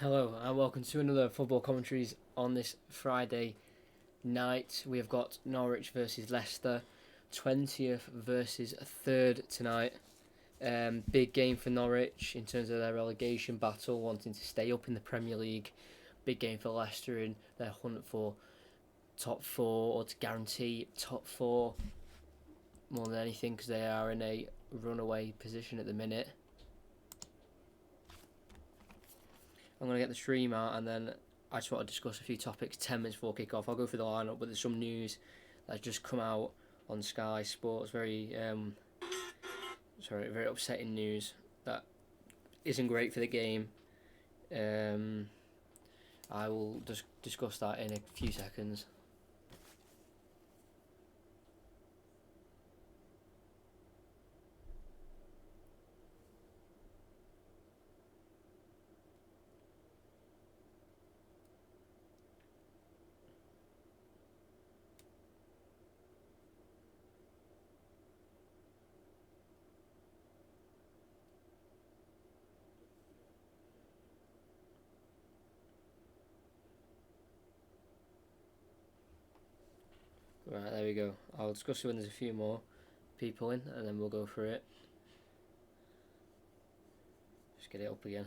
Hello and welcome to another football commentaries on this Friday night. We have got Norwich versus Leicester, 20th versus 3rd tonight. Big game for Norwich in terms of their relegation battle, wanting to stay up in the Premier League. Big game for Leicester in their hunt for top 4 or to guarantee top 4 more than anything because they are in a runaway position at the minute. I'm going to get the stream out and then I just want to discuss a few topics 10 minutes before kick-off. I'll go through the lineup, but there's some news that's just come out on Sky Sports. Very upsetting news that isn't great for the game. I will just discuss that in a few seconds. Right, there we go. I'll discuss it when there's a few more people in and then we'll go through it. Just get it up again.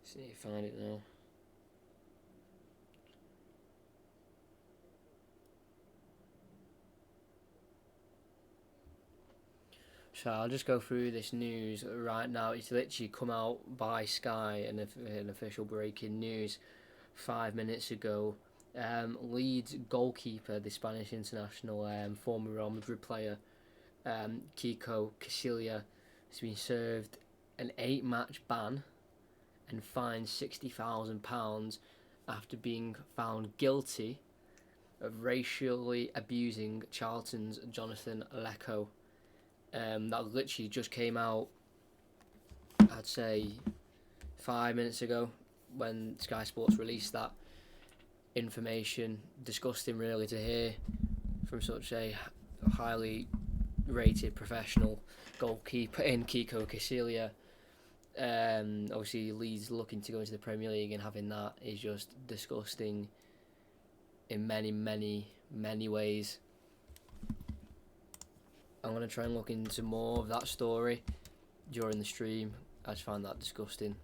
See if you find it now. So I'll just go through this news right now. It's literally come out by Sky, an official breaking news 5 minutes ago. Leeds goalkeeper, the Spanish international, former Real Madrid player, Kiko Casilla, has been served an 8-match ban and fined £60,000 after being found guilty of racially abusing Charlton's Jonathan Lecco. That literally just came out, I'd say 5 minutes ago when Sky Sports released that information. Disgusting really to hear from such a highly rated professional goalkeeper in Kiko Casilla. Obviously Leeds looking to go into the Premier League, and having that is just disgusting in many ways. I'm going to try and look into more of that story during the stream. I just find that disgusting.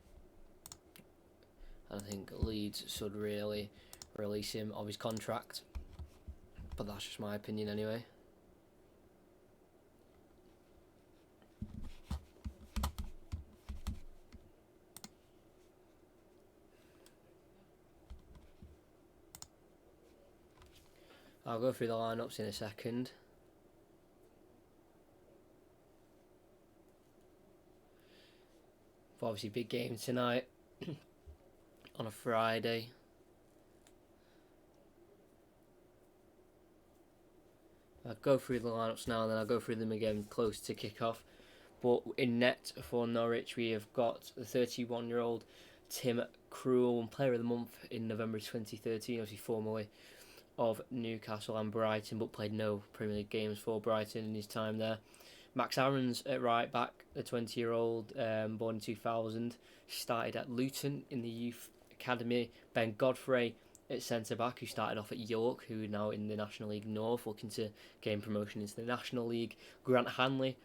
I think Leeds should really release him of his contract. But that's just my opinion anyway. I'll go through the lineups in a second. But obviously big game tonight on a Friday. I'll go through the lineups now and then I'll go through them again close to kick-off. But in net for Norwich we have got the 31-year-old Tim Krul, Player of the Month in November 2013, obviously formerly of Newcastle and Brighton, but played no Premier League games for Brighton in his time there. Max Aaron's at right back, the 20-year-old, born in 2000, started at Luton in the youth academy. Ben Godfrey at centre back, who started off at York, who are now in the National League North, looking to gain promotion into the National League. Grant Hanley,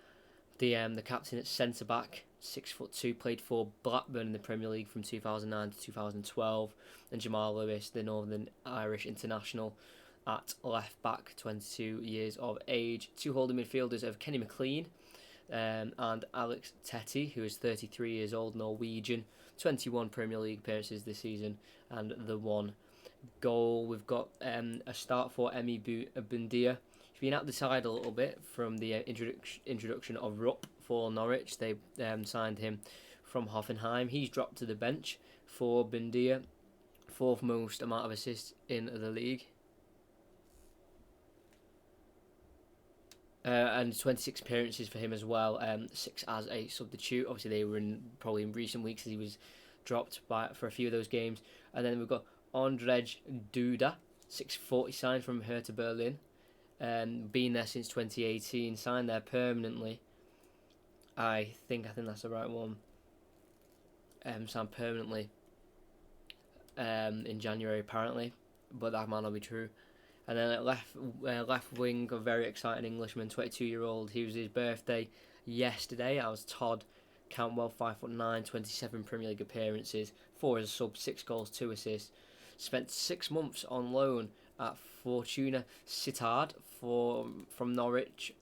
the captain at centre back, 6'2", played for Blackburn in the Premier League from 2009 to 2012, and Jamal Lewis, the Northern Irish international, at left back, 22 years of age. Two holding midfielders of Kenny McLean and Alex Tettey, who is 33 years old, Norwegian, 21 Premier League appearances this season and the one goal. We've got a start for Emi Bundia. He's been out the side a little bit from the introduction of Rupp for Norwich. They signed him from Hoffenheim. He's dropped to the bench for Bundia, fourth most amount of assists in the league. And 26 appearances for him as well, 6 as a substitute. Obviously they were probably in recent weeks as he was dropped for a few of those games. And then we've got Ondrej Duda, 6'4", signed from Hertha Berlin. Been there since 2018, signed there permanently. I think that's the right one. Signed permanently in January apparently, but that might not be true. And then at left wing, a very exciting Englishman, 22-year-old. He was his birthday yesterday. I was Todd Cantwell, 5'9", 27 Premier League appearances, 4 as a sub, 6 goals, 2 assists. Spent 6 months on loan at Fortuna Sittard from Norwich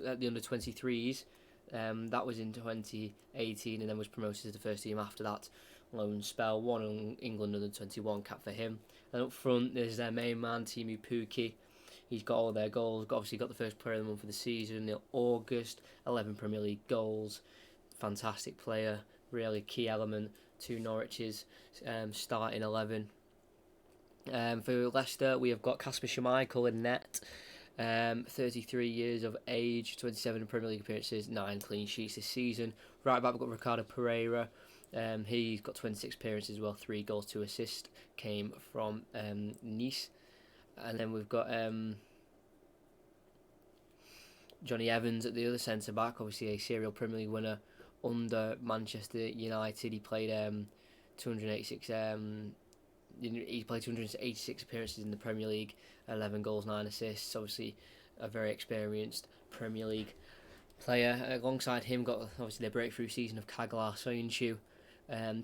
at the under-23s. That was in 2018, and then was promoted to the first team after that loan spell. One England under-21 cap for him. And up front, there's their main man, Timu Pukki. He's got all their goals. Obviously, got the first player of the month for the season in August. 11 Premier League goals. Fantastic player. Really key element to Norwich's starting 11. For Leicester, we have got Kasper Schmeichel in net. 33 years of age, 27 Premier League appearances, 9 clean sheets this season. Right back, we've got Ricardo Pereira. He's got 26 appearances as well, 3 goals, 2 assists. Came from Nice. And then we've got Johnny Evans at the other centre back, obviously a serial Premier League winner under Manchester United. He played 286. He played 286 appearances in the Premier League, 11 goals, 9 assists. Obviously, a very experienced Premier League player. Alongside him, got obviously the breakthrough season of Kaglar Soyuncu.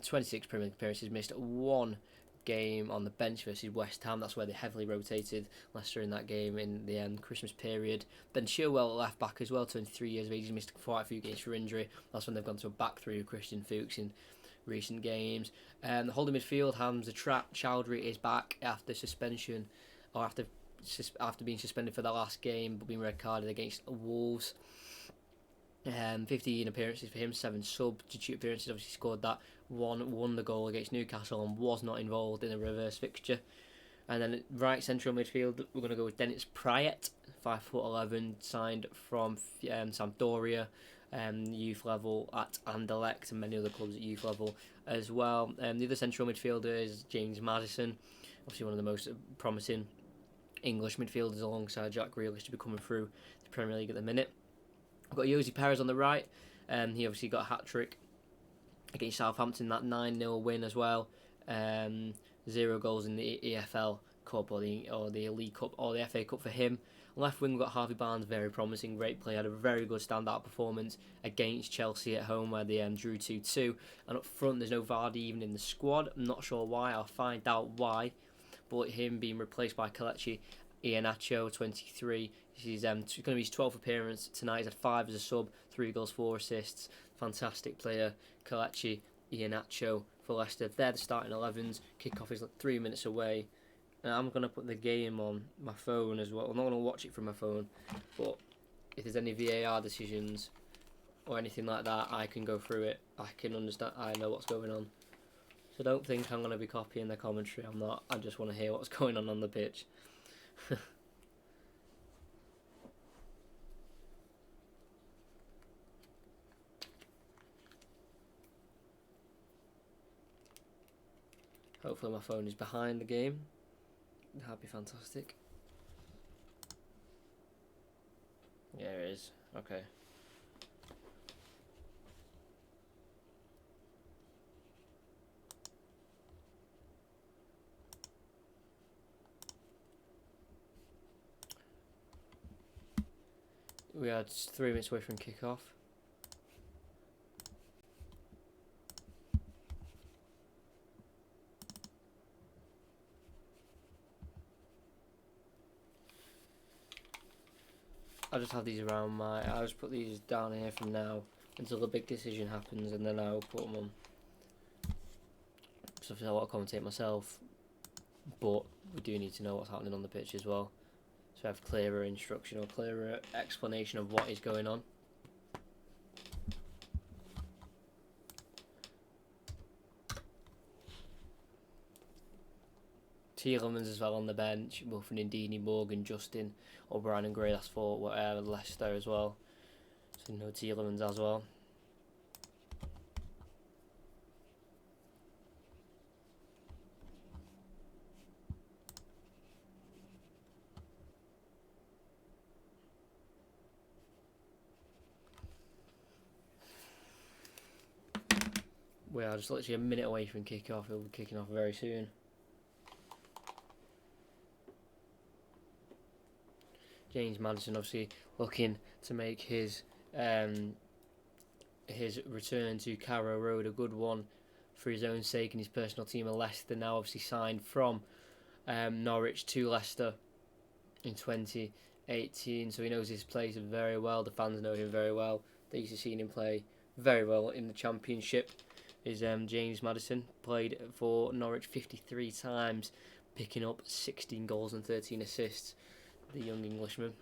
26 Premier League appearances, missed 1 game on the bench versus West Ham. That's where they heavily rotated Leicester in that game in the Christmas period. Ben Chilwell at left back as well, 23 years of age. He's missed quite a few games for injury. That's when they've gone to a back three of Christian Fuchs in recent games. The holding midfield, Hamza Chowdhury is back after suspension, or after being suspended for the last game, but being red carded against Wolves. 15 appearances for him, 7 substitute appearances. Obviously scored that won the goal against Newcastle and was not involved in a reverse fixture. And then right central midfield, we're going to go with Dennis Prayet, 5'11", signed from Sampdoria, youth level at Anderlecht, and many other clubs at youth level as well. The other central midfielder is James Maddison, obviously one of the most promising English midfielders alongside Jack Grealish to be coming through the Premier League at the minute. We've got Jose Perez on the right. He obviously got a hat-trick against Southampton, that 9-0 win as well. 0 goals in the EFL Cup or the League Cup or the FA Cup for him. Left wing, we've got Harvey Barnes, very promising, great player, had a very good standout performance against Chelsea at home where they drew 2-2. And up front, there's no Vardy even in the squad. I'm not sure why, I'll find out why. But him being replaced by Kelechi Iheanacho, 23. He's going to be his 12th appearance tonight. He's had 5 as a sub, 3 goals, 4 assists. Fantastic player, Kelechi Iheanacho for Leicester. They're the starting 11s. Kickoff is like 3 minutes away. And I'm going to put the game on my phone as well. I'm not going to watch it from my phone, but if there's any VAR decisions or anything like that, I can go through it. I can understand. I know what's going on. So don't think I'm going to be copying the commentary. I'm not. I just want to hear what's going on the pitch. Hopefully my phone is behind the game. That'd be fantastic. Yeah, it is. Okay. We are just 3 minutes away from kick-off. I'll just have these around I'll just put these down here from now until the big decision happens, and then I'll put them on. So I want to commentate myself, but we do need to know what's happening on the pitch as well. So I have clearer instruction or clearer explanation of what is going on. Tielemans as well on the bench, Wilfred Ndidi, Morgan, Justin, O'Brien and Gray, that's for Leicester as well. So no Tielemans as well. We are just literally a minute away from kick-off. He'll be kicking off very soon. James Maddison obviously looking to make his return to Carrow Road a good one for his own sake and his personal team of Leicester. Now obviously signed from Norwich to Leicester in 2018, so he knows his place very well. The fans know him very well. They used to see him play very well in the Championship. Is James Maddison, played for Norwich 53 times, picking up 16 goals and 13 assists. The young Englishman.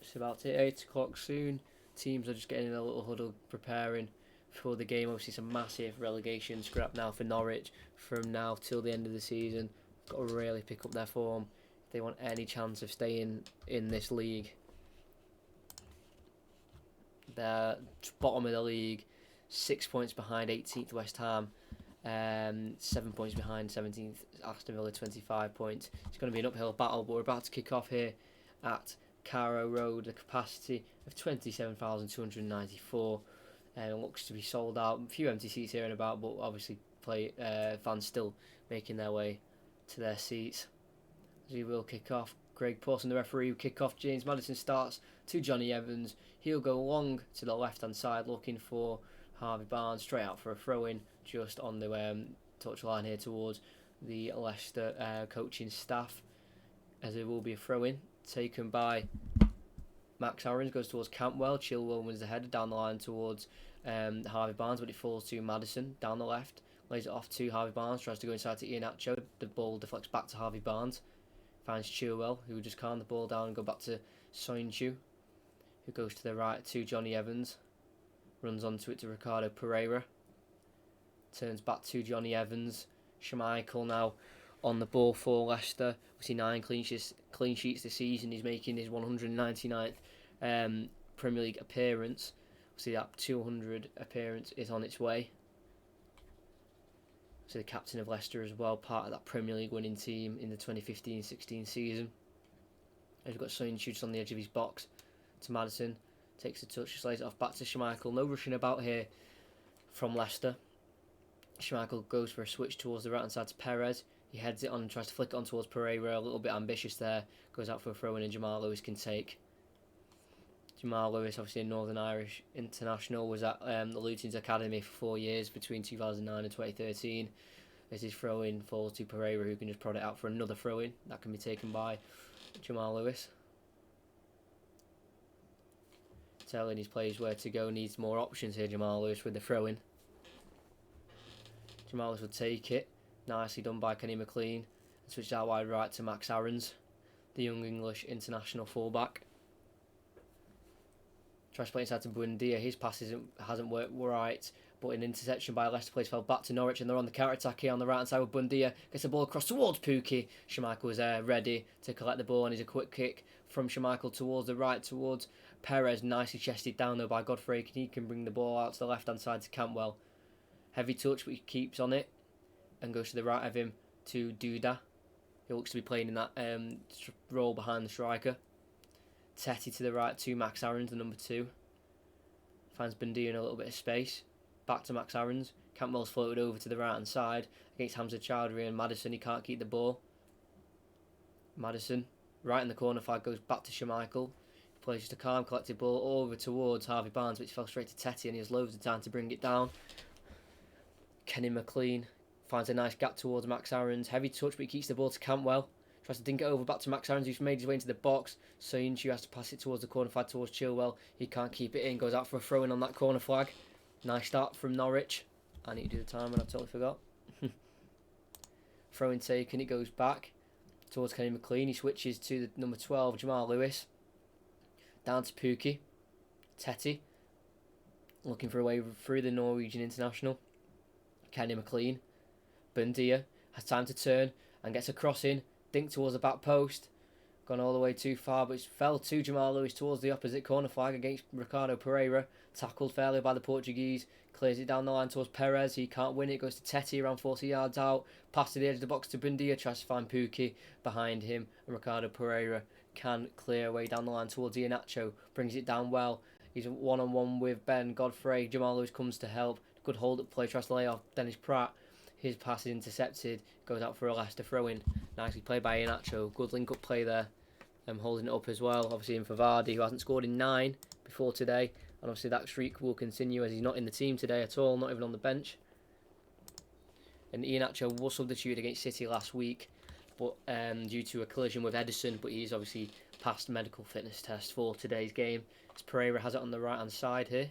It's about 8 o'clock soon. Teams are just getting in a little huddle, preparing for the game. Obviously, it's a massive relegation scrap now for Norwich from now till the end of the season. Got to really pick up their form if they want any chance of staying in this league. They're bottom of the league, 6 points behind 18th West Ham, 7 points behind 17th Aston Villa, 25 points. It's going to be an uphill battle, but we're about to kick off here at Carrow Road. The capacity of 27,294. It looks to be sold out. A few empty seats here and about, but obviously fans still making their way to their seats. As we will kick off. Craig Pawson, the referee, will kick off. James Maddison starts to Johnny Evans. He'll go long to the left-hand side, looking for Harvey Barnes, straight out for a throw-in, just on the touchline here towards the Leicester coaching staff. As there will be a throw-in taken by Max Aarons, goes towards Cantwell. Chilwell wins the header down the line towards Harvey Barnes, but it falls to Maddison down the left. Lays it off to Harvey Barnes, tries to go inside to Iheanacho. The ball deflects back to Harvey Barnes. Finds Chilwell, who just calmed the ball down and go back to Soyuncu, who goes to the right to Johnny Evans. Runs onto it to Ricardo Pereira. Turns back to Johnny Evans. Schmeichel now on the ball for Leicester. We see 9 clean sheets this season. He's making his 199th Premier League appearance. We see that 200 appearance is on its way. So the captain of Leicester as well, part of that Premier League winning team in the 2015-16 season. He's got Soyuncu on the edge of his box to Maddison. Takes the touch, slays it off back to Schmeichel. No rushing about here from Leicester. Schmeichel goes for a switch towards the right hand side to Perez. He heads it on and tries to flick it on towards Pereira. A little bit ambitious there. Goes out for a throw in and Jamal Lewis can take. Jamal Lewis, obviously a Northern Irish international, was at the Luton's Academy for 4 years between 2009 and 2013. As his throw in falls to Pereira, who can just prod it out for another throw in. That can be taken by Jamal Lewis. Telling his players where to go, needs more options here, Jamal Lewis, with the throw-in. Jamal Lewis will take it. Nicely done by Kenny McLean. And switched out wide right to Max Aarons, the young English international fullback. Tries to play inside to Buendia. His pass hasn't worked right, but an interception by Leicester players fell back to Norwich, and they're on the counter-attack here on the right-hand side with Buendia. Gets the ball across towards Pukki. Schmeichel was ready to collect the ball, and he's a quick kick from Schmeichel towards the right, towards Perez. Nicely chested down though by Godfrey. He can bring the ball out to the left-hand side to Cantwell. Heavy touch, but he keeps on it and goes to the right of him to Duda. He looks to be playing in that role behind the striker. Tetty to the right to Max Aarons, the number 2. Finds Buendia in a little bit of space. Back to Max Aarons. Cantwell's floated over to the right hand side against Hamza Chowdhury and Maddison. He can't keep the ball. Maddison, right in the corner flag, goes back to Schmeichel. He plays just a calm, collected ball over towards Harvey Barnes, which fell straight to Tetty, and he has loads of time to bring it down. Kenny McLean finds a nice gap towards Max Aarons. Heavy touch, but he keeps the ball to Cantwell. Tries to dink it over back to Max Aarons, who's made his way into the box. Soyuncu has to pass it towards the corner flag, towards Chilwell. He can't keep it in, goes out for a throw-in on that corner flag. Nice start from Norwich. I need to do the time, and I totally forgot. Throw-in taken, it goes back towards Kenny McLean. He switches to the number 12, Jamal Lewis. Down to Pukki. Tetty. Looking for a way through the Norwegian international. Kenny McLean. Buendia has time to turn and gets a cross in. Dink towards the back post. Gone all the way too far, but it fell to Jamal Lewis towards the opposite corner flag against Ricardo Pereira. Tackled fairly by the Portuguese. Clears it down the line towards Perez. He can't win it. Goes to Teti around 40 yards out. Pass to the edge of the box to Bundia. Tries to find Pukki behind him. And Ricardo Pereira can clear away down the line towards Iheanacho. Brings it down well. He's one-on-one with Ben Godfrey. Jamal Lewis comes to help. Good hold-up play. Tries to lay off Dennis Pratt. His pass is intercepted. Goes out for a Leicester throw-in. Nicely played by Iheanacho. Good link-up play there. Holding it up as well. Obviously in for Vardy, who hasn't scored in 9 before today. And obviously that streak will continue as he's not in the team today at all. Not even on the bench. And Iheanacho was substituted against City last week. But due to a collision with Edison. But he's obviously passed medical fitness test for today's game. As Pereira has it on the right-hand side here.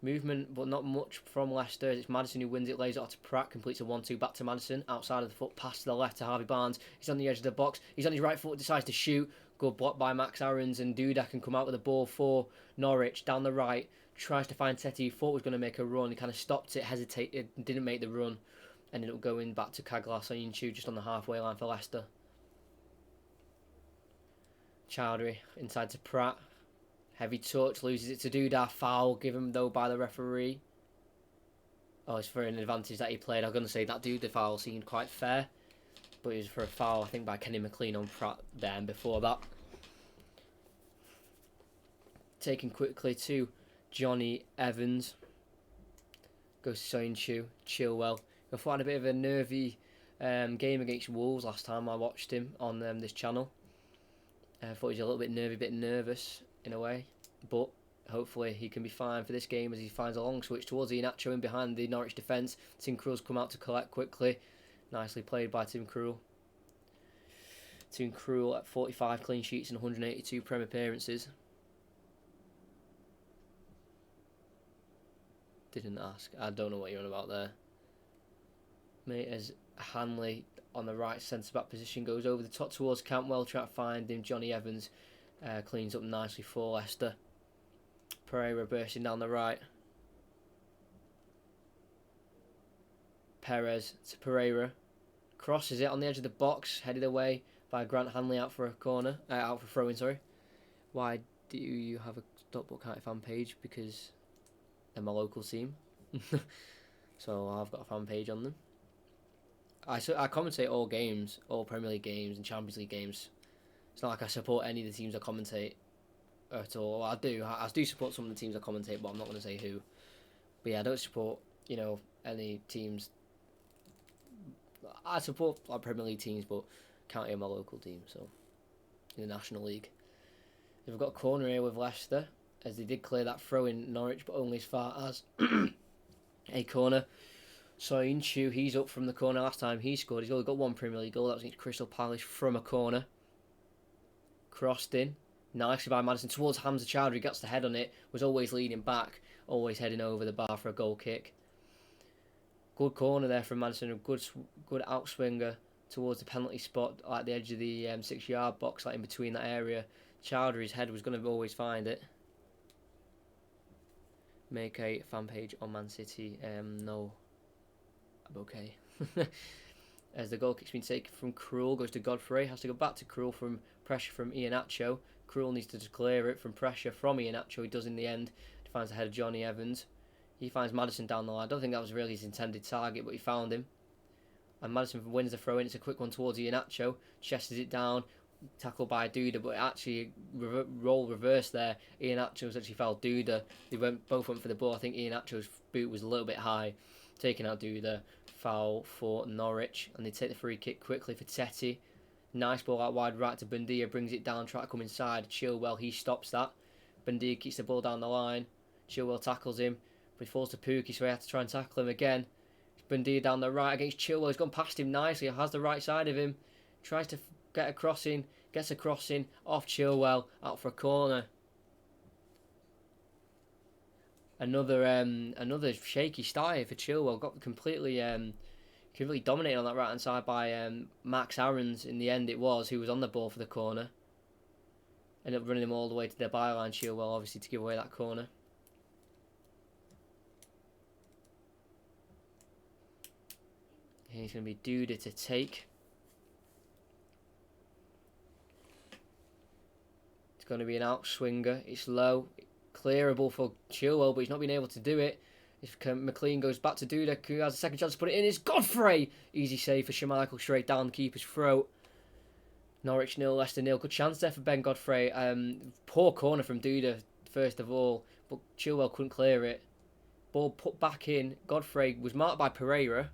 Movement, but not much from Leicester. It's Maddison who wins it, lays it out to Pratt, completes a 1-2 back to Maddison, outside of the foot, pass to the left to Harvey Barnes. He's on the edge of the box, he's on his right foot, decides to shoot. Good block by Max Aarons, and Duda can come out with the ball for Norwich, down the right, tries to find Teti, he thought was going to make a run, he kind of stopped it, hesitated, didn't make the run, ended up going back to Kaglas Soyuncu just on the halfway line for Leicester. Chowdhury inside to Pratt. Heavy touch, loses it to Duda. Foul given though by the referee. Oh, it's for an advantage that he played. I was going to say that Duda foul seemed quite fair. But it was for a foul, I think, by Kenny McLean on Pratt then before that. Taken quickly to Johnny Evans. Goes to Soyuncu. Chilwell. I thought I had a bit of a nervy game against Wolves last time I watched him on this channel. I thought he was a little bit nervy, a bit nervous in a way, but hopefully he can be fine for this game as he finds a long switch towards Iheanacho in behind the Norwich defence. Tim Krul's come out to collect quickly. Nicely played by Tim Krul. Tim Krul at 45 clean sheets and 182 Prem appearances. Didn't ask. I don't know what you're on about there. Mate, as Hanley on the right centre-back position goes over the top towards Campbell, trying to find him. Johnny Evans cleans up nicely for Leicester. Pereira bursting down the right. Perez to Pereira. Crosses it on the edge of the box, headed away by Grant Hanley out for a corner. Out for throwing, sorry. Why do you have a Stockport County fan page? Because they're my local team. So I've got a fan page on them. I commentate all games, all Premier League games and Champions League games. It's not like I support any of the teams I commentate at all. Well, I do support some of the teams I commentate, but I'm not going to say who. But yeah, I don't support, any teams. I support like Premier League teams, but County are my local team, so in the National League. We've got a corner here with Leicester, as they did clear that throw in Norwich, but only as far as a corner. Soyuncu, he's up from the corner. Last time he scored, he's only got one Premier League goal. That was against Crystal Palace from a corner. Crossed in. Nicely by Maddison towards Hamza Chowdhury. Gets the head on it. Was always leading back. Always heading over the bar for a goal kick. Good corner there from Maddison. A good outswinger towards the penalty spot at the edge of the 6-yard box, like in between that area. Chowdhury's head was going to always find it. Make a fan page on Man City. No. Okay. As the goal kick's been taken from Krul, goes to Godfrey, has to go back to Krul from pressure from Iheanacho. Krul needs to clear it from pressure from Iheanacho. He does in the end. He finds the head of Johnny Evans. He finds Maddison down the line. I don't think that was really his intended target, but he found him. And Maddison wins the throw in. It's a quick one towards Iheanacho. Chests it down. Tackled by Duda, but actually role reversed there. Iheanacho's actually fouled Duda. They both went for the ball. I think Iheanacho's boot was a little bit high, taking out Duda. Foul for Norwich, and they take the free kick quickly for Teti. Nice ball out wide right to Bundia, brings it down, try to come inside. Chilwell, he stops that. Bundia keeps the ball down the line. Chilwell tackles him, but he falls to Pukki, so he has to try and tackle him again. Bundia down the right against Chilwell. He's gone past him nicely, has the right side of him. Tries to get a crossing, gets a crossing off Chilwell, out for a corner. Another shaky start here for Chilwell. Got completely dominated on that right hand side by Max Aarons. In the end, it was who was on the ball for the corner. Ended up running him all the way to their byline. Chilwell, obviously, to give away that corner. He's going to be Duda to take. going to be an out swinger. It's low, clearable for Chilwell, but he's not been able to do it. If McLean goes back to Duda, who has a second chance to put it in, it's Godfrey! Easy save for Schmeichel, straight down the keeper's throat. Norwich 0, Leicester 0. Good chance there for Ben Godfrey. Poor corner from Duda, first of all, but Chilwell couldn't clear it. Ball put back in. Godfrey was marked by Pereira.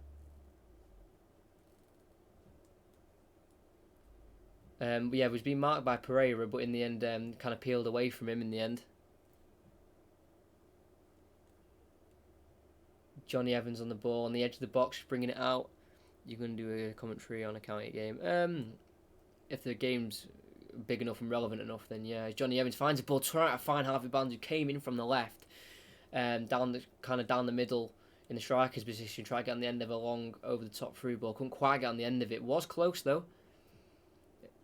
Was being marked by Pereira, but in the end, kind of peeled away from him in the end. Johnny Evans on the ball on the edge of the box, bringing it out. You're going to do a commentary on a county game. If the game's big enough and relevant enough, then yeah. Johnny Evans finds a ball, trying to find Harvey Barnes, who came in from the left, down the middle in the striker's position, try to get on the end of a long over the top through ball. Couldn't quite get on the end of it. Was close though.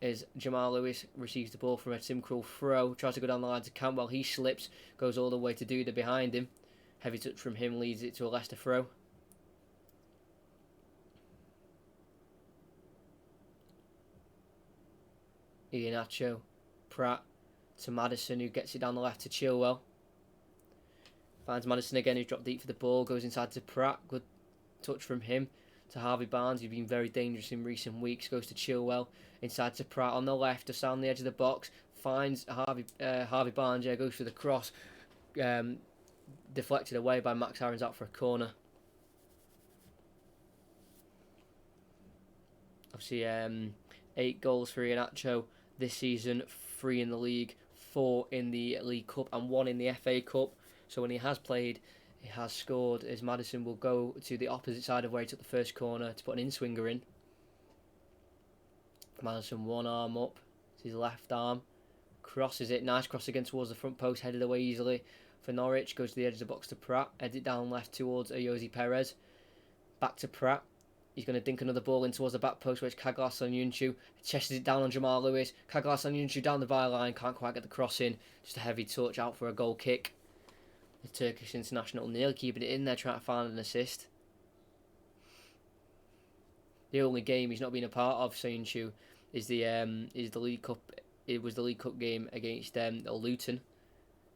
As Jamal Lewis receives the ball from a Tim Krul throw, tries to go down the line to Campbell. He slips, goes all the way to Duda behind him. Heavy touch from him leads it to a Leicester throw. Iheanacho, Pratt to Maddison, who gets it down the left to Chilwell. Finds Maddison again, who's dropped deep for the ball, goes inside to Pratt. Good touch from him to Harvey Barnes, who's been very dangerous in recent weeks. Goes to Chilwell, inside to Pratt on the left, just down the edge of the box. Finds Harvey Barnes, goes for the cross. Deflected away by Max Aarons out for a corner. Obviously, 8 goals for Iheanacho this season, 3 in the league, 4 in the League Cup and 1 in the FA Cup. So when he has played, he has scored, as Maddison will go to the opposite side of where he took the first corner to put an in-swinger in. Maddison, one arm up, it's his left arm, crosses it, nice cross again towards the front post, headed away easily for Norwich, goes to the edge of the box to Pratt, heads it down left towards Ayoze Perez, back to Pratt. He's going to dink another ball in towards the back post where it's Kaglas Onyunchu. Chests it down on Jamal Lewis. Kaglas Onyunchu down the byline. Can't quite get the cross in. Just a heavy touch out for a goal kick. The Turkish international nearly keeping it in there, trying to find an assist. The only game he's not been a part of, Onyunchu, is the League Cup. It was the League Cup game against Luton,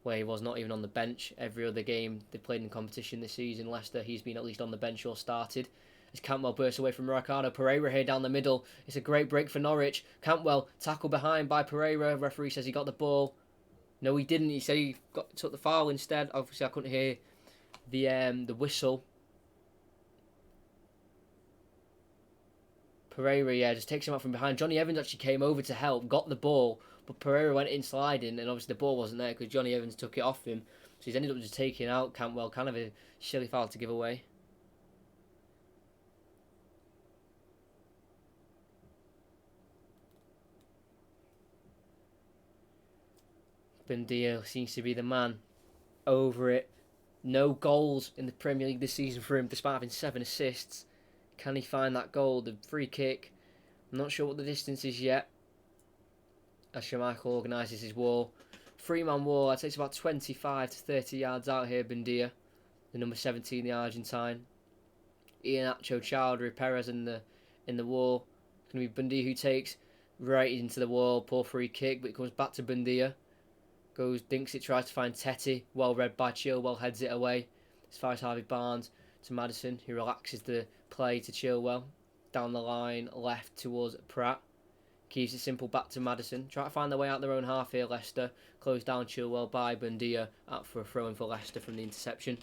where he was not even on the bench. Every other game they played in competition this season, Leicester, he's been at least on the bench or started. As Cantwell bursts away from Ricardo Pereira here down the middle. It's a great break for Norwich. Cantwell tackled behind by Pereira. Referee says he got the ball. No, he didn't. He said he took the foul instead. Obviously, I couldn't hear the whistle. Pereira, just takes him out from behind. Johnny Evans actually came over to help, got the ball, but Pereira went in sliding, and obviously the ball wasn't there because Johnny Evans took it off him. So he's ended up just taking out Cantwell. Kind of a silly foul to give away. Buendia seems to be the man over it. No goals in the Premier League this season for him, despite having 7 assists. Can he find that goal? The free kick. I'm not sure what the distance is yet. As Schmeichel organises his wall. 3-man wall. I'd say it's about 25 to 30 yards out here, Buendia. The number 17, the Argentine. Iheanacho, Chowdhury, Perez in the wall. It's going to be Buendia who takes right into the wall. Poor free kick, but it comes back to Buendia. Goes, dinks it, tries to find Tetty. Well read by Chilwell, heads it away. As far as Harvey Barnes to Maddison, who relaxes the play to Chilwell. Down the line, left towards Pratt. Keeps it simple back to Maddison. Try to find their way out their own half here, Leicester. Closed down Chilwell by Buendia. Out for a throw-in for Leicester from the interception.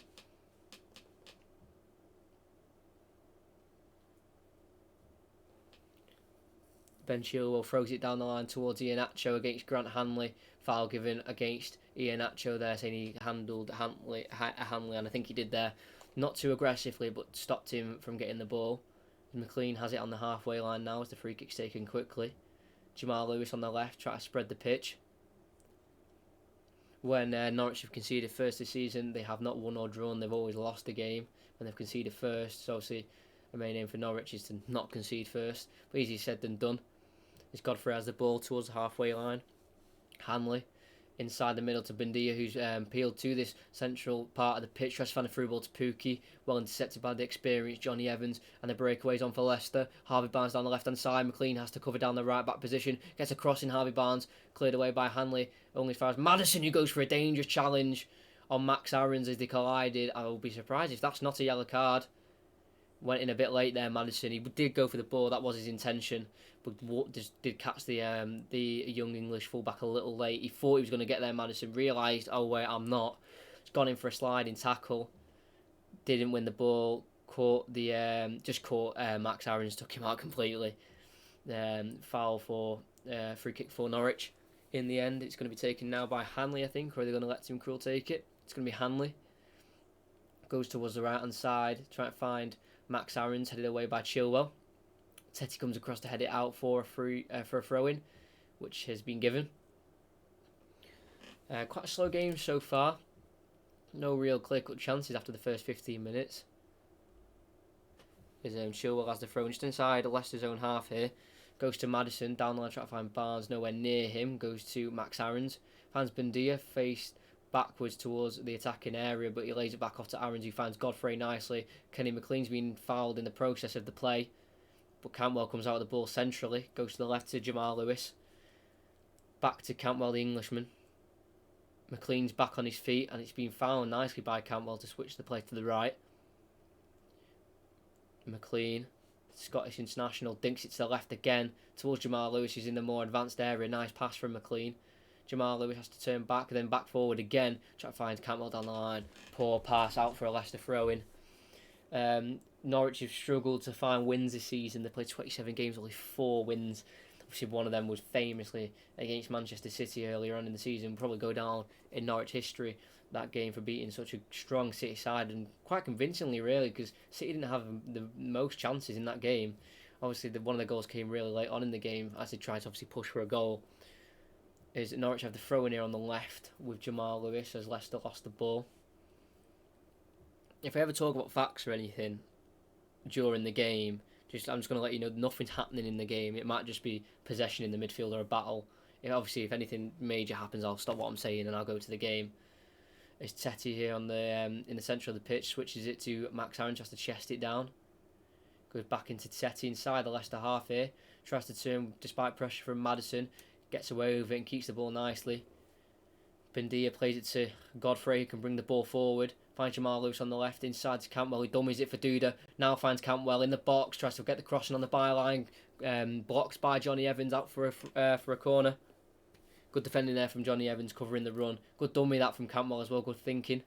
Ben Chilwell throws it down the line towards Iheanacho against Grant Hanley. Foul given against Iheanacho there, saying he handled Hanley, and I think he did there not too aggressively, but stopped him from getting the ball. McLean has it on the halfway line now as the free kick's taken quickly. Jamal Lewis on the left, try to spread the pitch. When Norwich have conceded first this season, they have not won or drawn, they've always lost a game when they've conceded first. So obviously the main aim for Norwich is to not concede first, but easier said than done. As Godfrey has the ball towards the halfway line. Hanley inside the middle to Bundia, who's peeled to this central part of the pitch. Tries to find a through ball to Pookie, well intercepted by the experienced Johnny Evans, and the breakaways on for Leicester. Harvey Barnes down the left hand side. McLean has to cover down the right back position. Gets a cross in. Harvey Barnes cleared away by Hanley. Only as far as Maddison, who goes for a dangerous challenge on Max Aarons as they collided. I will be surprised if that's not a yellow card. Went in a bit late there, Maddison. He did go for the ball. That was his intention. But just did catch the young English fullback a little late. He thought he was going to get there, Maddison. Realised, oh wait, I'm not. He's gone in for a sliding tackle. Didn't win the ball. Caught the just caught Max Aarons. Took him out completely. Foul for free kick for Norwich. In the end, it's going to be taken now by Hanley, I think. Or are they going to let Tim Krul take it? It's going to be Hanley. Goes towards the right hand side. Trying to find Max Aarons, headed away by Chilwell. Teti comes across to head it out for a throw-in, which has been given. Quite a slow game so far. No real clear-cut chances after the first 15 minutes. As Chilwell has the throw just inside Leicester's own half here. Goes to Maddison, down the line trying to find Barnes, nowhere near him. Goes to Max Aarons. Finds Bundia, faced backwards towards the attacking area, but he lays it back off to Aarons, who finds Godfrey nicely. Kenny McLean's been fouled in the process of the play, but Cantwell comes out with the ball centrally. Goes to the left to Jamal Lewis. Back to Cantwell, the Englishman. McLean's back on his feet, and it's been fouled nicely by Cantwell to switch the play to the right. McLean, Scottish international, dinks it to the left again towards Jamal Lewis, who's in the more advanced area. Nice pass from McLean. Jamal Lewis has to turn back, then back forward again. Try to find Cantwell down the line. Poor pass out for a Leicester throw-in. Norwich have struggled to find wins this season. They played 27 games, only 4 wins. Obviously, one of them was famously against Manchester City earlier on in the season. Probably go down in Norwich history, that game, for beating such a strong City side, and quite convincingly, really, because City didn't have the most chances in that game. Obviously, one of the goals came really late on in the game as they tried to obviously push for a goal. Is Norwich have the throw-in here on the left with Jamal Lewis as Leicester lost the ball. If I ever talk about facts or anything during the game, I'm just going to let you know nothing's happening in the game. It might just be possession in the midfield or a battle. Obviously, if anything major happens, I'll stop what I'm saying and I'll go to the game. It's Teti here on the in the centre of the pitch, switches it to Max Aarons, has to chest it down. Goes back into Teti inside the Leicester half here. Tries to turn despite pressure from Maddison. Gets away with it and keeps the ball nicely. Bundia plays it to Godfrey, who can bring the ball forward. Finds Jamal Lewis on the left, inside to Cantwell, who dummies it for Duda. Now finds Cantwell in the box, tries to get the crossing on the byline. Blocks by Johnny Evans out for a corner. Good defending there from Johnny Evans, covering the run. Good dummy that from Cantwell as well, good thinking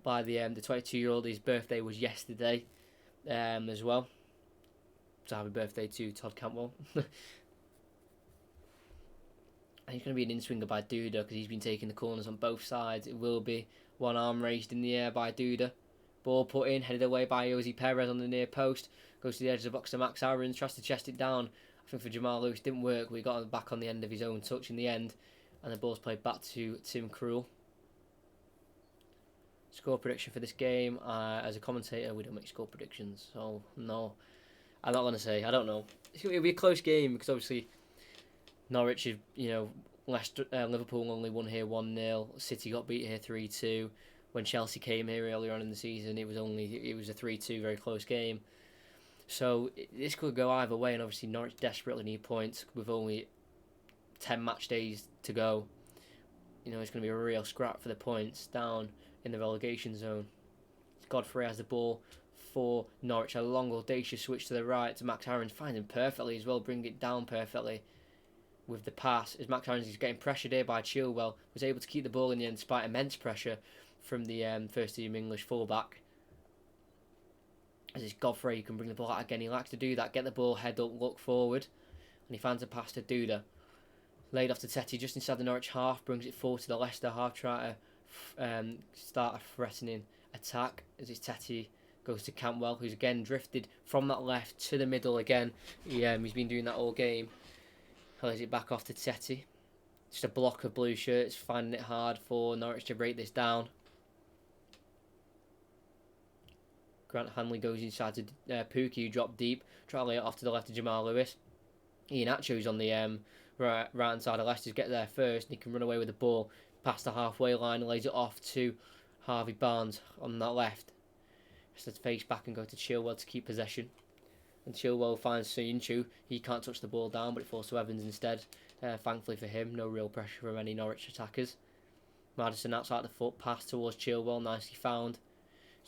by the 22-year-old. His birthday was yesterday as well. So happy birthday to Todd Cantwell. I think it's going to be an in-swinger by Duda because he's been taking the corners on both sides. It will be one arm raised in the air by Duda. Ball put in, headed away by Jose Perez on the near post. Goes to the edge of the box to Max Aarons, tries to chest it down. I think for Jamal Lewis didn't work, but he got back on the end of his own touch in the end. And the ball's played back to Tim Krul. Score prediction for this game. As a commentator, we don't make score predictions. So, no. I'm not going to say. I don't know. It'll be a close game because obviously Norwich, Liverpool only won here 1-0. City got beat here 3-2. When Chelsea came here earlier on in the season, it was a 3-2, very close game. So this could go either way, and obviously Norwich desperately need points with only 10 match days to go. It's going to be a real scrap for the points down in the relegation zone. Godfrey has the ball for Norwich. A long audacious switch to the right to Max Aarons, finds him perfectly as well, bring it down perfectly with the pass. As Max Aarons is getting pressured here by Chilwell, was able to keep the ball in the end despite immense pressure from the first team English fullback. As it's Godfrey, you can bring the ball out again. He likes to do that, get the ball, head up, look forward, and he finds a pass to Duda. Laid off to Teti just inside the Norwich half, brings it forward to the Leicester half, try to start a threatening attack. As it's Teti goes to Cantwell, who's again drifted from that left to the middle again. He's been doing that all game. Lays it back off to Teti. Just a block of blue shirts, finding it hard for Norwich to break this down. Grant Hanley goes inside to Pookie, who dropped deep. Try to lay it off to the left of Jamal Lewis. Iheanacho, who's on the right hand side of Leicester to get there first, and he can run away with the ball past the halfway line and lays it off to Harvey Barnes on that left. Just to face back and go to Chilwell to keep possession. And Chilwell finds Soyuncu. He can't touch the ball down, but it falls to Evans instead. Thankfully for him, no real pressure from any Norwich attackers. Maddison outside the foot, pass towards Chilwell, nicely found.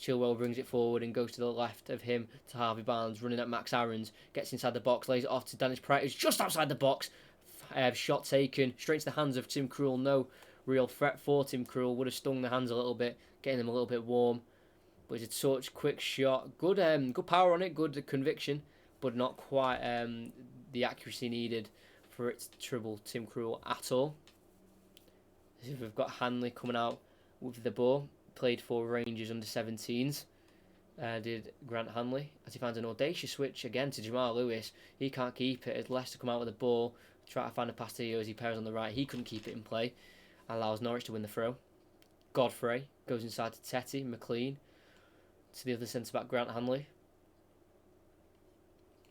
Chilwell brings it forward and goes to the left of him to Harvey Barnes, running at Max Aarons, gets inside the box, lays it off to Dennis Pratt, who's just outside the box. Shot taken, straight to the hands of Tim Krul. No real threat for Tim Krul, would have stung the hands a little bit, getting them a little bit warm. But it's a such quick shot, good power on it, good conviction, but not quite the accuracy needed for it to trouble Tim Krul at all. We've got Hanley coming out with the ball, played for Rangers under 17s. Did Grant Hanley, as he finds an audacious switch again to Jamal Lewis. He can't keep it as Leicester come out with the ball, try to find a pass to Josie Perez on the right. He couldn't keep it in play, allows Norwich to win the throw. Godfrey goes inside to Tetty, McLean, to the other centre-back Grant Hanley.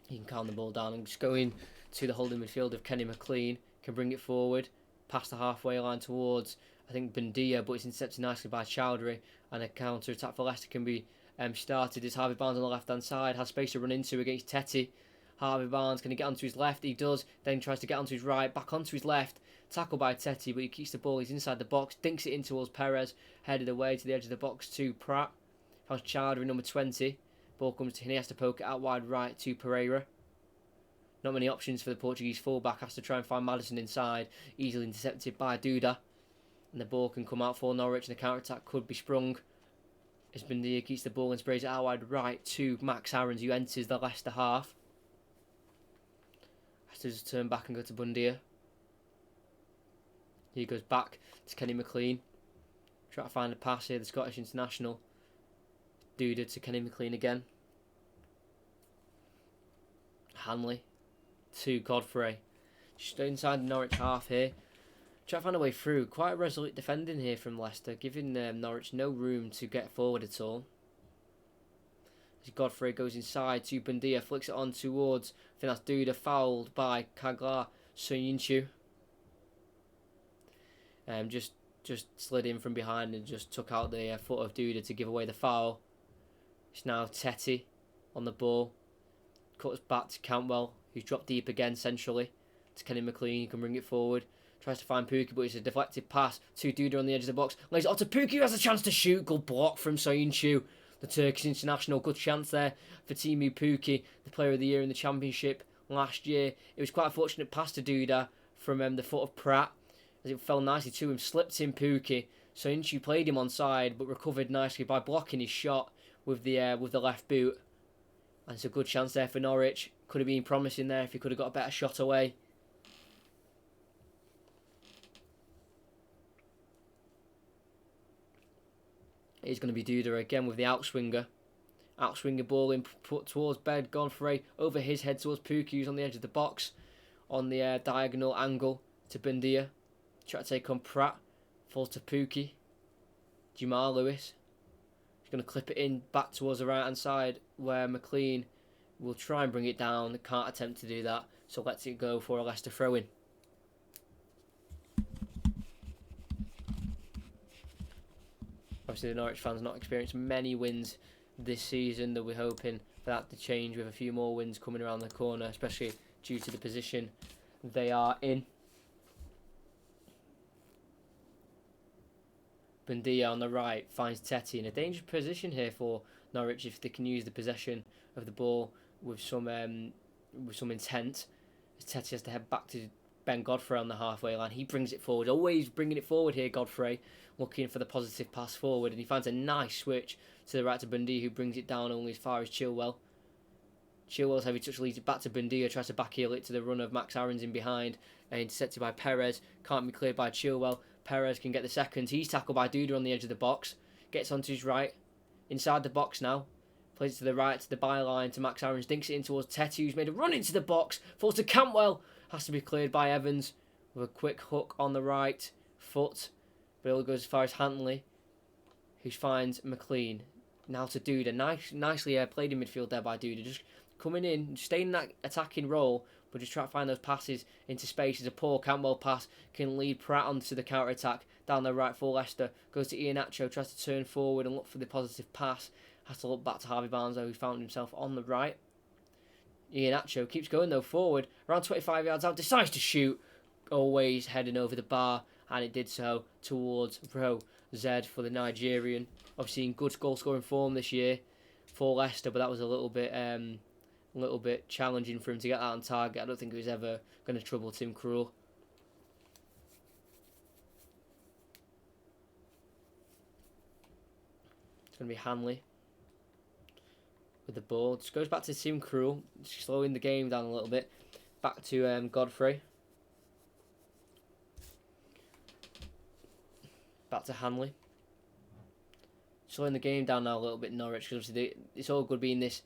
He can calm the ball down and just go in to the holding midfield of Kenny McLean, can bring it forward, past the halfway line towards, I think, Bundia, but it's intercepted nicely by Chowdhury, and a counter-attack for Leicester can be started as Harvey Barnes on the left-hand side, has space to run into against Tetty. Harvey Barnes, can he get onto his left? He does, then tries to get onto his right, back onto his left, tackled by Tetty, but he keeps the ball, he's inside the box, dinks it in towards Perez, headed away to the edge of the box to Pratt. Found Chowdhury, number 20, ball comes to him, he has to poke it out wide right to Pereira. Not many options for the Portuguese fullback, has to try and find Maddison inside, easily intercepted by Duda. And the ball can come out for Norwich, and the counter-attack could be sprung. As Bundia keeps the ball and sprays it out wide right to Max Aarons, who enters the Leicester half. Has to just turn back and go to Bundia. He goes back to Kenny McLean. Try to find a pass here, the Scottish international. Duda to Kenny McLean again. Hanley to Godfrey. Just inside the Norwich half here. Try to find a way through. Quite resolute defending here from Leicester, giving Norwich no room to get forward at all. As Godfrey goes inside to Bundia, flicks it on towards, I think that's Duda, fouled by Kaglar Soyuncu. Just slid in from behind and just took out the foot of Duda to give away the foul. It's now Tetty on the ball. Cuts back to Cantwell, who's dropped deep again centrally. To Kenny McLean, he can bring it forward. Tries to find Pukki, but it's a deflected pass to Duda on the edge of the box. Lays it off to Pukki, who has a chance to shoot. Good block from Soyuncu, the Turkish international. Good chance there for Timu Pukki, the player of the year in the Championship last year. It was quite a fortunate pass to Duda from the foot of Pratt, as it fell nicely to him. Slipped in Pukki. Soyuncu played him onside, but recovered nicely by blocking his shot with the left boot. And it's a good chance there for Norwich. Could have been promising there if he could have got a better shot away. It's going to be Duda again with the outswinger. Outswinger ball in put towards bed. Godfrey over his head towards Pukki, who's on the edge of the box. On the diagonal angle to Bundia. Try to take on Pratt. Falls to Pukki. Jamal Lewis. He's going to clip it in back towards the right hand side where McLean will try and bring it down. Can't attempt to do that. So lets it go for a Leicester throw-in. Obviously, the Norwich fans not experienced many wins this season. That we're hoping for that to change with a few more wins coming around the corner, especially due to the position they are in. Bundia on the right finds Tetty in a dangerous position here for Norwich if they can use the possession of the ball with some intent. As Tetty has to head back to Ben Godfrey on the halfway line. He brings it forward, always bringing it forward here, Godfrey, looking for the positive pass forward, and he finds a nice switch to the right to Bundia, who brings it down only as far as Chilwell. Chilwell's heavy touch leads it back to Bundia, tries to backheel it to the run of Max Aarons in behind, and intercepted by Perez, can't be cleared by Chilwell. Perez can get the second, he's tackled by Duda on the edge of the box, gets onto his right, inside the box now, plays it to the right, to the byline, to Max Aarons, dinks it in towards Tetty, who's made a run into the box, falls to Cantwell, has to be cleared by Evans, with a quick hook on the right foot, but it all goes as far as Hanley, who finds McLean. Now to Duda, nicely played in midfield there by Duda, just coming in, staying in that attacking role, but just try to find those passes into spaces. A poor Cantwell pass can lead Pratt onto the counter-attack down the right for Leicester. Goes to Iheanacho, tries to turn forward and look for the positive pass. Has to look back to Harvey Barnes, though, who found himself on the right. Iheanacho keeps going, though, forward. Around 25 yards out, decides to shoot. Always heading over the bar, and it did so towards row Z for the Nigerian. Obviously in good goal-scoring form this year for Leicester, but that was a little bit challenging for him to get that on target. I don't think it was ever going to trouble Tim Krul. It's going to be Hanley with the ball. Just goes back to Tim Krul, slowing the game down a little bit. Back to Godfrey. Back to Hanley. Slowing the game down now a little bit, Norwich, because obviously it's all good being this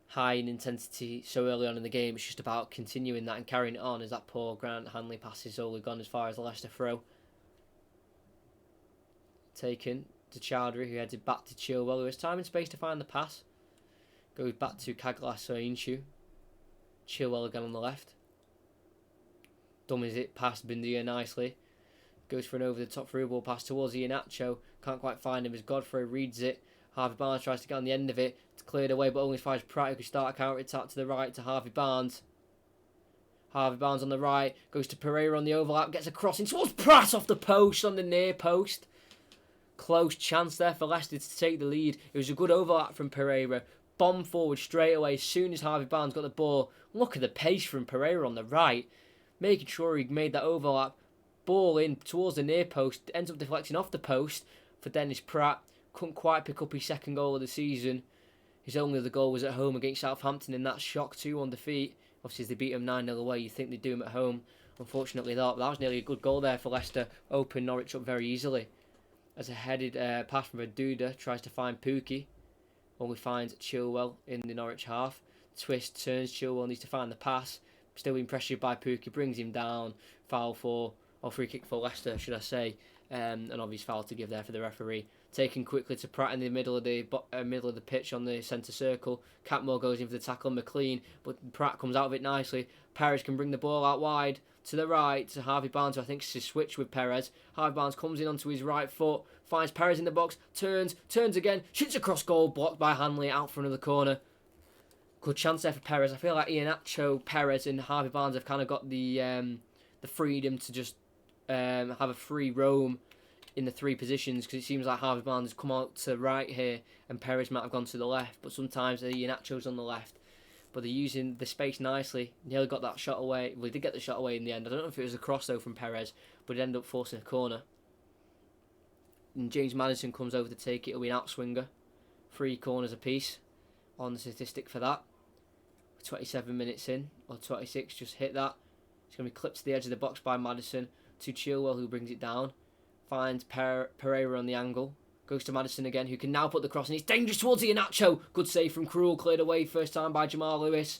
high in intensity so early on in the game. It's just about continuing that and carrying it on, as that poor Grant Hanley pass is only gone as far as the Leicester throw. Taken to Chowdhury, who headed back to Chilwell, who has time and space to find the pass. Goes back to Kaglas Soyuncu. Chilwell again on the left. Dummies it past Bindia nicely. Goes for an over-the-top through ball pass towards Iheanacho. Can't quite find him as Godfrey reads it. Harvey Barnes tries to get on the end of it. It's cleared away, but only finds Pratt, who can start a counter-attack to the right to Harvey Barnes. Harvey Barnes on the right. Goes to Pereira on the overlap. Gets a crossing towards Pratt off the post on the near post. Close chance there for Leicester to take the lead. It was a good overlap from Pereira. Bomb forward straight away as soon as Harvey Barnes got the ball. Look at the pace from Pereira on the right. Making sure he made that overlap. Ball in towards the near post. Ends up deflecting off the post for Dennis Pratt. Couldn't quite pick up his second goal of the season. His only other goal was at home against Southampton in that shock 2-1 defeat. Obviously, as they beat him 9-0 away, you'd think they'd do him at home. Unfortunately, that was nearly a good goal there for Leicester. Opened Norwich up very easily. As a headed pass from Duda tries to find Pukki. Only finds Chilwell in the Norwich half. Twist, turns, Chilwell needs to find the pass. Still being pressured by Pukki, brings him down. Free kick for Leicester, should I say. An obvious foul to give there for the referee. Taken quickly to Pratt in the middle of the pitch on the centre circle. Catmore goes in for the tackle on McLean, but Pratt comes out of it nicely. Perez can bring the ball out wide to the right to Harvey Barnes, who I think is a switch with Perez. Harvey Barnes comes in onto his right foot, finds Perez in the box, turns again, shoots across goal, blocked by Hanley out front of the corner. Good chance there for Perez. I feel like Iheanacho, Perez and Harvey Barnes have kind of got the freedom to just have a free roam in the three positions, because it seems like Harvey Barnes has come out to the right here and Perez might have gone to the left, but sometimes Iheanacho's on the left. But they're using the space nicely. Nearly got that shot away. Well, he did get the shot away in the end. I don't know if it was a cross though from Perez, but it ended up forcing a corner. And James Maddison comes over to take it. It'll be an outswinger. 3 corners apiece on the statistic for that. 27 minutes in, or 26, just hit that. It's going to be clipped to the edge of the box by Maddison to Chilwell, who brings it down. Finds Pereira on the angle. Goes to Maddison again, who can now put the cross in. It's dangerous towards Iheanacho. Good save from Krul, cleared away first time by Jamal Lewis.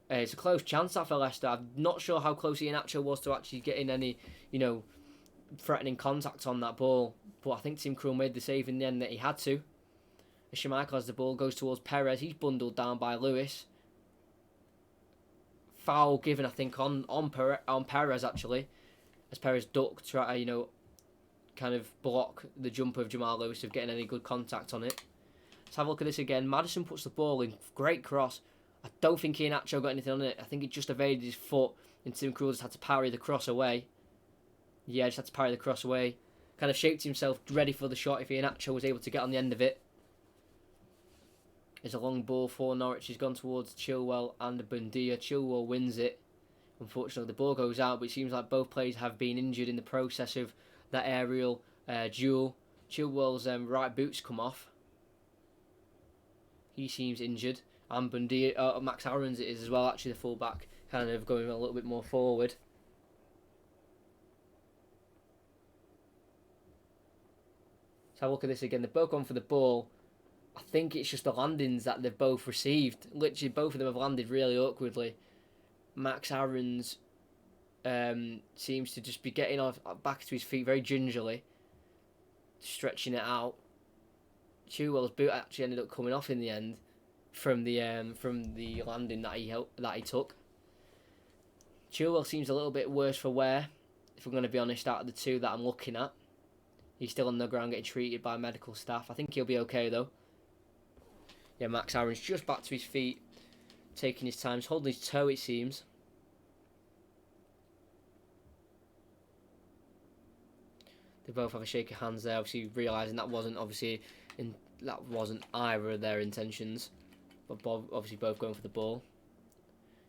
It's a close chance that for Leicester. I'm not sure how close Iheanacho was to actually getting any, threatening contact on that ball. But I think Tim Krul made the save in the end that he had to. As Schmeichel has the ball, goes towards Perez. He's bundled down by Lewis. Foul given, I think, on Perez, actually. As Perez ducked, try to, kind of block the jump of Jamal Lewis of getting any good contact on it. Let's have a look at this again. Maddison puts the ball in. Great cross. I don't think Iheanacho got anything on it. I think it just evaded his foot, and Tim Krul just had to parry the cross away. Yeah, just had to parry the cross away. Kind of shaped himself ready for the shot if Iheanacho was able to get on the end of it. There's a long ball for Norwich. He's gone towards Chilwell and Bundia. Chilwell wins it. Unfortunately, the ball goes out, but it seems like both players have been injured in the process of that aerial duel. Chilwell's right boot's come off. He seems injured. And Bundia, Max Aaron's it is as well, actually, the fullback, kind of going a little bit more forward. Let's have a look at this again. They've both gone for the ball. I think it's just the landings that they've both received. Literally, both of them have landed really awkwardly. Max Aaron's seems to just be getting back to his feet very gingerly, stretching it out. Chilwell's boot actually ended up coming off in the end. from the landing that he took. Chilwell seems a little bit worse for wear, if I'm going to be honest, out of the two that I'm looking at. He's still on the ground getting treated by medical staff. I think he'll be okay though. Yeah, Max Aaron's just back to his feet, taking his time. He's holding his toe, it seems. They both have a shake of hands there, obviously realising that wasn't either of their intentions. But obviously both going for the ball.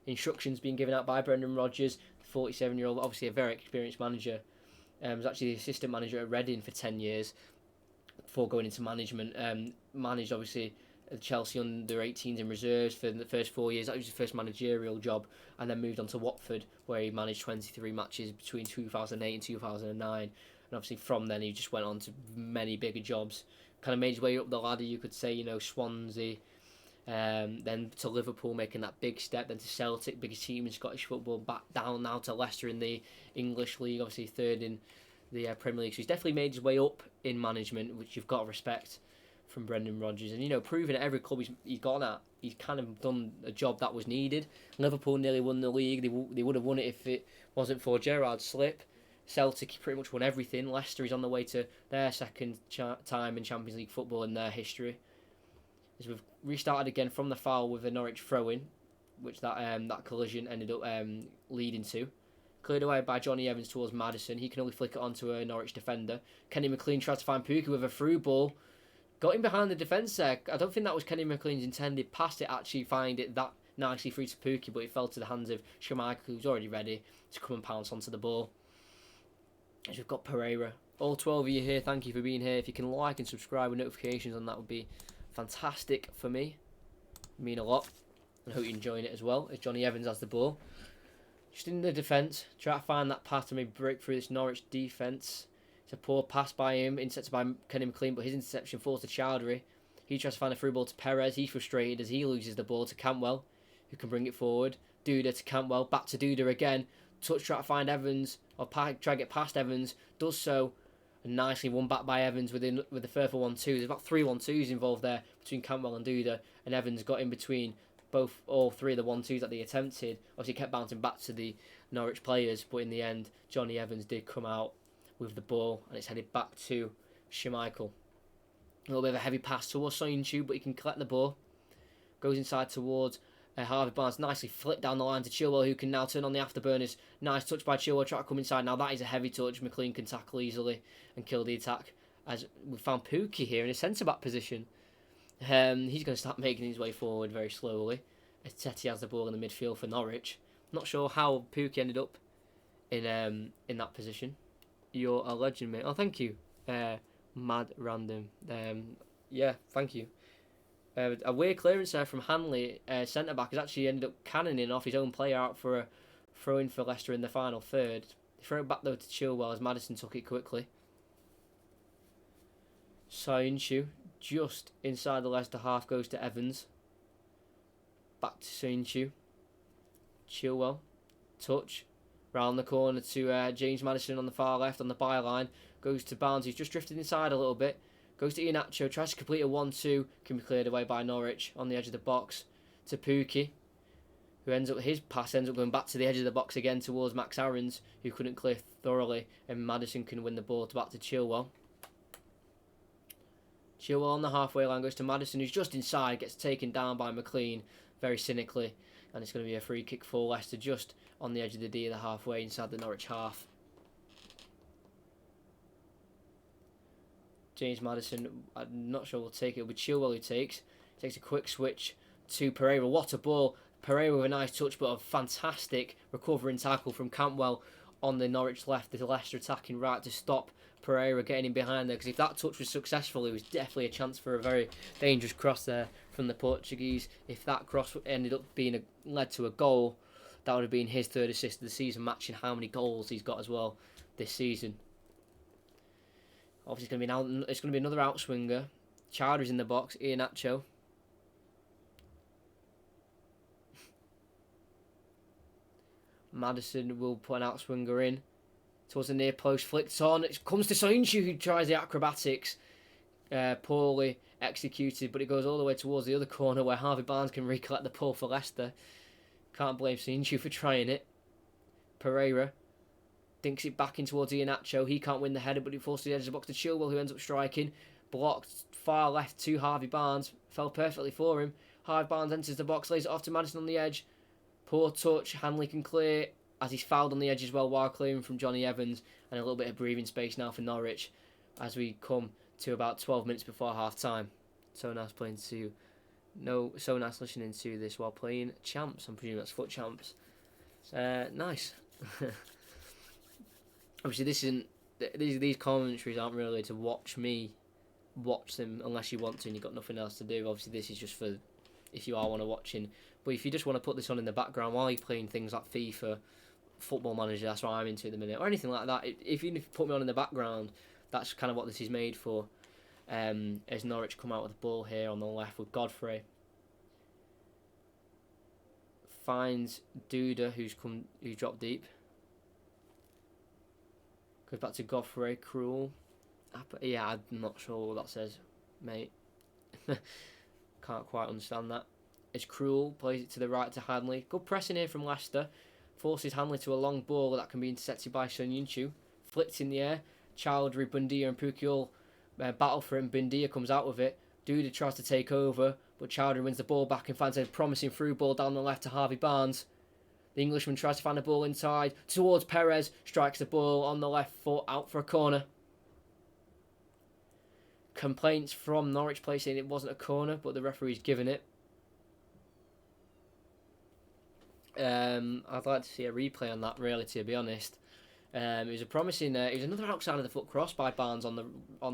Instructions being given out by Brendan Rodgers, 47-year-old, obviously a very experienced manager. Was actually the assistant manager at Reading for 10 years before going into management. Managed obviously Chelsea under 18s and reserves for the first 4 years. That was his first managerial job, and then moved on to Watford, where he managed 23 matches between 2008 and 2009. And obviously from then he just went on to many bigger jobs. Kind of made his way up the ladder, you could say, Swansea, then to Liverpool, making that big step, then to Celtic, biggest team in Scottish football, back down now to Leicester in the English League, obviously third in the Premier League. So he's definitely made his way up in management, which you've got to respect from Brendan Rodgers. And, proving at every club he's gone at, he's kind of done a job that was needed. Liverpool nearly won the league. They would have won it if it wasn't for Gerrard's slip. Celtic, he pretty much won everything. Leicester is on the way to their second time in Champions League football in their history. As we've restarted again from the foul with a Norwich throw-in, which that collision ended up leading to. Cleared away by Johnny Evans towards Maddison. He can only flick it onto a Norwich defender. Kenny McLean tried to find Pookie with a through ball. Got him behind the defence there. I don't think that was Kenny McLean's intended pass to actually find it that nicely through to Pookie, but it fell to the hands of Schmeichel, who's already ready to come and pounce onto the ball. As we've got Pereira. All 12 of you here, thank you for being here. If you can like and subscribe with notifications on that would be fantastic for me. Mean a lot. And I hope you're enjoying it as well. As Johnny Evans has the ball. Just in the defence. Try to find that pass to maybe break through this Norwich defence. It's a poor pass by him. Intercepted by Kenny McLean, but his interception falls to Chowdhury. He tries to find a through ball to Perez. He's frustrated as he loses the ball to Cantwell, who can bring it forward. Duda to Cantwell. Back to Duda again. Touch, try to find Evans. Or try to get past Evans. Does so. And nicely won back by Evans with the further 1-2. There's about 3 1-2s involved there between Cantwell and Duda. And Evans got in between all three of the 1-2s that they attempted. Obviously kept bouncing back to the Norwich players. But in the end, Johnny Evans did come out with the ball. And it's headed back to Schmeichel. A little bit of a heavy pass towards Soyuncu, but he can collect the ball. Goes inside towards Harvey Barnes. Nicely flicked down the line to Chilwell, who can now turn on the afterburners. Nice touch by Chilwell, try to come inside. Now that is a heavy touch. McLean can tackle easily and kill the attack. As we found Pookie here in a centre-back position. He's going to start making his way forward very slowly. As Teti has the ball in the midfield for Norwich. Not sure how Pookie ended up in that position. You're a legend, mate. Oh, thank you. Mad Random. Yeah, thank you. A weird clearance there from Hanley, centre-back, has actually ended up cannoning off his own player out for a throw-in for Leicester in the final third. Throw it back though to Chilwell as Maddison took it quickly. Soyuncu, just inside the Leicester half, goes to Evans. Back to Soyuncu. Chilwell, touch. Round the corner to James Maddison on the far left on the byline. Goes to Barnes, who's just drifted inside a little bit. Goes to Iheanacho, tries to complete a 1-2. Can be cleared away by Norwich on the edge of the box. To Pookie, who his pass ends up going back to the edge of the box again towards Max Aarons, who couldn't clear thoroughly. And Maddison can win the ball back to Chilwell. Chilwell on the halfway line goes to Maddison, who's just inside. Gets taken down by McLean very cynically. And it's going to be a free kick for Leicester just on the edge of the D of the halfway inside the Norwich half. James Maddison, I'm not sure we'll take it. It'll be Chilwell who takes a quick switch to Pereira. What a ball. Pereira with a nice touch, but a fantastic recovering tackle from Cantwell on the Norwich left. The Leicester attacking right to stop Pereira getting in behind there. Because if that touch was successful, it was definitely a chance for a very dangerous cross there from the Portuguese. If that cross ended up being led to a goal, that would have been his third assist of the season, matching how many goals he's got as well this season. Obviously, it's going to be another outswinger. Chowdhury's in the box. Iheanacho. Maddison will put an outswinger in towards the near post. Flicked on. It comes to Soyuncu, who tries the acrobatics. poorly executed, but it goes all the way towards the other corner where Harvey Barnes can recollect the ball for Leicester. Can't blame Sinchu for trying it. Pereira dinks it back in towards Iheanacho. He can't win the header, but it forces the edge of the box to Chilwell, who ends up striking. Blocked far left to Harvey Barnes. Fell perfectly for him. Harvey Barnes enters the box, lays it off to Maddison on the edge. Poor touch. Hanley can clear as he's fouled on the edge as well while clearing from Johnny Evans. And a little bit of breathing space now for Norwich as we come to about 12 minutes before half time. So nice listening to this while playing Champs. I'm presuming that's Foot Champs. Nice. Obviously, these commentaries aren't really to watch them unless you want to and you've got nothing else to do. Obviously, this is just for if you are want to watching. But if you just want to put this on in the background while you're playing things like FIFA, Football Manager, that's what I'm into at the minute, or anything like that. Even if you put me on in the background, that's kind of what this is made for. As Norwich come out with the ball here on the left with Godfrey. Finds Duda, who's dropped deep. Goes back to Godfrey, Cruel. Yeah, I'm not sure what that says, mate. Can't quite understand that. It's Cruel, plays it to the right to Hanley. Good pressing here from Leicester. Forces Hanley to a long ball that can be intercepted by Sun Yunchu. Flicked in the air. Chowdhury, Bundia and Pukul battle for him. Bundia comes out with it. Duda tries to take over, but Chowdhury wins the ball back and finds a promising through ball down the left to Harvey Barnes. The Englishman tries to find the ball inside towards Perez. Strikes the ball on the left foot out for a corner. Complaints from Norwich play saying it wasn't a corner, but the referee's given it. I'd like to see a replay on that, really, to be honest. It was a promising. It was another outside of the foot cross by Barnes on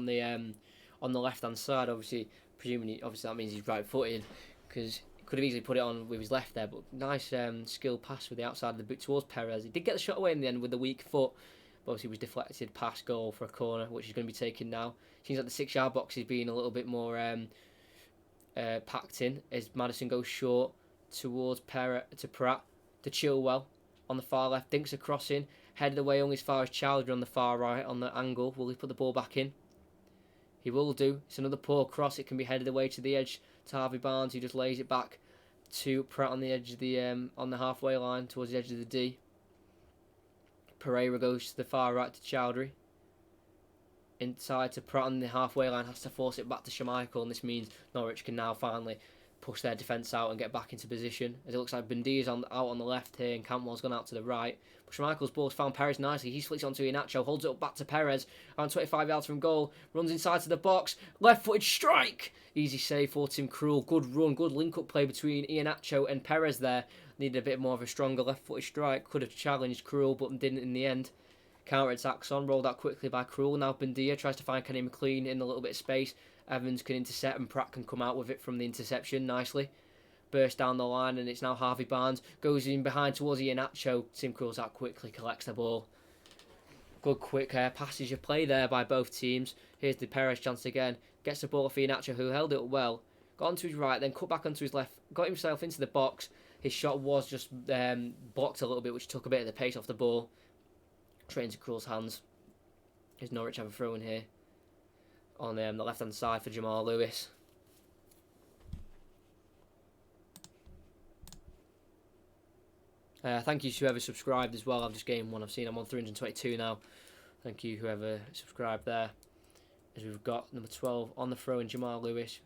the left hand side. Obviously that means he's right footed because he could have easily put it on with his left there. But nice skill pass with the outside of the boot towards Perez. He did get the shot away in the end with the weak foot. But obviously, it was deflected past goal for a corner, which is going to be taken now. Seems like the 6-yard box is being a little bit more packed in as Maddison goes short towards Pratt to Chilwell on the far left. Dinks a cross in, headed away only as far as Chowdhury on the far right on the angle. Will he put the ball back in? He will do. It's another poor cross. It can be headed away to the edge to Harvey Barnes, who just lays it back to Pratt on the edge of the on the halfway line towards the edge of the D. Pereira goes to the far right to Chowdhury. Inside to Pratt on the halfway line, has to force it back to Schmeichel, and this means Norwich can now finally push their defence out and get back into position. As it looks like Bundia's out on the left here and Cantwell's gone out to the right. But Schmeichel's ball's found Perez nicely. He flicks onto Iheanacho, holds it up back to Perez, around 25 yards from goal, runs inside to the box, left-footed strike! Easy save for Tim Krul. Good run, good link-up play between Iheanacho and Perez there. Needed a bit more of a stronger left-footed strike. Could have challenged Krul, but didn't in the end. Counter-attacks on, rolled out quickly by Krul. Now Bundia tries to find Kenny McLean in a little bit of space. Evans can intercept and Pratt can come out with it from the interception nicely. Burst down the line and it's now Harvey Barnes. Goes in behind towards Iheanacho. Tim Krul's out quickly, collects the ball. Good quick passage of play there by both teams. Here's the Perez chance again. Gets the ball off Iheanacho, who held it well. Got onto his right, then cut back onto his left. Got himself into the box. His shot was just blocked a little bit, which took a bit of the pace off the ball. Straight into Krul's hands. Does Norwich have a throw in here? On the left-hand side for Jamal Lewis. Thank you to whoever subscribed as well. I've just gained one. I'm on 322 now. Thank you whoever subscribed there. As we've got number 12 on the throw in Jamal Lewis.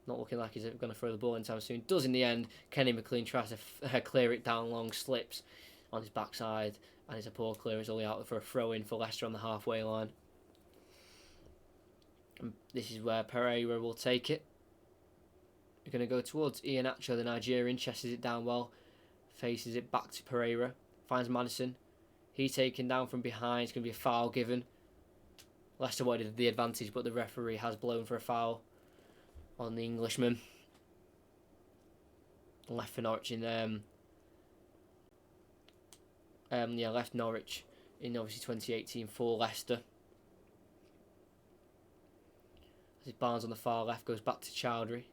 Not looking like he's going to throw the ball in time soon. Does in the end. Kenny McLean tries to clear it down long, slips on his backside. And it's a poor clearance only out for a throw in for Leicester on the halfway line. And this is where Pereira will take it. We're going to go towards Iheanacho, the Nigerian. Chesses it down well. Faces it back to Pereira. Finds Maddison. He's taken down from behind. It's going to be a foul given. Leicester wanted the advantage, but the referee has blown for a foul on the Englishman. Left for Norwich in left Norwich in obviously 2018 for Leicester. As Barnes on the far left goes back to Chowdhury.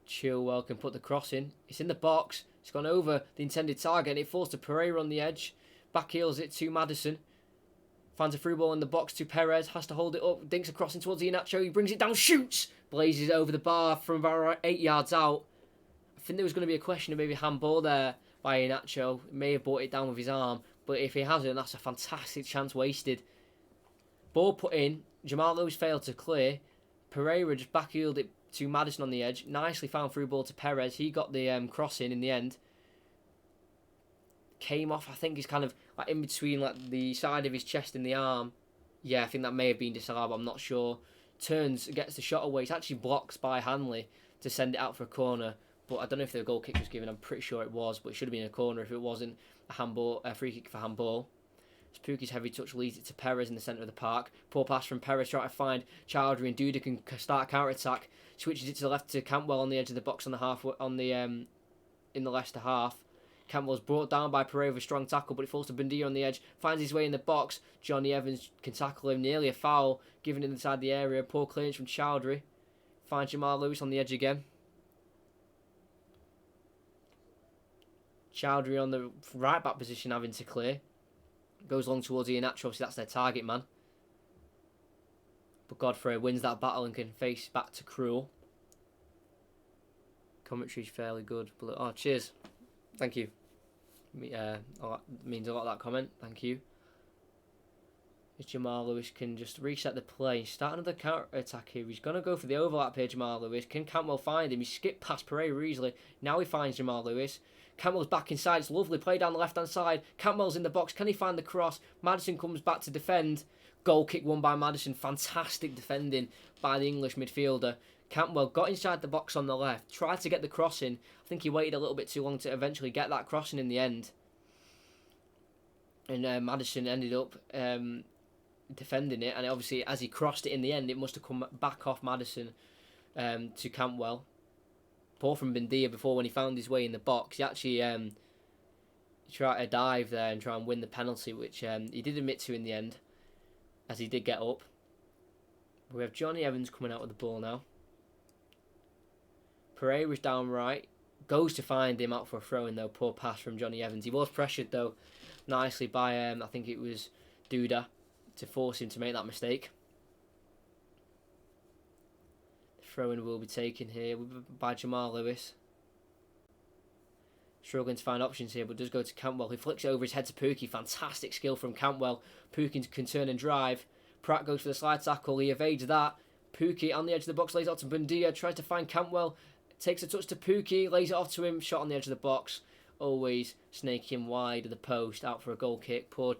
Chilwell can put the cross in. It's in the box. It's gone over the intended target and it falls to Pereira on the edge. Back heels it to Maddison. Finds a through ball in the box to Perez. Has to hold it up. Dinks across in towards Iheanacho. He brings it down. Shoots. Blazes over the bar from about 8 yards out. I think there was going to be a question of maybe handball there by Iheanacho. He may have brought it down with his arm. But if he hasn't, that's a fantastic chance wasted. Ball put in. Jamal Lewis failed to clear. Pereira just backheeled it to Maddison on the edge. Nicely found through ball to Perez. He got the cross in the end. Came off, I think he's kind of like in between like the side of his chest and the arm. Yeah, I think that may have been disallowed, but I'm not sure. Turns, gets the shot away. It's actually blocked by Hanley to send it out for a corner. But I don't know if the goal kick was given. I'm pretty sure it was, but it should have been a corner if it wasn't a free kick for handball. Pukki's heavy touch leads it to Perez in the centre of the park. Poor pass from Perez, trying to find Chowdhury, and Duda can start counter-attack. Switches it to the left to Cantwell on the edge of the box on the half in the Leicester half. Cantwell's brought down by Pereira with a strong tackle, but it falls to Buendia on the edge. Finds his way in the box. Johnny Evans can tackle him. Nearly a foul given inside the area. Poor clearance from Chowdhury. Finds Jamal Lewis on the edge again. Chowdhury on the right back position having to clear. Goes long towards Iheanacho. Obviously that's their target man. But Godfrey wins that battle and can face back to Krul. Commentary's fairly good. But oh, cheers. Thank you. Means a lot, that comment. Thank you. As Jamal Lewis can just reset the play. Start another counter attack here. He's going to go for the overlap here, Jamal Lewis. Can Cantwell find him? He skipped past Pereira easily. Now he finds Jamal Lewis. Cantwell's back inside. It's lovely play down the left-hand side. Cantwell's in the box. Can he find the cross? Maddison comes back to defend. Goal kick won by Maddison. Fantastic defending by the English midfielder. Cantwell got inside the box on the left. Tried to get the cross in. I think he waited a little bit too long to eventually get that crossing in the end. And Maddison ended up defending it. And obviously, as he crossed it in the end, it must have come back off Maddison to Cantwell. Poor from Buendia before when he found his way in the box. He actually tried to dive there and try and win the penalty, which he did admit to in the end, as he did get up. We have Johnny Evans coming out with the ball now. Pereira's down right. Goes to find him out for a throw-in though. Poor pass from Johnny Evans. He was pressured though nicely by, I think it was Duda, to force him to make that mistake. Throw-in will be taken here by Jamal Lewis. Struggling to find options here, but does go to Cantwell, who flicks it over his head to Pukki. Fantastic skill from Cantwell. Pukki can turn and drive. Pratt goes for the slide tackle. He evades that. Pukki on the edge of the box, lays it off to Buendia. Tries to find Cantwell. Takes a touch to Pukki, lays it off to him. Shot on the edge of the box. Always snaking wide of the post, out for a goal kick. Poor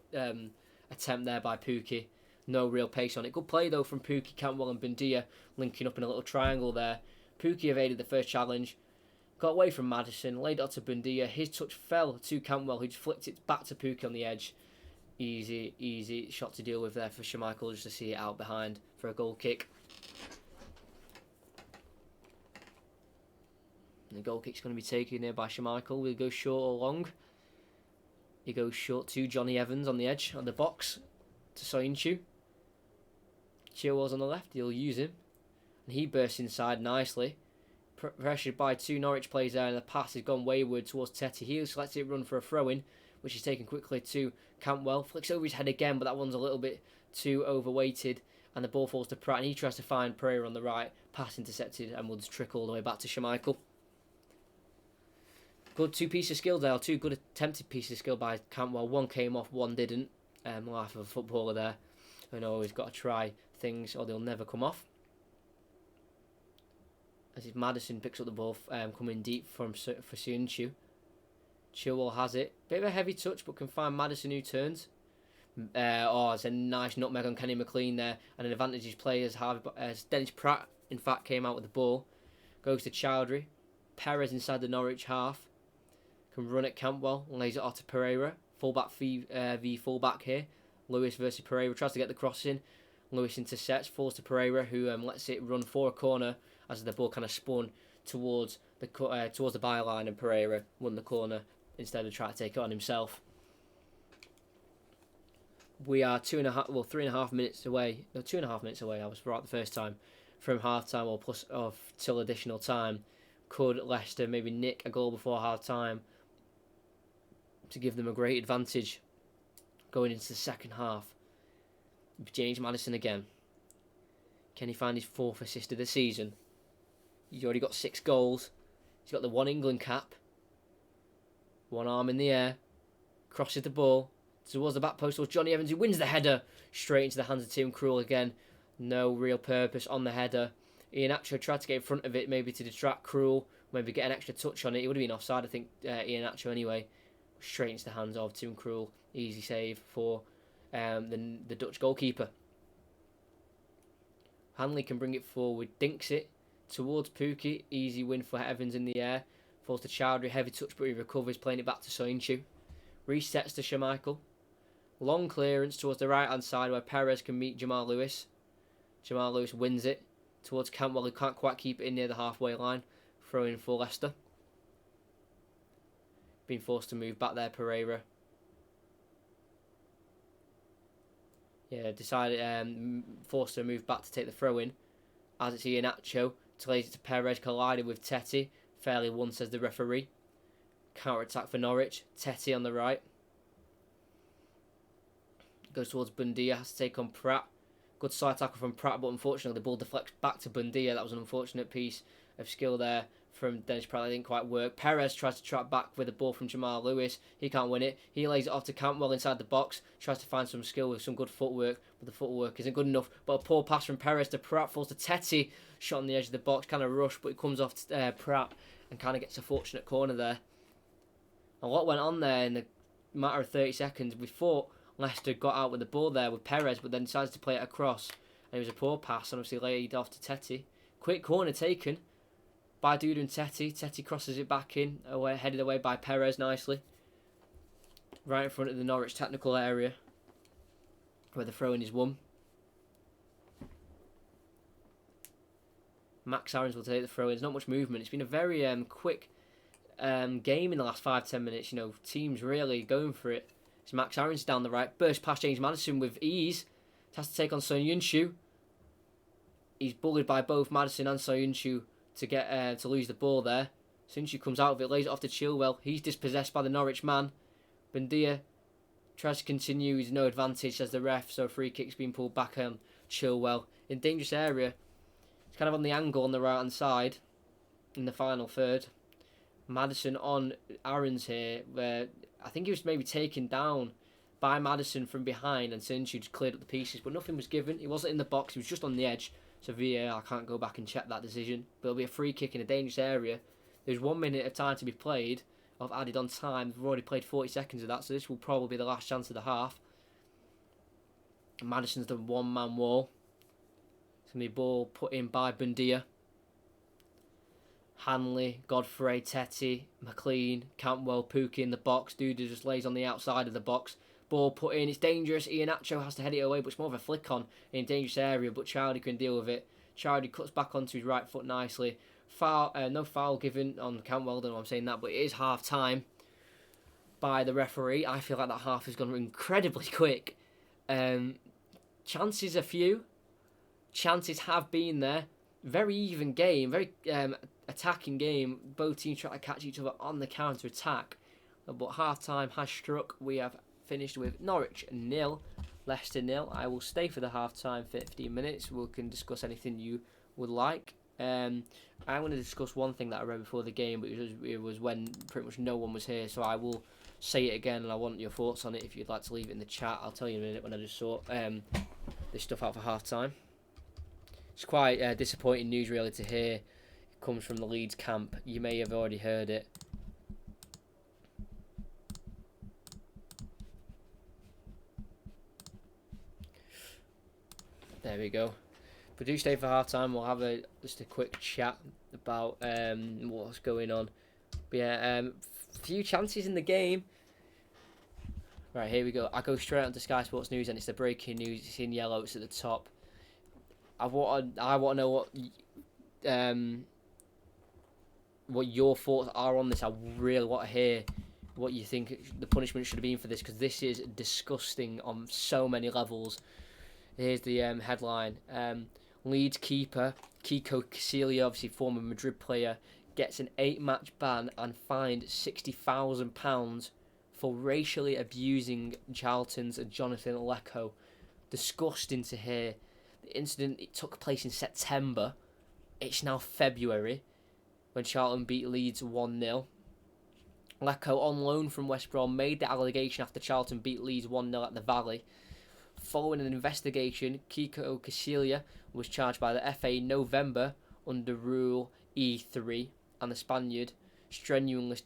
attempt there by Pukki. No real pace on it. Good play though from Pukki, Cantwell and Buendia linking up in a little triangle there. Pukki evaded the first challenge. Got away from Maddison, laid it up to Buendia. His touch fell to Cantwell, who just flicked it back to Pukki on the edge. Easy shot to deal with there for Schmeichel, just to see it out behind for a goal kick. And the goal kick's going to be taken here by Schmeichel. Will he go short or long? He goes short to Johnny Evans on the edge, on the box, to Soyuncu. Chilwell's on the left, he'll use him. And he bursts inside nicely. Pressured by two Norwich players there, and the pass has gone wayward towards Tete. He lets it run for a throw-in, which is taken quickly to Cantwell. Flicks over his head again, but that one's a little bit too overweighted. And the ball falls to Pratt, and he tries to find Pereira on the right. Pass intercepted, and will just trickle all the way back to Schmeichel. Good two pieces of skill there, two good attempted pieces of skill by Cantwell. One came off, one didn't. Life of a footballer there. I know he's got to try things or they'll never come off. As if Maddison picks up the ball, coming deep for Soyuncu. Chilwell has it. Bit of a heavy touch, but can find Maddison, who turns. It's a nice nutmeg on Kenny McLean there. And an advantageous play as Dennis Pratt, in fact, came out with the ball. Goes to Chowdhury. Perez inside the Norwich half. Can run at Cantwell. Lays it off to Pereira. Fullback v fullback here. Lewis versus Pereira. Tries to get the cross in. Lewis intercepts. Falls to Pereira, who lets it run for a corner as the ball kind of spun towards the byline, and Pereira won the corner instead of trying to take it on himself. We are 3.5 minutes away. No, 2.5 minutes away. I was right the first time from half time or plus of till additional time. Could Leicester maybe nick a goal before half time to give them a great advantage going into the second half? James Maddison again. Can he find his 4th assist of the season? He's already got 6 goals. He's got the 1 England cap. One arm in the air. Crosses the ball towards the back post towards Johnny Evans, who wins the header straight into the hands of Tim Krul again. No real purpose on the header. Iheanacho tried to get in front of it, maybe to distract Krul, maybe get an extra touch on it. It would have been offside, I think, Iheanacho anyway. Straight into the hands of Tim Krul. Easy save for the Dutch goalkeeper. Hanley can bring it forward, dinks it towards Pukki. Easy win for Evans in the air. Falls to Chowdhury, heavy touch, but he recovers, playing it back to Soyuncu. Resets to Schmeichel. Long clearance towards the right hand side where Perez can meet Jamal Lewis. Jamal Lewis wins it towards Cantwell, who can't quite keep it in near the halfway line. Throw in for Leicester. Being forced to move back there, Pereira. Yeah, decided forced to move back to take the throw in. As it's Iheanacho, lays it to Perez, collided with Teti. Fairly won, says the referee. Counter attack for Norwich. Teti on the right. Goes towards Bundia, has to take on Pratt. Good side tackle from Pratt, but unfortunately the ball deflects back to Bundia. That was an unfortunate piece of skill there from Dennis Pratt. That didn't quite work. Perez tries to track back with a ball from Jamal Lewis. He can't win it. He lays it off to Cantwell inside the box. Tries to find some skill with some good footwork, but the footwork isn't good enough. But a poor pass from Perez to Pratt falls to Teti. Shot on the edge of the box, kind of rushed, but it comes off Pratt and kind of gets a fortunate corner there. A lot went on there in the matter of 30 seconds. We thought Leicester got out with the ball there with Perez, but then decides to play it across. And it was a poor pass, and obviously laid off to Teti. Quick corner taken by Duda and Teti. Teti crosses it back in, headed away by Perez nicely. Right in front of the Norwich technical area, where the throw-in is won. Max Aarons will take the throw-in. There's not much movement. It's been a very quick game in the last 5-10 minutes. You know, teams really going for it. So Max Aarons down the right, burst past James Maddison with ease. Has to take on Soyuncu. He's bullied by both Maddison and Soyuncu to get to lose the ball there. Soyuncu comes out of it, lays it off to Chilwell. He's dispossessed by the Norwich man. Bundia tries to continue. He's no advantage as the ref, so a free kick's been pulled back on Chilwell in dangerous area. It's kind of on the angle on the right hand side in the final third. Maddison on Aarons here, where I think he was maybe taken down by Maddison from behind, and Soyuncu just cleared up the pieces, but nothing was given. He wasn't in the box, he was just on the edge, so VAR can't go back and check that decision. But it'll be a free kick in a dangerous area. There's 1 minute of time to be played, of added on time. We've already played 40 seconds of that, so this will probably be the last chance of the half. Maddison's the one-man wall. It's going to be ball put in by Bundia. Hanley, Godfrey, Teti, McLean, Cantwell, Pukki in the box. Duda just lays on the outside of the box. Ball put in, it's dangerous. Iheanacho has to head it away, but it's more of a flick on in a dangerous area, but Chowdhury can deal with it. Chowdhury cuts back onto his right foot nicely. No foul given on Cantwell, don't know why I'm saying that, but it is half time by the referee. I feel like that half has gone incredibly quick. Chances a few. Chances have been there. Very even game, very attacking game. Both teams try to catch each other on the counter attack. But half time has struck. We have finished with Norwich 0, Leicester 0. I will stay for the half time 15 minutes. We can discuss anything you would like. I'm going to discuss one thing that I read before the game, but it was when pretty much no one was here. So I will say it again, and I want your thoughts on it. If you'd like to leave it in the chat, I'll tell you in a minute when I just sort this stuff out for half time. It's quite disappointing news really to hear. It comes from the Leeds camp. You may have already heard it. There we go. But do stay for half time. We'll have just a quick chat about what's going on. But yeah, few chances in the game. Right, here we go. I go straight onto Sky Sports News, and it's the breaking news. It's in yellow. It's at the top. I want to know what your thoughts are on this. I really want to hear what you think the punishment should have been for this, because this is disgusting on so many levels. Here's the headline. Leeds keeper Kiko Casillas, obviously former Madrid player, gets an 8-match ban and fined £60,000 for racially abusing Charlton's Jonathan Lecco. Disgusting to hear. The incident, it took place in September. It's now February when Charlton beat Leeds 1-0. Lecco, on loan from West Brom, made the allegation after Charlton beat Leeds 1-0 at the Valley. Following an investigation, Kiko Casilla was charged by the FA in November under Rule E3, and the Spaniard strenuously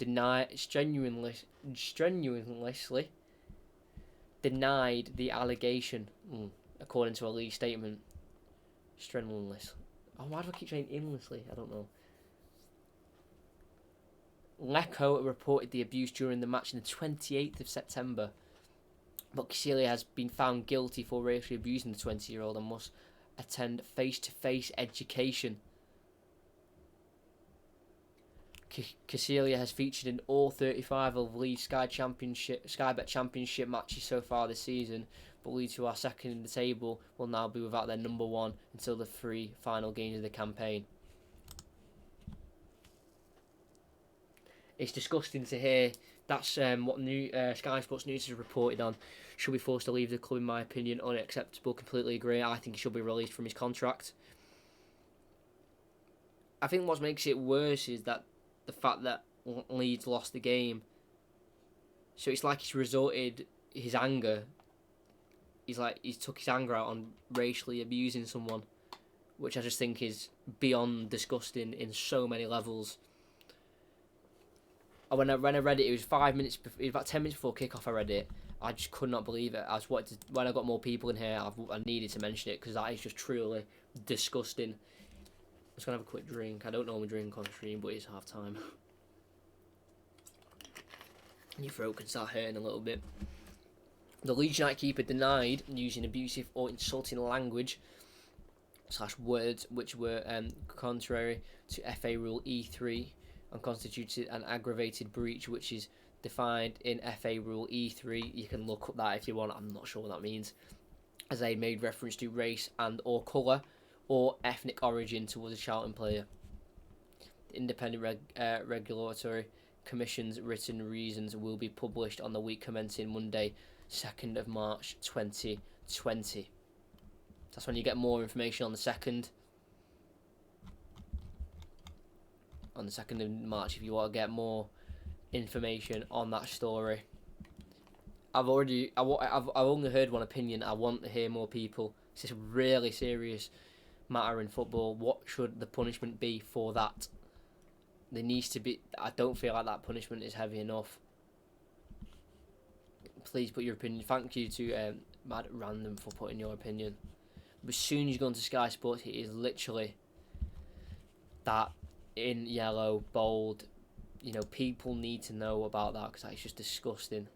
denied the allegation, according to a league statement. Strenuously. Oh, why do I keep saying inlessly? I don't know. Lecco reported the abuse during the match on the 28th of September, but Casilla has been found guilty for racially abusing the 20-year-old and must attend face-to-face education. Casilla has featured in all 35 of Leeds Sky Bet Championship matches so far this season, but Leeds, who are second in the table, will now be without their number one until the 3 final games of the campaign. It's disgusting to hear. That's what Sky Sports News has reported on. Should be forced to leave the club, in my opinion. Unacceptable. Completely agree. I think he should be released from his contract. I think what makes it worse is that the fact that Leeds lost the game. So it's like he's resorted his anger. He's took his anger out on racially abusing someone, which I just think is beyond disgusting in so many levels. When I read it, it was 5 minutes. It was about 10 minutes before kickoff. I read it. I just could not believe it. When I got more people in here, I needed to mention it because that is just truly disgusting. I'm just gonna have a quick drink. I don't normally drink on stream, but it's half time. Your throat can start hurting a little bit. The Leeds United keeper denied using abusive or insulting language / words which were contrary to FA Rule E3 and constituted an aggravated breach, which is defined in FA Rule E3. You can look up that if you want. I'm not sure what that means. As they made reference to race and or colour or ethnic origin towards a Charlton player. The Independent Regulatory Commission's written reasons will be published on the week commencing Monday, 2nd of March 2020. That's when you get more information on the 2nd. On the 2nd of March, if you want to get more information on that story. I've only heard one opinion. I want to hear more people. It's a really serious matter in football. What should the punishment be for that? There needs to be. I don't feel like that punishment is heavy enough. Please put your opinion. Thank you to Mad Random for putting your opinion. But as soon as you go onto Sky Sports, it is literally that in yellow, bold. You know, people need to know about that because that's just disgusting.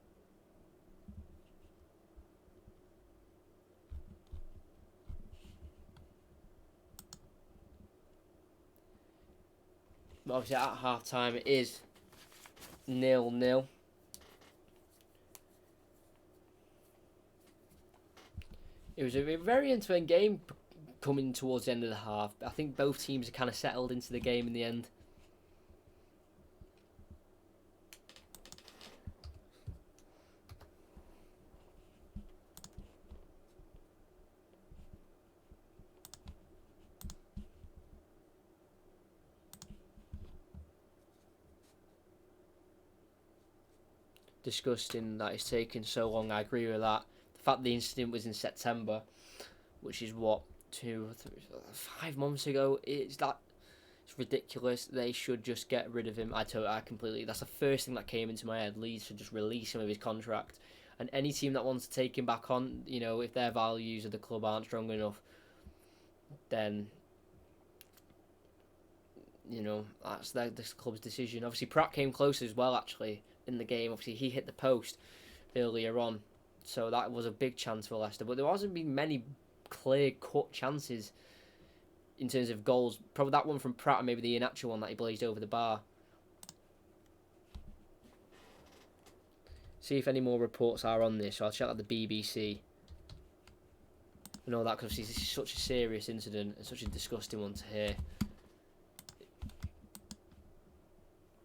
But obviously at half time it is 0-0. It was a very entertaining game coming towards the end of the half. I think both teams are kind of settled into the game in the end. Disgusting that it's taken so long. I agree with that. The fact the incident was in September, which is what 5 months ago, it's ridiculous. They should just get rid of him. I completely. That's the first thing that came into my head. Leeds should just release him of his contract, and any team that wants to take him back on, you know, if their values of the club aren't strong enough, then you know that's this club's decision. Obviously, Pratt came close as well. Actually, in the game, obviously he hit the post earlier on, so that was a big chance for Leicester. But there hasn't been many clear-cut chances in terms of goals. Probably that one from Pratt and maybe the Iheanacho one that he blazed over the bar. See if any more reports are on this. So I'll check out the BBC and all that, because this is such a serious incident and such a disgusting one to hear.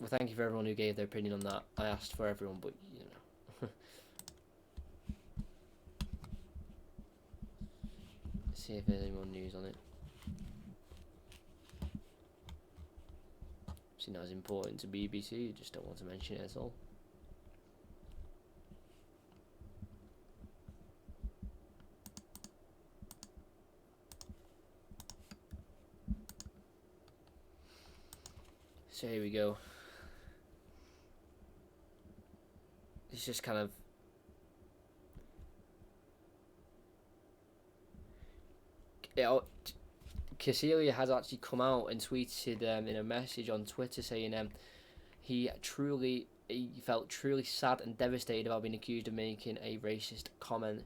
Well, thank you for everyone who gave their opinion on that. I asked for everyone, but you know. see if there's any more news on it. See, not as important to BBC, you just don't want to mention it at all. So here we go. It's just kind of Cecilia has actually come out and tweeted in a message on Twitter saying he felt truly sad and devastated about being accused of making a racist comment.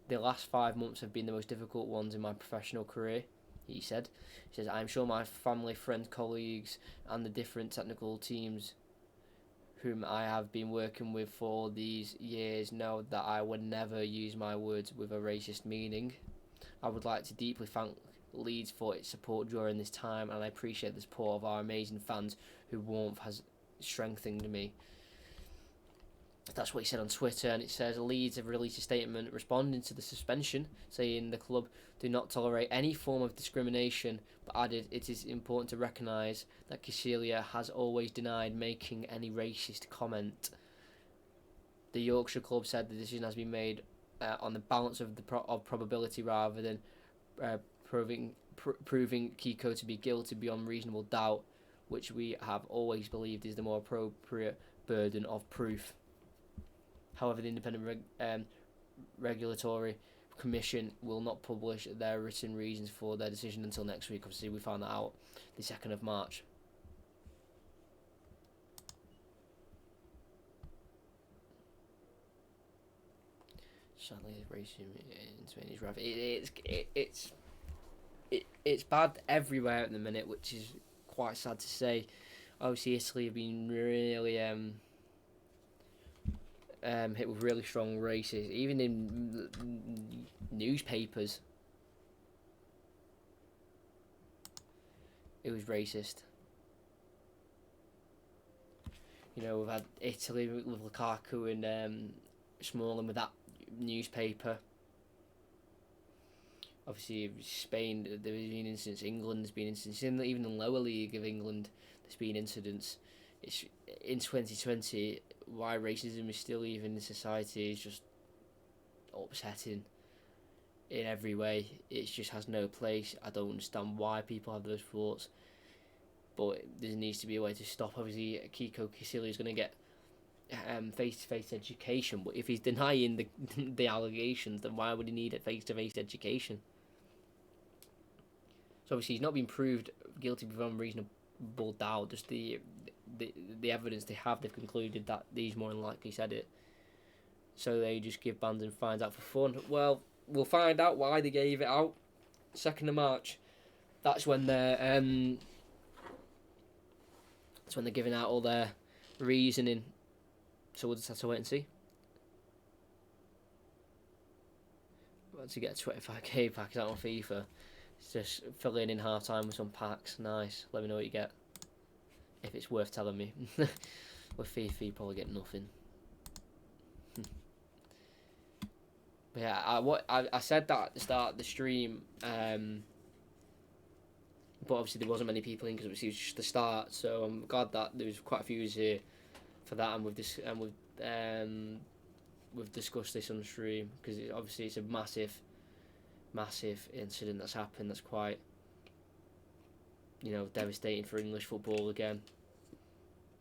The last 5 months have been the most difficult ones in my professional career, he said. He says, I'm sure my family, friends, colleagues and the different technical teams whom I have been working with for these years know that I would never use my words with a racist meaning. I would like to deeply thank Leeds for its support during this time, and I appreciate the support of our amazing fans whose warmth has strengthened me. That's what he said on Twitter, and it says Leeds have released a statement responding to the suspension, saying the club do not tolerate any form of discrimination, but added it is important to recognise that Cecilia has always denied making any racist comment. The Yorkshire club said the decision has been made on the balance of probability rather than proving Kiko to be guilty beyond reasonable doubt, which we have always believed is the more appropriate burden of proof. However, the Independent Regulatory Commission will not publish their written reasons for their decision until next week. Obviously, we found that out the 2nd of March. Sadly, racism in Spain is rough. It's bad everywhere at the minute, which is quite sad to say. Obviously, Italy have been really hit with really strong races, even in newspapers. It was racist. You know, we've had Italy with Lukaku and Smalling with that newspaper. Obviously, Spain, there's been incidents. England's been incidents. Even the lower league of England, there's been incidents. It's in 2020. Why racism is still even in society is just upsetting in every way. It just has no place. I don't understand why people have those thoughts, but there needs to be a way to stop. Obviously, Kiko Casilla is going to get face-to-face education, but if he's denying the allegations, then why would he need a face-to-face education? So obviously he's not been proved guilty beyond reasonable doubt. Just the evidence they have, they've concluded that he's more than likely said it. So they just give bans and fines out for fun. Well, we'll find out why they gave it out. 2nd of March. That's when they're giving out all their reasoning. So we'll just have to wait and see. To get a 25k pack, is that on FIFA? It's just fill in half time with some packs. Nice. Let me know what you get. If it's worth telling me. With FIFA, you probably get nothing. But yeah, I said that at the start of the stream, but obviously there wasn't many people in because it was just the start. So I'm glad that there was quite a few here for that, and we've discussed this on the stream because obviously it's a massive incident that's happened. That's quite, devastating for English football again.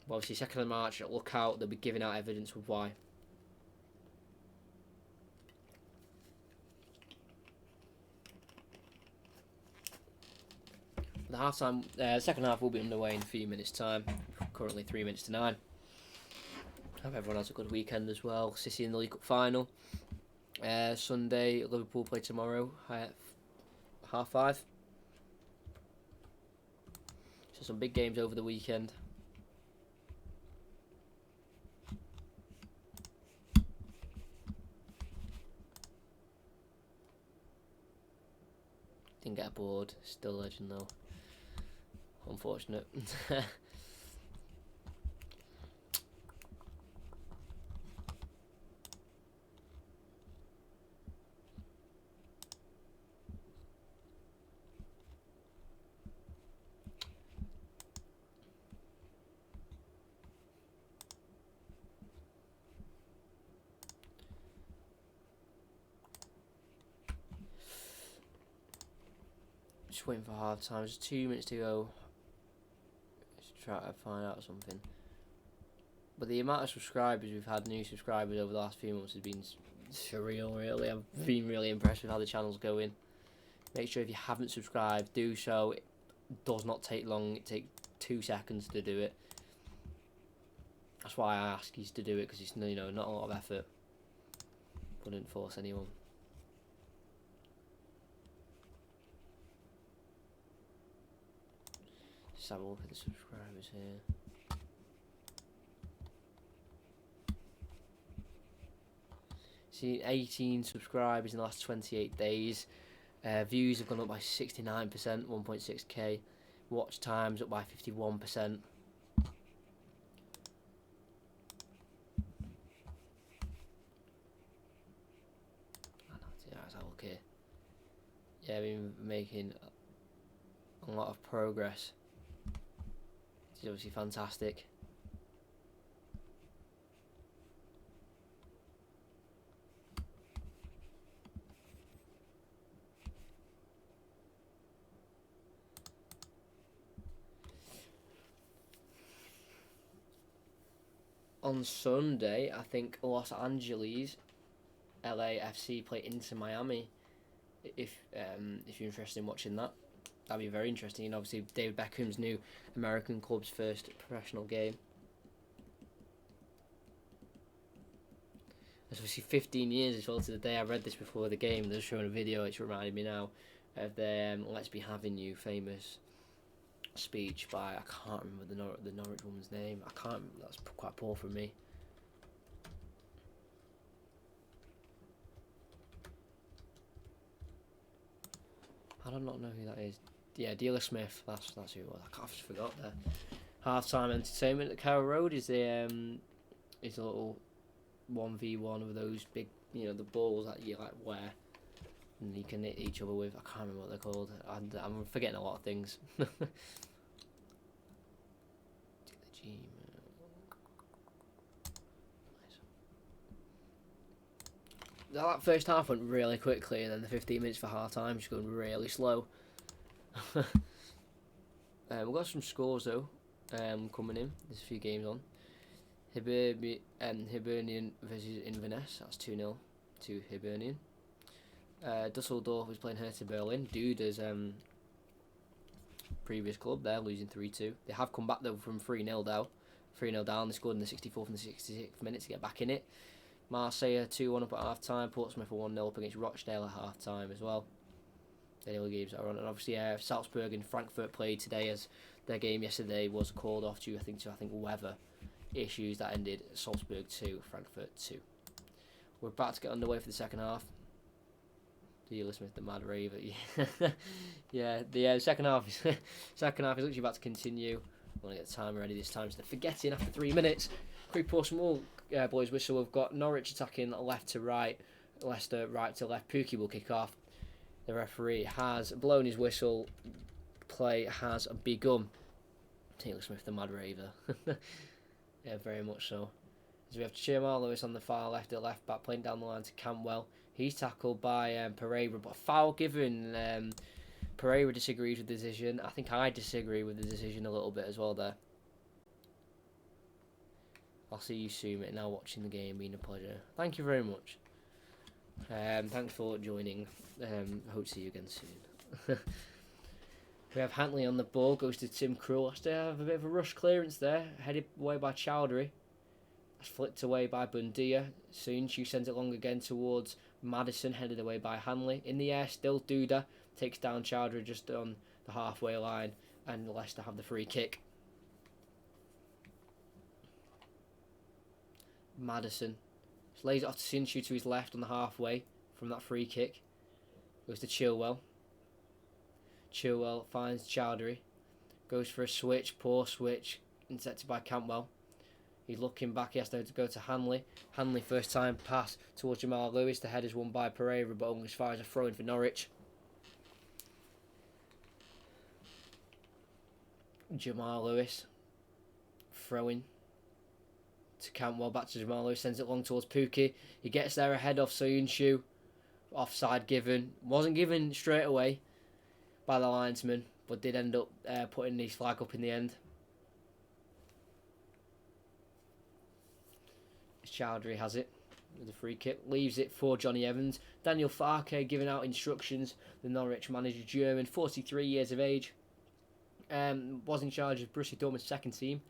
But obviously 2nd of March, look out, they'll be giving out evidence of why. The half-time, second half will be underway in a few minutes' time. Currently 3 minutes to 9. Hope everyone has a good weekend as well. City in the League Cup final. Sunday, Liverpool play tomorrow at 5:30. So some big games over the weekend. Didn't get bored. Still a legend though. Unfortunate. Just waiting for half time. There's 2 minutes to go. Let's try to find out something. But the amount of subscribers we've had, new subscribers over the last few months, has been surreal, really. I've been really impressed with how the channel's going. Make sure if you haven't subscribed, do so. It does not take long. It takes 2 seconds to do it. That's why I ask you to do it, because it's, you know, not a lot of effort. Wouldn't force anyone. Just have a look at the subscribers here. See, 18 subscribers in the last 28 days. Views have gone up by 69%, 1.6k. Watch times up by 51%. Let's have a look here. Yeah, we've been making a lot of progress. It's obviously fantastic. On Sunday, I think Los Angeles LAFC play Inter Miami. If you're interested in watching that, that'd be very interesting. And obviously, David Beckham's new American club's first professional game. It's obviously 15 years as well to the day. I read this before the game. They're showing a video. It's reminded me now of the "Let's Be Having You" famous speech by, I can't remember the Norwich woman's name. I can't. That's quite poor from me. I do not know who that is. Yeah, Dealer Smith. That's who it was. I just forgot there. Half-time entertainment at Carrow Road is a little 1v1 of those big, you know, the balls that you like wear and you can hit each other with. I can't remember what they're called. I'm forgetting a lot of things. That first half went really quickly, and then the 15 minutes for half time just going really slow. We've got some scores though coming in. There's a few games on. Hibernian versus Inverness. That's 2-0 to Hibernian. Dusseldorf is playing Hertha Berlin. Duda's previous club. They're losing 3-2. They have come back though from 3-0 down. 3-0 down. They scored in the 64th and the 66th minute to get back in it. Marseille 2-1 up at half time. Portsmouth 1-0 up against Rochdale at half time as well. The only games that are on, and obviously Salzburg and Frankfurt played today, as their game yesterday was called off due I think weather issues that ended Salzburg 2, Frankfurt 2. We're about to get underway for the second half. Dealer Smith, the Mad Raver. Yeah, the second half is literally about to continue. I'm gonna get the timer ready this time instead of forgetting after 3 minutes. Quick pause from all boys whistle. We've got Norwich attacking left to right, Leicester right to left. Pookie will kick off. The referee has blown his whistle. Play has begun. Taylor Smith, the Mad Raver. Yeah, very much so. As we have Jamal Lewis on the far left at left back, playing down the line to Campbell. He's tackled by Pereira, but a foul given. Pereira disagrees with the decision. I think I disagree with the decision a little bit as well there. I'll see you soon, mate. Now watching the game, been a pleasure. Thank you very much. Thanks for joining. Hope to see you again soon. We have Hantley on the ball, goes to Tim Krul. I still have a bit of a rush clearance there, headed away by Chowdhury. That's flicked away by Bundia. Soon she sends it long again towards Madison, headed away by Hanley. In the air, still Duda takes down Chowdhury just on the halfway line, and Leicester have the free kick. Madison lays it off to Sinshu to his left on the halfway from that free kick. Goes to Chilwell. Chilwell finds Chowdhury. Goes for a switch, poor switch, intercepted by Campbell. He's looking back, he has to go to Hanley. Hanley first time pass towards Jamal Lewis. The header's won by Pereira, but only as far as a throw in for Norwich. Jamal Lewis throwing to Campbell, back to Jamal Lewis, sends it long towards Pookie. He gets there ahead of Soyuncu. Offside given. Wasn't given straight away, by the linesman, but did end up putting his flag up in the end. Chowdhury has it with a free kick, leaves it for Johnny Evans. Daniel Farke giving out instructions. The Norwich manager, German, 43 years of age, was in charge of Borussia Dortmund's second team.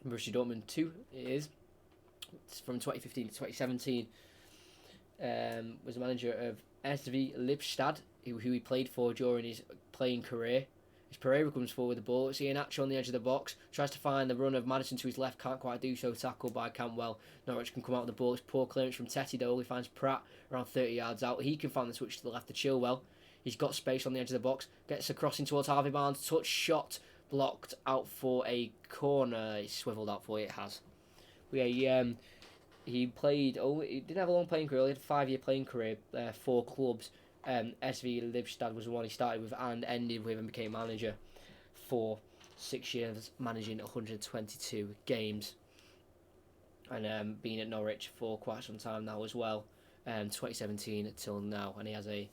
Borussia Dortmund 2 it is. It's from 2015 to 2017. Was the manager of SV Lippstadt, who he played for during his playing career. As Pereira comes forward with the ball, it's Iheanacho on the edge of the box, tries to find the run of Maddison to his left, can't quite do so, tackled by Cantwell. Norwich can come out with the ball, it's poor clearance from Tetty though, he finds Pratt around 30 yards out, he can find the switch to the left to Chilwell. He's got space on the edge of the box, gets a crossing towards Harvey Barnes, touch shot, blocked out for a corner, it's swiveled out for it, it has. But yeah, he played, he didn't have a long playing career, he had a 5-year playing career, 4 clubs. SV Lippstadt was the one he started with and ended with and became manager for 6 years, managing 122 games and been at Norwich for quite some time now as well, 2017 till now, and he has a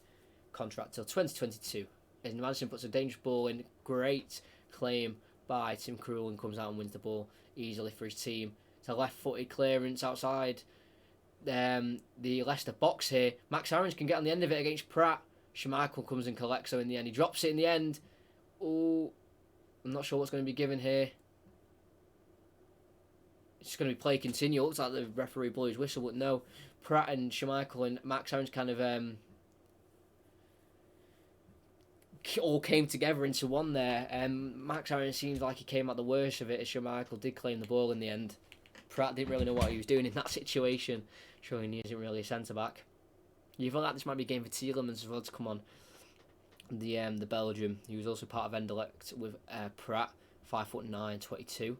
contract till 2022. And Maddison puts a dangerous ball in, great claim by Tim Krul, and comes out and wins the ball easily for his team. It's a left-footed clearance outside the Leicester box here. Max Aarons can get on the end of it against Pratt. Schmeichel comes and collects, so in the end he drops it in the end. Oh, I'm not sure what's going to be given here. It's just going to be play continue. It looks like the referee blew his whistle, but no. Pratt and Schmeichel and Max Aarons kind of all came together into one there. Max Aarons seems like he came out the worst of it, as Schmeichel did claim the ball in the end. Pratt didn't really know what he was doing in that situation, showing he isn't really a centre-back. You feel like this might be a game for Tielemans as well to come on. The Belgium, he was also part of Anderlecht with Pratt, 5'9", 22.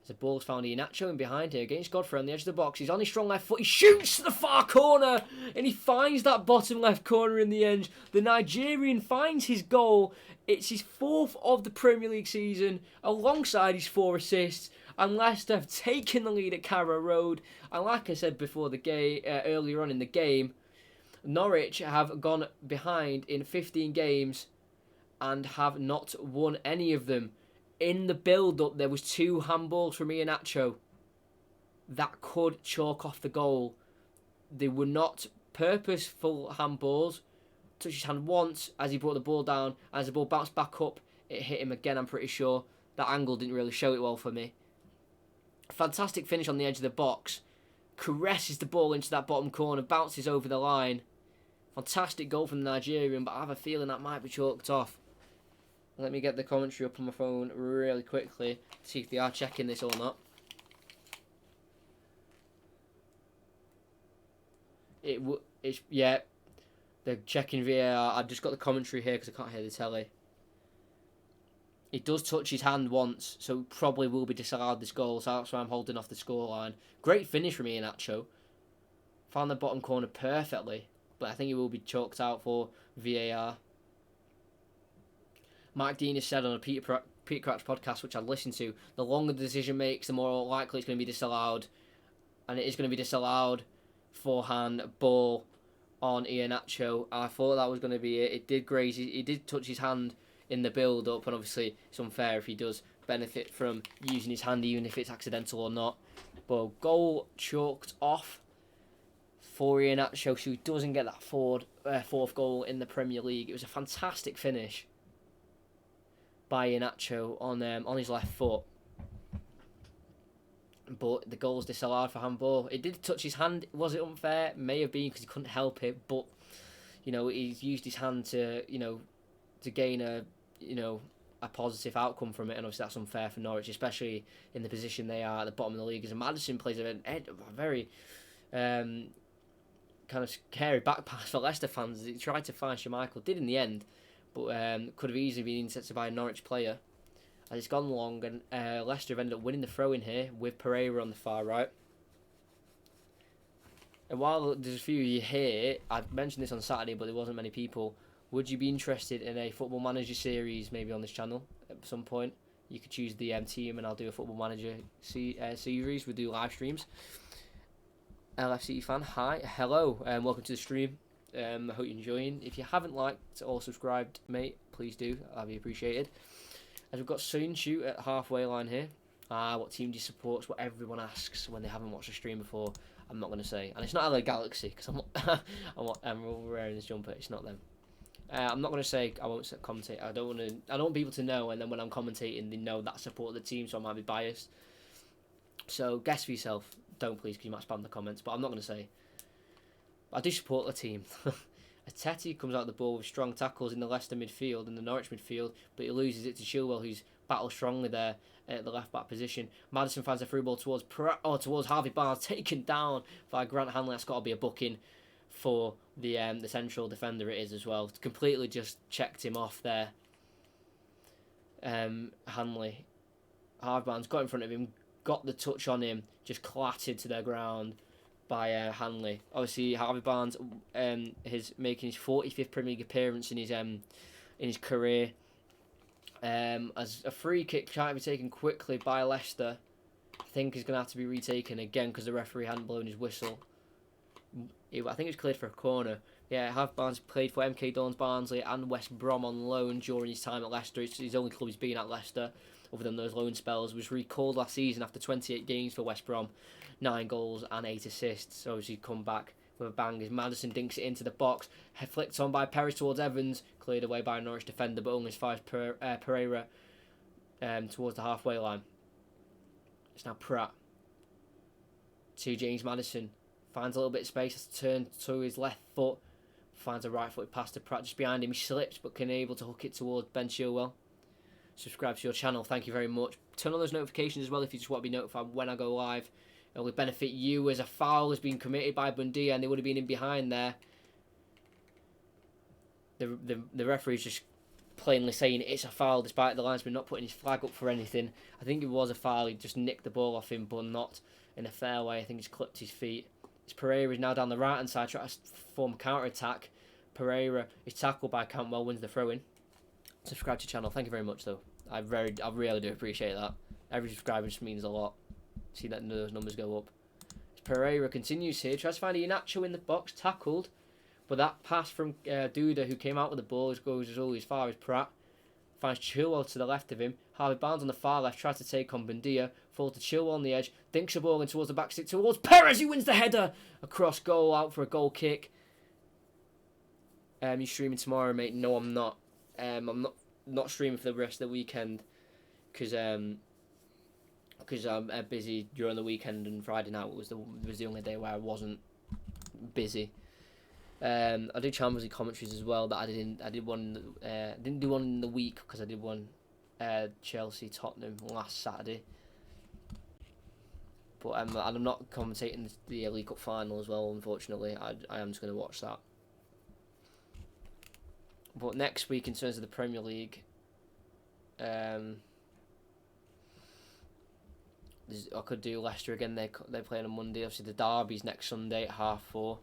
The ball's found Iheanacho in behind here against Godfrey on the edge of the box. He's on his strong left foot. He shoots to the far corner and he finds that bottom left corner in the end. The Nigerian finds his goal. It's his 4th of the Premier League season alongside his 4 assists. And Leicester have taken the lead at Carrow Road. And like I said before the game, earlier on in the game, Norwich have gone behind in 15 games and have not won any of them. In the build-up, there was 2 handballs from Iheanacho that could chalk off the goal. They were not purposeful handballs. Touched his hand once as he brought the ball down. As the ball bounced back up, it hit him again, I'm pretty sure. That angle didn't really show it well for me. Fantastic finish on the edge of the box. Caresses the ball into that bottom corner, bounces over the line. Fantastic goal from the Nigerian, but I have a feeling that might be chalked off. Let me get the commentary up on my phone really quickly, see if they are checking this or not. It's yeah, they're checking VAR. I've just got the commentary here because I can't hear the telly. It does touch his hand once, so probably will be disallowed this goal, so that's why I'm holding off the scoreline. Great finish from Iheanacho. Found the bottom corner perfectly, but I think it will be chalked out for VAR. Mike Dean has said on a Peter Crouch podcast, which I listened to, the longer the decision makes, the more likely it's going to be disallowed. And it is going to be disallowed. Forehand ball on Iheanacho. I thought that was going to be it. It did graze. He did touch his hand in the build-up, and obviously it's unfair if he does benefit from using his hand, even if it's accidental or not. But goal chalked off for Iheanacho, so he doesn't get that 4th goal in the Premier League. It was a fantastic finish by Iheanacho on his left foot. But the goal's disallowed for handball. It did touch his hand. Was it unfair? May have been because he couldn't help it. But, he's used his hand to, to gain a positive outcome from it. And obviously that's unfair for Norwich, especially in the position they are at the bottom of the league. As Maddison plays a very kind of scary back pass for Leicester fans. He tried to find Schmeichel, did in the end. But could have easily been intercepted by a Norwich player. As it's gone long, and Leicester have ended up winning the throw-in here with Pereira on the far right. And while there's a few of you here, I mentioned this on Saturday, but there wasn't many people. Would you be interested in a Football Manager series, maybe on this channel at some point? You could choose the team, and I'll do a Football Manager series. We'll do live streams. LFC fan, hi, hello, and welcome to the stream. I hope you're enjoying. If you haven't liked or subscribed, mate, please do. That'd be appreciated. As we've got Soon Shoot at halfway line here. What team do you support? It's what everyone asks when they haven't watched a stream before. I'm not going to say. And it's not LA Galaxy, because I'm wearing this jumper. It's not them. I'm not going to say I won't commentate. I don't want people to know, and then when I'm commentating, they know that I support the team, so I might be biased. So guess for yourself. Don't please, because you might spam the comments. But I'm not going to say. I do support the team. Ateti comes out the ball with strong tackles in the Leicester midfield and the Norwich midfield, but he loses it to Chilwell, who's battled strongly there at the left back position. Maddison finds a through ball towards Harvey Barnes, taken down by Grant Hanley. That's got to be a booking for the central defender. It is as well. It's completely just checked him off there. Hanley, Harvey Barnes got in front of him, got the touch on him, just clattered to the ground by Hanley. Obviously, Harvey Barnes is making his 45th Premier League appearance in his career. As a free kick trying to be taken quickly by Leicester, I think is going to have to be retaken again because the referee hadn't blown his whistle. I think it was cleared for a corner. Yeah, Harvey Barnes played for MK Dons, Barnsley and West Brom on loan during his time at Leicester. It's his only club he's been at, Leicester, other than those loan spells. Was recalled last season after 28 games for West Brom. 9 goals and 8 assists. So obviously come back with a bang as Maddison dinks it into the box. Flicked on by Perez towards Evans. Cleared away by a Norwich defender, but only fires Pereira towards the halfway line. It's now Pratt to James Maddison. Finds a little bit of space. Has to turn to his left foot. Finds a right footed pass to Pratt just behind him. He slips but can able to hook it towards Ben Chilwell. Subscribe to your channel. Thank you very much. Turn on those notifications as well if you just want to be notified when I go live. It will benefit you as a foul has been committed by Bundia and they would have been in behind there. The referee's just plainly saying it's a foul despite the linesman not putting his flag up for anything. I think it was a foul. He just nicked the ball off him, but not in a fair way. I think he's clipped his feet. Pereira is now down the right hand side trying to form a counter attack. Pereira is tackled by Cantwell, wins the throw in. Subscribe to the channel. Thank you very much though. I really do appreciate that. Every subscriber just means a lot. See that those numbers go up. Pereira continues here, tries to find Iheanacho in the box, tackled, but that pass from Duda, who came out with the ball, goes as far as Pratt. Finds Chilwell to the left of him. Harvey Barnes on the far left tries to take on Bundia. Falls to Chilwell on the edge. Dinks the ball in towards the back stick towards Perez, who wins the header across goal, out for a goal kick. You streaming tomorrow, mate? No, I'm not. I'm not streaming for the rest of the weekend because I'm busy during the weekend, and Friday night was the only day where I wasn't busy. I do Champions League commentaries as well. That I did one. Didn't do one in the week because I did one Chelsea Tottenham last Saturday. But I'm not commentating the League Cup final as well. Unfortunately, I am just going to watch that. But next week, in terms of the Premier League, I could do Leicester again. They're playing on Monday. Obviously, the derby's next Sunday at 4:30.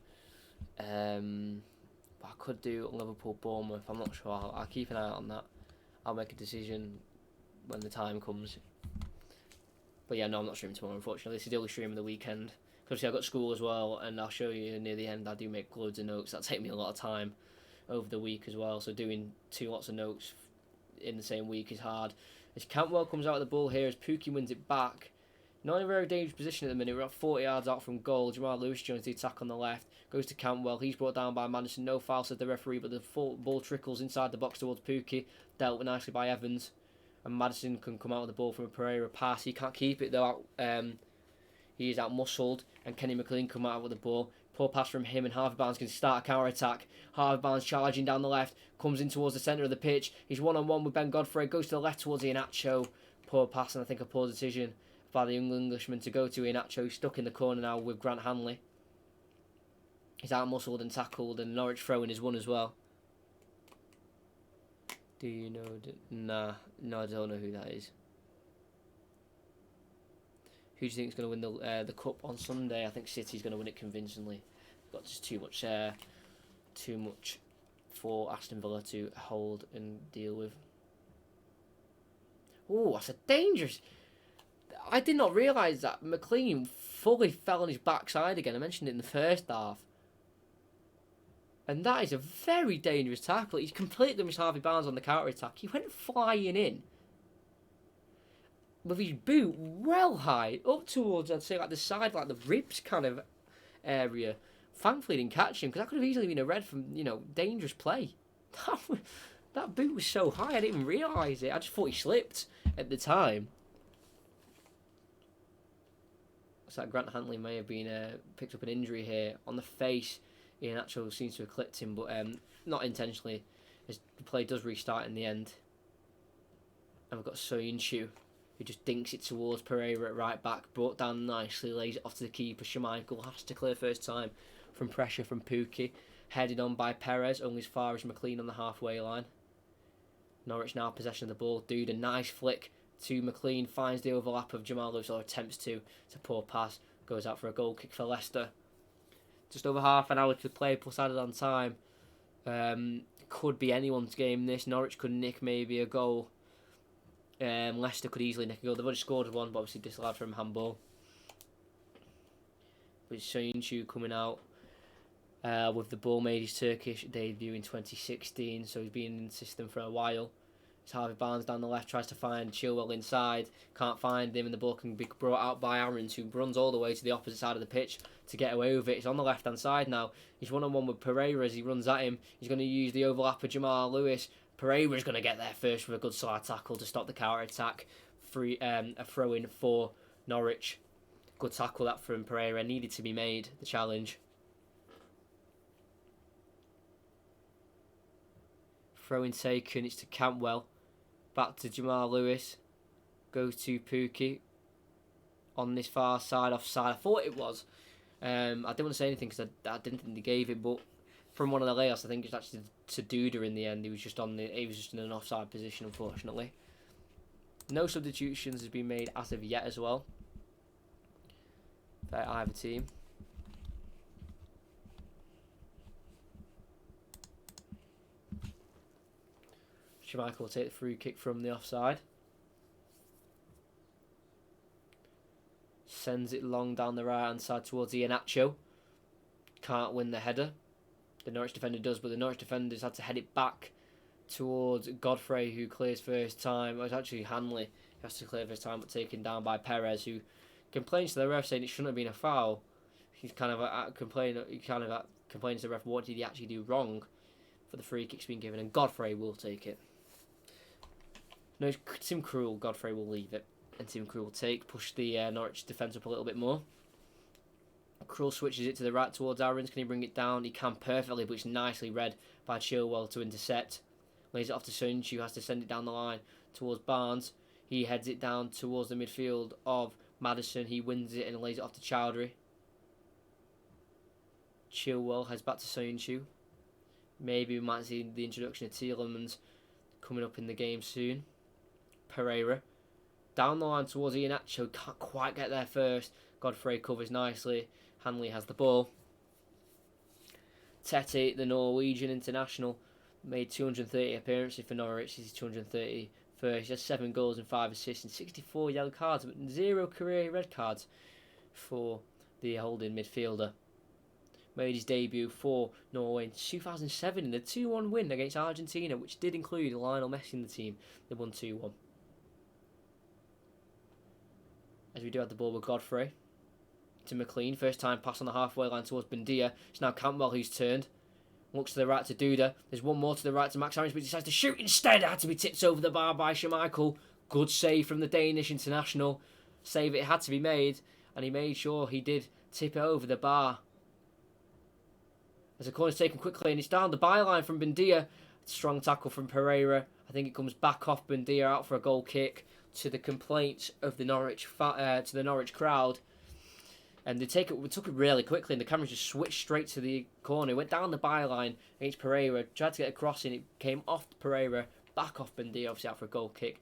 But I could do Liverpool Bournemouth. I'm not sure. I'll keep an eye on that. I'll make a decision when the time comes. But yeah, no, I'm not streaming tomorrow. Unfortunately, this is the only stream of the weekend. Because I've got school as well, and I'll show you near the end. I do make loads of notes. That take me a lot of time over the week as well. So doing 2 lots of notes in the same week is hard. As Cantwell comes out of the ball here, as Pukki wins it back. Not in a very dangerous position at the minute. We're at 40 yards out from goal. Jamal Lewis joins the attack on the left. Goes to Cantwell. He's brought down by Maddison. No foul, says the referee, but the ball trickles inside the box towards Pukki. Dealt with nicely by Evans. And Maddison can come out with the ball from a Pereira pass. He can't keep it though. He is out-muscled. And Kenny McLean come out with the ball. Poor pass from him, and Harvey Barnes can start a counter-attack. Harvey Barnes charging down the left. Comes in towards the centre of the pitch. He's one-on-one with Ben Godfrey. Goes to the left towards Iheanacho. Poor pass, and I think a poor decision by the young Englishman to go to Iheanacho. He's stuck in the corner now with Grant Hanley. He's out-muscled and tackled, and Norwich throw-in is won as well. Do you know? Nah, no, I don't know who that is. Who do you think is going to win the cup on Sunday? I think City's going to win it convincingly. Got just too much for Aston Villa to hold and deal with. Oh, that's a dangerous. I did not realise that McLean fully fell on his backside again. I mentioned it in the first half. And that is a very dangerous tackle. He's completely missed Harvey Barnes on the counter-attack. He went flying in with his boot well high, up towards, I'd say, like the side, like the ribs kind of area. Thankfully, he didn't catch him, because that could have easily been a red from, dangerous play. That boot was so high, I didn't even realise it. I just thought he slipped at the time. So that Grant Hanley may have been picked up an injury here on the face. Ian Atcho seems to have clipped him, but not intentionally, as the play does restart in the end. And we've got Soyuncu, who just dinks it towards Pereira at right back, brought down nicely, lays it off to the keeper. Schmeichel has to clear first time from pressure from Pukki, headed on by Perez, only as far as McLean on the halfway line. Norwich now possession of the ball. Dude, a nice flick to McLean, finds the overlap of Jamal Lewis, or attempts to. It's a poor pass, goes out for a goal kick for Leicester. Just over half an hour to play, plus added on time. Could be anyone's game this. Norwich could nick maybe a goal. Leicester could easily nick a goal. They've already scored one, but obviously disallowed from handball. With Soyuncu coming out with the ball, made his Turkish debut in 2016, so he's been in the system for a while. It's Harvey Barnes down the left, tries to find Chilwell inside, can't find him, and the ball can be brought out by Aarons, who runs all the way to the opposite side of the pitch to get away with it. It's on the left-hand side now. He's one-on-one with Pereira as he runs at him. He's going to use the overlap of Jamal Lewis. Pereira's going to get there first with a good slide tackle to stop the counter-attack. A throw-in for Norwich. Good tackle that from Pereira. Needed to be made, the challenge. Throw-in taken. It's to Campbell. Back to Jamal Lewis. Goes to Pukki. On this far side, offside. I thought it was. I didn't want to say anything because I didn't think they gave it, but from one of the layouts, I think it's actually to Duda in the end. He was just in an offside position, unfortunately. No substitutions has been made as of yet as well for either team. Schmeichel will take the free kick from the offside. Sends it long down the right hand side towards Iheanacho. Can't win the header. The Norwich defender does, but the Norwich defenders had to head it back towards Godfrey, who clears first time. It was actually Hanley who has to clear first time, but taken down by Perez, who complains to the ref saying it shouldn't have been a foul. He's kind of complains to the ref, what did he actually do wrong for the free kick's been given, and Godfrey will take it. No, Tim Krul, Godfrey will leave it, and Tim Krul will push the Norwich defence up a little bit more. Krul switches it to the right towards Aarons. Can he bring it down? He can perfectly, but it's nicely read by Chilwell to intercept. Lays it off to Soyuncu, who has to send it down the line towards Barnes. He heads it down towards the midfield of Maddison. He wins it and lays it off to Chowdhury. Chilwell heads back to Soyuncu. Maybe we might see the introduction of Tielemans coming up in the game soon. Pereira. Down the line towards Iheanacho. Can't quite get there first. Godfrey covers nicely. Hanley has the ball. Tete, the Norwegian international, made 230 appearances for Norwich. This is 231st. He has 7 goals and 5 assists and 64 yellow cards, but 0 career red cards for the holding midfielder. Made his debut for Norway in 2007 in the 2-1 win against Argentina, which did include Lionel Messi in the team. They won 2-1. As we do have the ball with Godfrey. To McLean, first time pass on the halfway line towards Buendia. It's now Campbell who's turned. Looks to the right to Duda. There's one more to the right to Max Aarons, but he decides to shoot instead. It had to be tipped over the bar by Schmeichel. Good save from the Danish international. Save it had to be made, and he made sure he did tip it over the bar. As the corner's taken quickly, and it's down the byline from Buendia. Strong tackle from Pereira. I think it comes back off Buendia out for a goal kick, to the complaints of the Norwich crowd. And we took it really quickly, and the camera just switched straight to the corner. It went down the byline against Pereira, tried to get a cross in, it came off Pereira, back off Buendia, obviously out for a goal kick.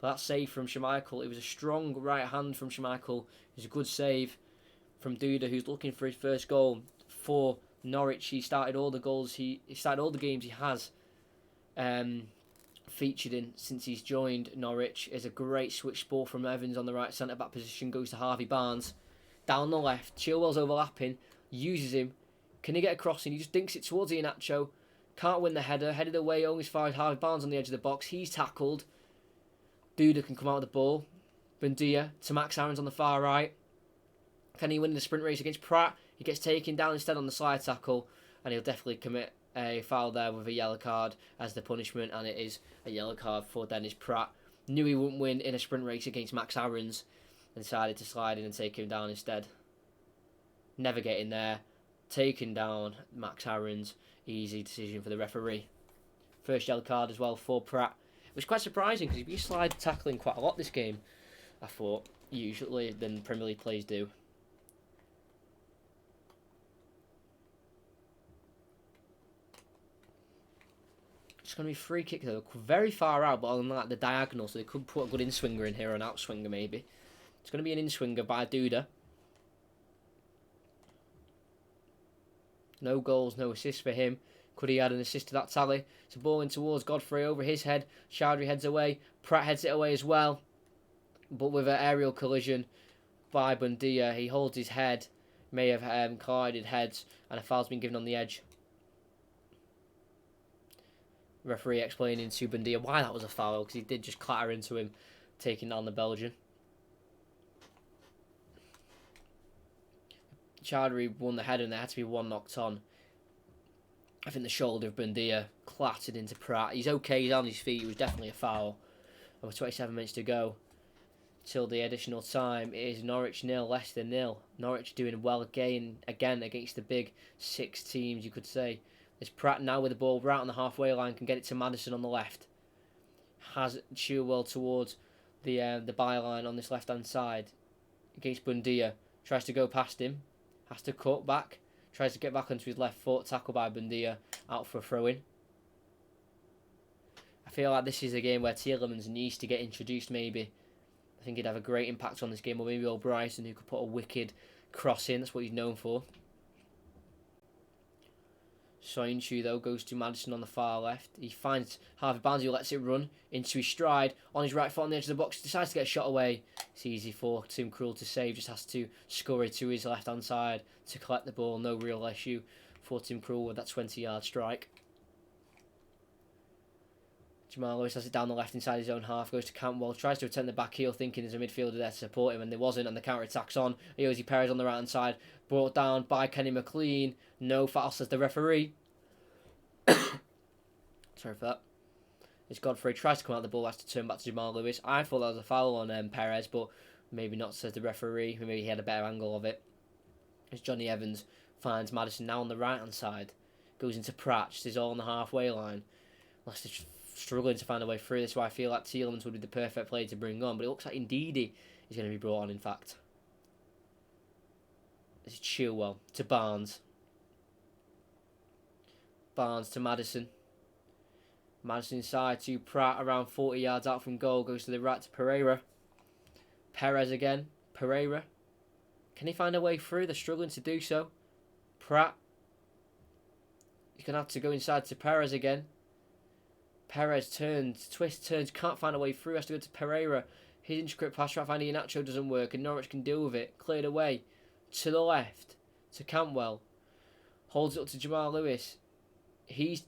But that save from Schmeichel, it was a strong right hand from Schmeichel. It was a good save from Duda, who's looking for his first goal for Norwich. He started all the goals, he started all the games he has featured in since he's joined Norwich. Is a great switch ball from Evans on the right centre back position, goes to Harvey Barnes. Down the left, Chilwell's overlapping, uses him, Can he get a crossing? He just dinks it towards Iheanacho. Can't win the header. Headed away. Only finds Harvey Barnes on the edge of the box. He's tackled. Duda can come out of the ball. Buendia to Max Aarons on the far right. Can he win the sprint race against Pratt? He gets taken down instead on the slide tackle. And he'll definitely commit a foul there with a yellow card as the punishment. And it is a yellow card for Dennis Pratt. Knew he wouldn't win in a sprint race against Max Aarons. And decided to slide in and take him down instead. Never getting there. Taken down Max Aarons. Easy decision for the referee. First yellow card as well for Pratt. It was quite surprising because he's been slide tackling quite a lot this game, I thought, usually than Premier League players do. It's going to be a free kick though, very far out, but on like the diagonal, so they could put a good in-swinger in here, or an out-swinger maybe. It's going to be an in-swinger by Duda. No goals, no assists for him. Could he add an assist to that tally? It's a ball in towards Godfrey over his head. Chowdhury heads away. Pratt heads it away as well. But with an aerial collision by Buendia, he holds his head. May have collided heads, and a foul's been given on the edge. Referee explaining to Buendia why that was a foul, because he did just clatter into him, taking down the Belgian. Chowdhury won the header and there had to be one knocked on. I think the shoulder of Buendia clattered into Pratt. He's okay, he's on his feet. It was definitely a foul. And with 27 minutes to go till the additional time, it is Norwich 0, Leicester 0. Norwich doing well again against the big 6 teams, you could say. There's Pratt now with the ball right on the halfway line, can get it to Maddison on the left. Has Chilwell towards the byline on this left-hand side against Buendia. Tries to go past him. Has to cut back. Tries to get back onto his left foot. Tackled by Buendia. Out for a throw-in. I feel like this is a game where Tielemans needs to get introduced maybe. I think he'd have a great impact on this game. Or maybe old Bryson, who could put a wicked cross in. That's what he's known for. Soyuncu though goes to Maddison on the far left. He finds Harvey Barnes, who lets it run into his stride on his right foot on the edge of the box. Decides to get a shot away. It's easy for Tim Krul to save. Just has to scurry to his left hand side to collect the ball. No real issue for Tim Krul with that 20-yard strike. Jamal Lewis has it down the left inside his own half. Goes to Cantwell. Tries to attempt the back heel, thinking there's a midfielder there to support him, and there wasn't. And the counter attacks on. Jose Perez on the right hand side. Brought down by Kenny McLean. No foul, says the referee. Sorry for that. It's Godfrey. Tries to come out of the ball. Has to turn back to Jamal Lewis. I thought that was a foul on Perez, but maybe not, says the referee. Maybe he had a better angle of it. As Johnny Evans finds Maddison now on the right hand side. Goes into Pratt. Just is all on the halfway line. Leicester struggling to find a way through. That's why I feel like Tielemans would be the perfect player to bring on. But it looks like Ndidi is going to be brought on, in fact. This is Chilwell to Barnes. Barnes to Maddison. Maddison inside to Pratt, around 40 yards out from goal. Goes to the right to Pereira. Perez again. Pereira. Can he find a way through? They're struggling to do so. Pratt. He's going to have to go inside to Perez again. Perez turns, twists, turns, can't find a way through. Has to go to Pereira. His intricate pass trying to find Iheanacho doesn't work, and Norwich can deal with it. Cleared away. To the left. To Cantwell. Holds it up to Jamal Lewis. He's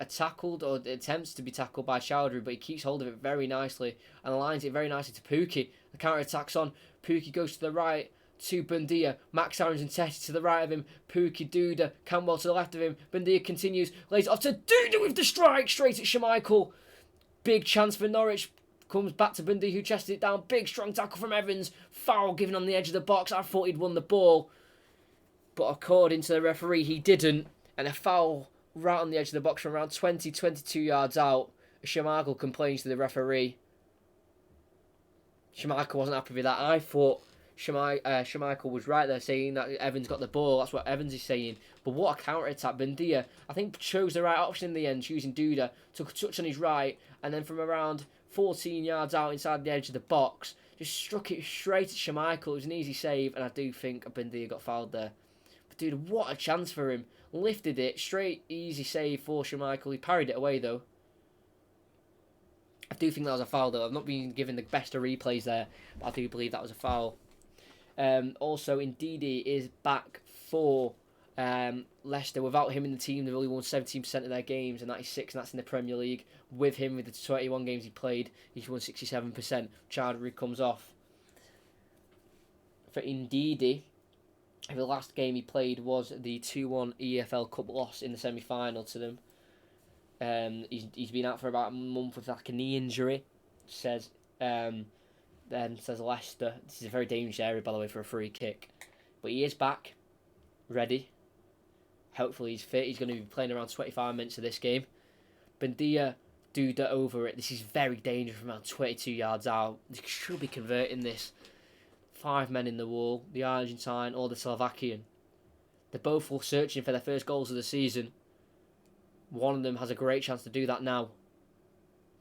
tackled, or attempts to be tackled by Chowdhury, but he keeps hold of it very nicely and aligns it very nicely to Pukki. The counter attacks on. Pukki goes to the right to Buendia. Max Aarons and Teti to the right of him. Pukki, Duda, Cantwell to the left of him. Buendia continues, lays it off to Duda with the strike straight at Schmeichel. Big chance for Norwich. Comes back to Buendia, who chested it down. Big strong tackle from Evans. Foul given on the edge of the box. I thought he'd won the ball, but according to the referee, he didn't, and a foul right on the edge of the box from around 22 yards out. Schmeichel complains to the referee. Schmeichel wasn't happy with that. I thought Schmeichel was right there saying that Evans got the ball. That's what Evans is saying. But what a counter-attack. Buendia, I think, chose the right option in the end, choosing Duda. Took a touch on his right, and then from around 14 yards out inside the edge of the box, just struck it straight at Schmeichel. It was an easy save, and I do think Buendia got fouled there. But dude, what a chance for him. Lifted it, straight, easy save for Schmeichel. He parried it away, though. I do think that was a foul, though. I've not been given the best of replays there, but I do believe that was a foul. Also, Ndidi is back for Leicester, without him in the team, they've only won 17% of their games, and that is 6, and that's in the Premier League. With him, with the 21 games he played, he's won 67%. Chardry comes off. For Ndidi, the last game he played was the 2-1 EFL Cup loss in the semi-final to them. He's been out for about a month with like a knee injury, says Leicester. This is a very dangerous area, by the way, for a free kick. But he is back, ready. Hopefully he's fit. He's going to be playing around 25 minutes of this game. Bendia, Duda over it. This is very dangerous from around 22 yards out. They should be converting this. 5 men in the wall, the Argentine or the Slovakian. They're both all searching for their first goals of the season. One of them has a great chance to do that now.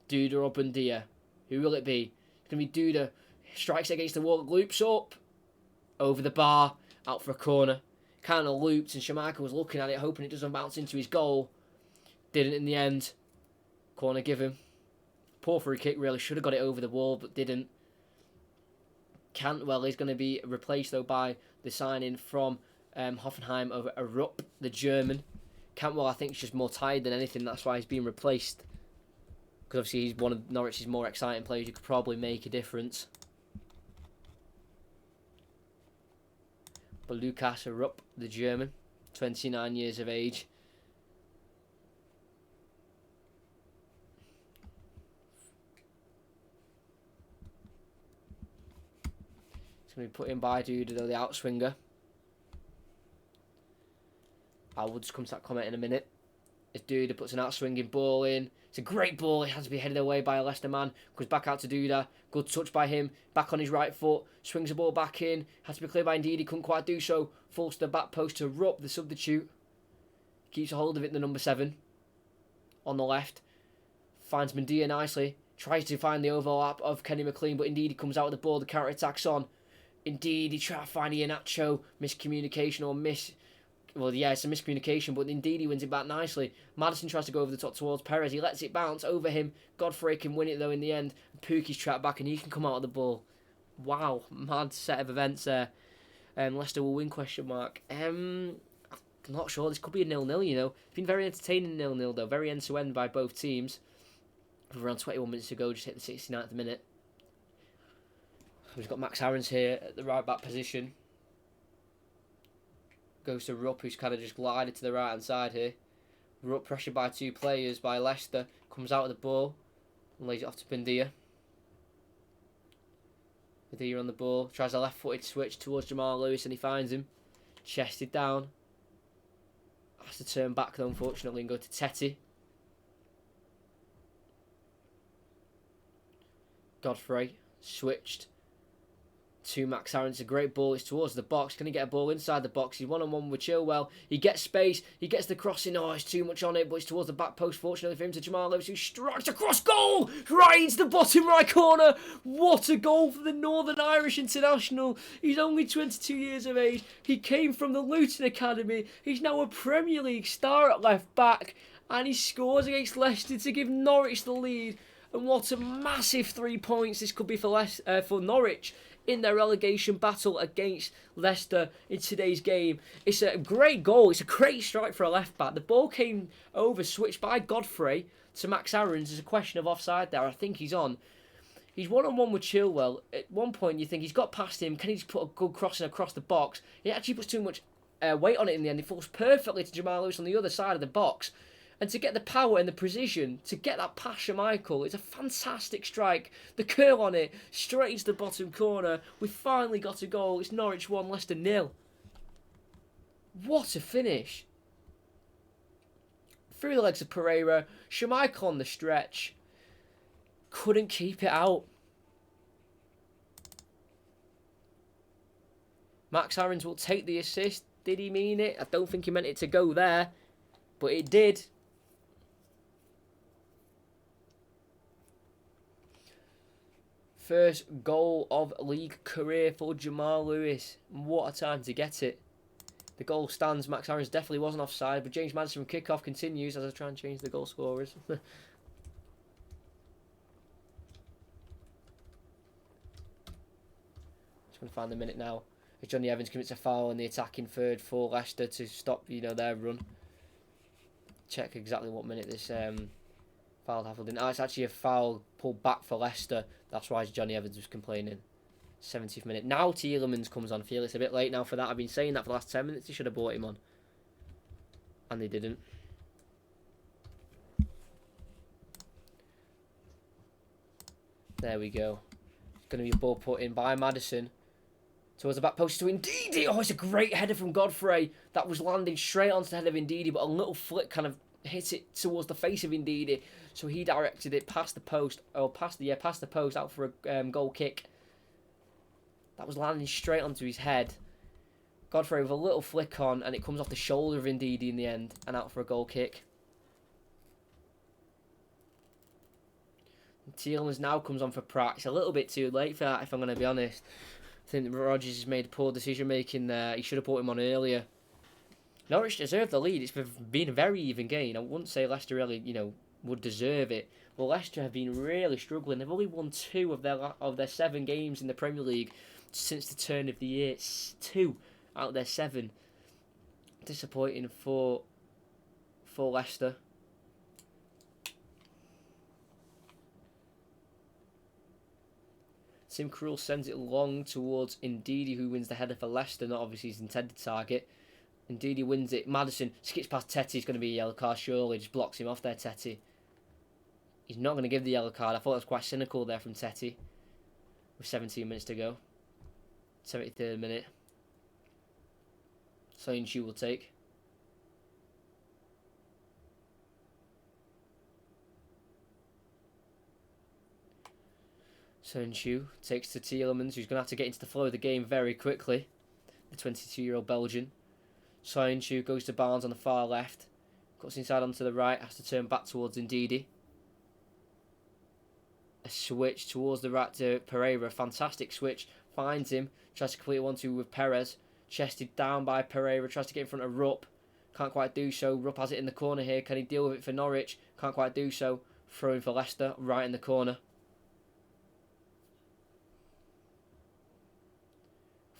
Duda or Bendia. Who will it be? It's going to be Duda. Strikes against the wall, loops up. Over the bar, out for a corner. Kind of looped, and Schumacher was looking at it, hoping it doesn't bounce into his goal. Didn't in the end. Corner given. Poor free kick, really. Should have got it over the wall, but didn't. Cantwell is going to be replaced, though, by the signing from Hoffenheim of Rupp, the German. Cantwell, I think, is just more tired than anything. That's why he's being replaced. Because obviously he's one of Norwich's more exciting players who could probably make a difference. But Lukas Rupp, the German, 29 years of age. It's going to be put in by Duda, though, the outswinger. I will just come to that comment in a minute. As Duda puts an outswinging ball in. It's a great ball. It has to be headed away by a Leicester man. Goes back out to Duda. Good touch by him. Back on his right foot. Swings the ball back in. Has to be cleared by Ndidi. Couldn't quite do so. Falls to the back post to Rupp, the substitute. Keeps a hold of it, the number 7. On the left. Finds Mendia nicely. Tries to find the overlap of Kenny McLean, but Ndidi comes out with the ball. The counter-attack's on. Ndidi tries to find Iheanacho. Miscommunication or Well, yeah, it's a miscommunication, but indeed he wins it back nicely. Maddison tries to go over the top towards Perez. He lets it bounce over him. Godfrey can win it, though, in the end. Pukki's trapped back, and he can come out of the ball. Wow, mad set of events there. Leicester will win, question mark. I'm not sure. This could be a 0-0, you know. It's been very entertaining 0-0, though. Very end-to-end by both teams. With around 21 minutes to go, just hit the 69th minute. We've got Max Aarons here at the right-back position. Goes to Rupp, who's kind of just glided to the right-hand side here. Rupp pressured by 2 players by Leicester. Comes out with the ball and lays it off to Bendia. Bendia on the ball. Tries a left-footed switch towards Jamal Lewis and he finds him. Chested down. Has to turn back, though, unfortunately, and go to Teti. Godfrey switched to Max Aarons. A great ball. It's towards the box. Can he get a ball inside the box? He's one-on-one with Chilwell. He gets space. He gets the crossing. Oh, it's too much on it, but it's towards the back post. Fortunately for him, to Jamal Lewis, who strikes across goal right into the bottom right corner. What a goal for the Northern Irish international. He's only 22 years of age. He came from the Luton Academy. He's now a Premier League star at left back, and he scores against Leicester to give Norwich the lead. And what a massive 3 points this could be for Norwich in their relegation battle against Leicester in today's game. It's a great goal. It's a great strike for a left-back. The ball came over, switched by Godfrey to Max Aarons. There's a question of offside there. I think he's on. He's one-on-one with Chilwell. At one point, you think he's got past him. Can he just put a good crossing across the box? He actually puts too much weight on it in the end. It falls perfectly to Jamal Lewis on the other side of the box. And to get the power and the precision, to get that past Schmeichel, it's a fantastic strike. The curl on it, straight into the bottom corner. We finally got a goal. It's Norwich 1, Leicester 0. What a finish. Through the legs of Pereira. Schmeichel on the stretch. Couldn't keep it out. Max Aarons will take the assist. Did he mean it? I don't think he meant it to go there. But it did. First goal of league career for Jamal Lewis. What a time to get it. The goal stands. Max Aarons definitely wasn't offside, but James Maddison from kickoff continues as I try and change the goal scorers. Just going to find the minute now. Johnny Evans commits a foul in the attacking third for Leicester to stop, their run. Check exactly what minute this foul happened in. It's actually a foul pulled back for Leicester. That's why Johnny Evans was complaining. 70th minute. Now Tielemans comes on. I feel it's a bit late now for that. I've been saying that for the last 10 minutes. They should have brought him on. And they didn't. There we go. It's going to be a ball put in by Maddison. Towards the back post to Ndidi. Oh, it's a great header from Godfrey. That was landing straight onto the head of Ndidi, but a little flick kind of hit it towards the face of Ndidi. So he directed it past the post, or past the post out for a goal kick. That was landing straight onto his head. Godfrey with a little flick on, and it comes off the shoulder of Ndidi in the end, and out for a goal kick. And Tielemans now comes on for Pratt. It's a little bit too late for that, if I'm going to be honest. I think that Rodgers has made poor decision making there. He should have put him on earlier. Norwich deserved the lead. It's been a very even game. I wouldn't say Leicester really, would deserve it. But Leicester have been really struggling. They've only won 2 of their 7 games in the Premier League since the turn of the year. It's 2 out of their 7. Disappointing for Leicester. Tim Krul sends it long towards Ndidi, who wins the header for Leicester, not obviously his intended target. Ndidi wins it. Maddison skips past Tetty. It's going to be a yellow card, surely. Just blocks him off there, Tetty. He's not going to give the yellow card. I thought that was quite cynical there from Tetty. With 17 minutes to go. 73rd minute. Soyuncu will take. Soyuncu takes to Tielemans, who's going to have to get into the flow of the game very quickly. The 22-year-old Belgian. Soyuncu goes to Barnes on the far left. Cuts inside onto the right. Has to turn back towards Ndidi. A switch towards the right to Pereira. Fantastic switch. Finds him. Tries to complete 1-2 with Perez. Chested down by Pereira. Tries to get in front of Rupp. Can't quite do so. Rupp has it in the corner here. Can he deal with it for Norwich? Can't quite do so. Throwing for Leicester. Right in the corner.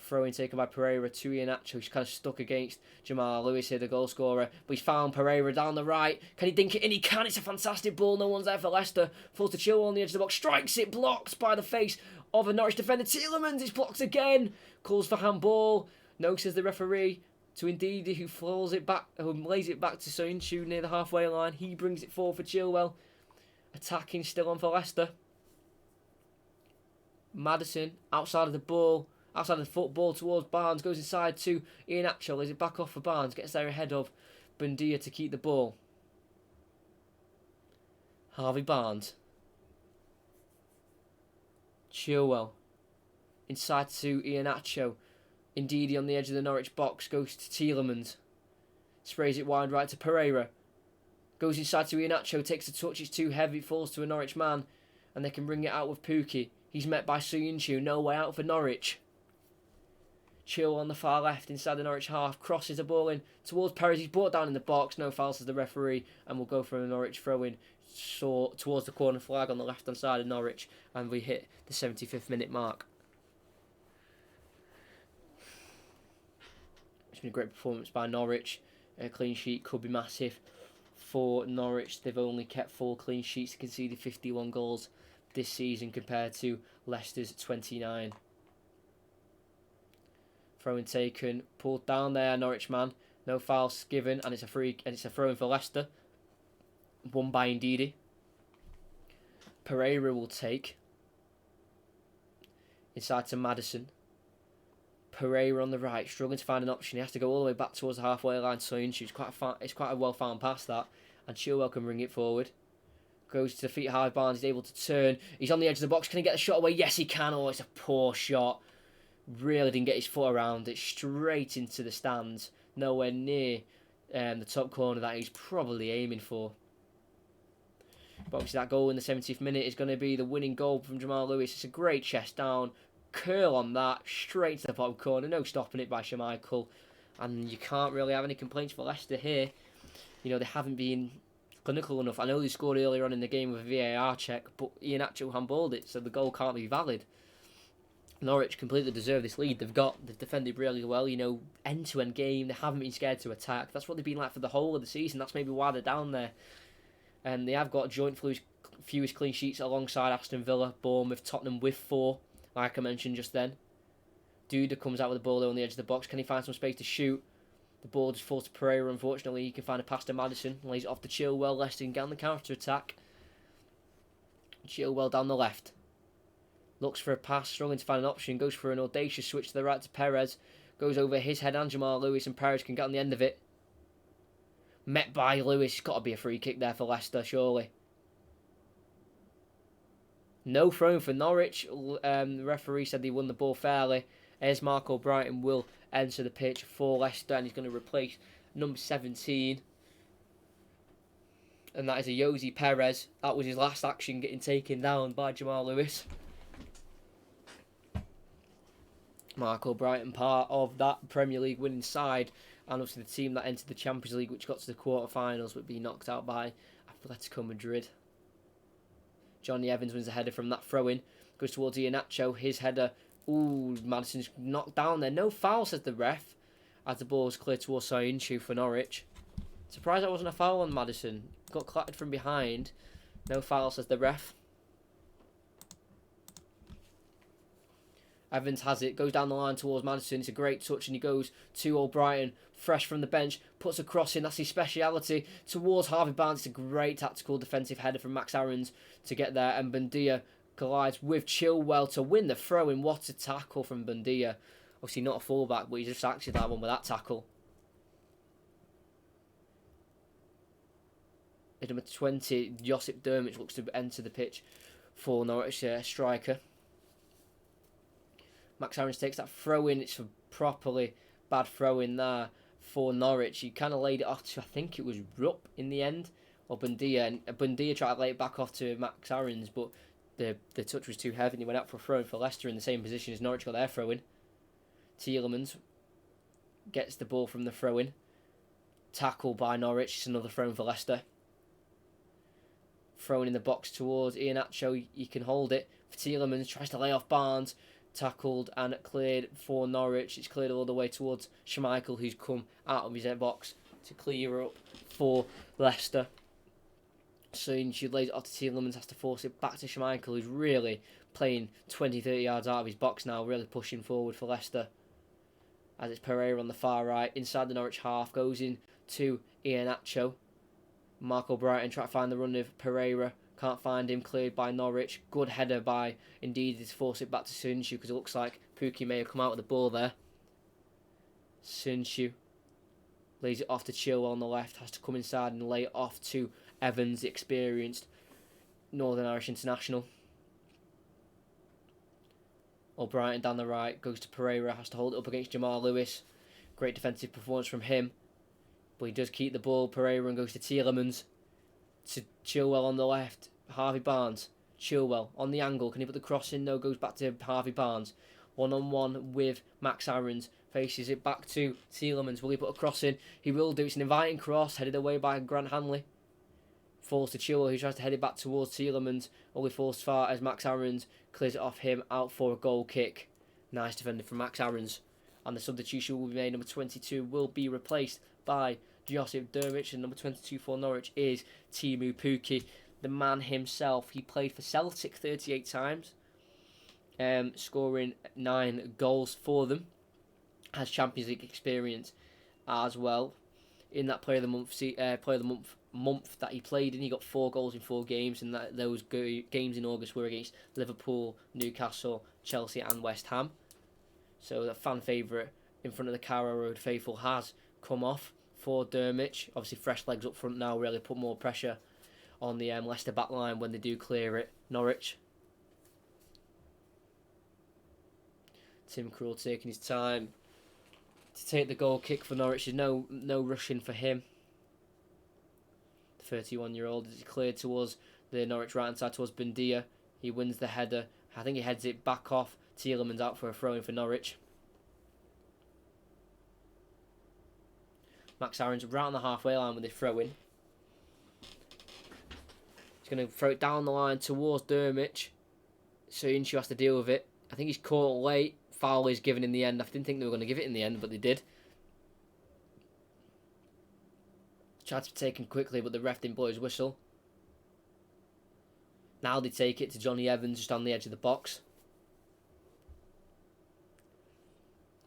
Throw-in taken by Pereira to Iheanacho. He's kind of stuck against Jamal Lewis here, the goal scorer. But he's found Pereira down the right. Can he dink it in? He can. It's a fantastic ball. No one's there for Leicester. Falls to Chilwell on the edge of the box. Strikes it. Blocked by the face of a Norwich defender. Tielemans is blocked again. Calls for handball. No, says the referee. To Ndidi, who floors it back, who lays it back to Soyuncu near the halfway line. He brings it forward for Chilwell. Attacking still on for Leicester. Maddison outside of the ball. Outside of the football towards Barnes. Goes inside to Iheanacho. Lays it back off for Barnes. Gets there ahead of Bundia to keep the ball. Harvey Barnes. Chilwell. Inside to Iheanacho. Ndidi on the edge of the Norwich box. Goes to Tielemans. Sprays it wide right to Pereira. Goes inside to Iheanacho. Takes a touch. It's too heavy. Falls to a Norwich man. And they can bring it out with Pukki. He's met by Soyuncu. No way out for Norwich. Chilwell on the far left inside the Norwich half. Crosses the ball in towards Perez. He's brought down in the box. No foul, says the referee. And we'll go for a Norwich throw-in towards the corner flag on the left-hand side of Norwich. And we hit the 75th minute mark. It's been a great performance by Norwich. A clean sheet could be massive for Norwich. They've only kept 4 clean sheets and conceded 51 goals this season compared to Leicester's 29. Throw-in taken, pulled down there, Norwich man. No fouls given, and it's a throw-in for Leicester. Won by Ndidi. Pereira will take. Inside to Maddison. Pereira on the right, struggling to find an option. He has to go all the way back towards the halfway line. Soyuncu, it's quite a well-found pass that, and Chilwell can bring it forward. Goes to defeat Harvey Barnes. He's able to turn. He's on the edge of the box. Can he get the shot away? Yes, he can. Oh, it's a poor shot. Really didn't get his foot around it. Straight into the stands. Nowhere near the top corner that he's probably aiming for. But obviously that goal in the 70th minute is going to be the winning goal from Jamal Lewis. It's a great chest down. Curl on that. Straight to the bottom corner. No stopping it by Schmeichel. And you can't really have any complaints for Leicester here. They haven't been clinical enough. I know they scored earlier on in the game with a VAR check, but Iheanacho handballed it, so the goal can't be valid. Norwich completely deserve this lead. They've defended really well, end-to-end game. They haven't been scared to attack. That's what they've been like for the whole of the season. That's maybe why they're down there. And they have got joint fewest clean sheets alongside Aston Villa, Bournemouth, Tottenham with 4, like I mentioned just then. Duda comes out with the ball there on the edge of the box. Can he find some space to shoot? The ball just falls to Pereira, unfortunately. He can find a pass to Maddison. Lays it off to Chilwell. Leicester can get on the counter-attack. Chilwell down the left. Looks for a pass, struggling to find an option. Goes for an audacious switch to the right to Perez. Goes over his head and Jamal Lewis, and Perez can get on the end of it. Met by Lewis. Got to be a free kick there for Leicester, surely. No throw for Norwich. The referee said he won the ball fairly. As Marco Brighton will enter the pitch for Leicester, and he's going to replace number 17. And that is a Jose Perez. That was his last action, getting taken down by Jamal Lewis. Marco Brighton, part of that Premier League winning side, and obviously the team that entered the Champions League, which got to the quarter-finals, but be knocked out by Atletico Madrid. Johnny Evans wins a header from that throw-in. Goes towards Iheanacho. His header. Ooh, Maddison's knocked down there. No foul, says the ref. As the ball is cleared towards Soyuncu for Norwich. Surprised that wasn't a foul on Maddison. Got collected from behind. No foul, says the ref. Evans has it. Goes down the line towards Maddison. It's a great touch, and he goes to O'Brien. Fresh from the bench. Puts a cross in. That's his speciality. Towards Harvey Barnes. It's a great tactical defensive header from Max Aarons to get there. And Buendia collides with Chilwell to win the throw-in. What a tackle from Buendia. Obviously not a fullback, but he just acted that one with that tackle. At number 20, Josip Dermich looks to enter the pitch for Norwich striker. Max Aarons takes that throw-in. It's a properly bad throw-in there for Norwich. He kind of laid it off to, I think it was Rupp in the end, or Buendia. And Buendia tried to lay it back off to Max Aarons, but the touch was too heavy and he went out for a throw-in for Leicester in the same position as Norwich got their throw-in. Tielemans gets the ball from the throw-in. Tackle by Norwich. It's another throw-in for Leicester. Thrown in the box towards Iheanacho. You can hold it. For Tielemans, tries to lay off Barnes. Tackled and cleared for Norwich. It's cleared all the way towards Schmeichel, who's come out of his box to clear up for Leicester. Soyuncu lays it off to Tielemans, has to force it back to Schmeichel, who's really playing 20-30 yards out of his box now, really pushing forward for Leicester. As it's Pereira on the far right, inside the Norwich half, goes in to Iheanacho. Marco Brighton trying to find the run of Pereira. Can't find him, cleared by Norwich. Good header by Indeed to force it back to Soyuncu, because it looks like Pukki may have come out with the ball there. Soyuncu lays it off to Chilwell on the left, has to come inside and lay it off to Evans, the experienced Northern Irish international. O'Brien down the right, goes to Pereira, has to hold it up against Jamal Lewis. Great defensive performance from him, but he does keep the ball. Pereira and goes to Tielemans. To Chilwell on the left. Harvey Barnes. Chilwell on the angle. Can he put the cross in? No, goes back to Harvey Barnes. One-on-one with Max Aarons. Faces it back to Tielemans. Will he put a cross in? He will do. It's an inviting cross, headed away by Grant Hanley. Falls to Chilwell, who tries to head it back towards Tielemans. Only falls far as Max Aarons clears it off him, out for a goal kick. Nice defender from Max Aarons. And the substitution will be made. Number 22 will be replaced by Josip Dermich, and number 22 for Norwich is Teemu Pukki, the man himself. He played for Celtic 38 times, scoring 9 goals for them. Has Champions League experience as well. In that Player of the Month that he played in, he got 4 goals in 4 games, and those games in August were against Liverpool, Newcastle, Chelsea, and West Ham. So the fan favourite in front of the Carrow Road faithful has come off for Dermich. Obviously fresh legs up front now, really put more pressure on the Leicester back line when they do clear it. Norwich. Tim Krul taking his time to take the goal kick for Norwich. There's no rushing for him. The 31-year-old is cleared towards the Norwich right hand side towards Buendia. He wins the header. I think he heads it back off. Tielemans out for a throw-in for Norwich. Max Aarons right on the halfway line with his throw-in. He's going to throw it down the line towards Dermich. Soyuncu has to deal with it. I think he's caught late. Foul is given in the end. I didn't think they were going to give it in the end, but they did. Tried to be taken quickly, but the ref didn't blow his whistle. Now they take it to Johnny Evans just on the edge of the box.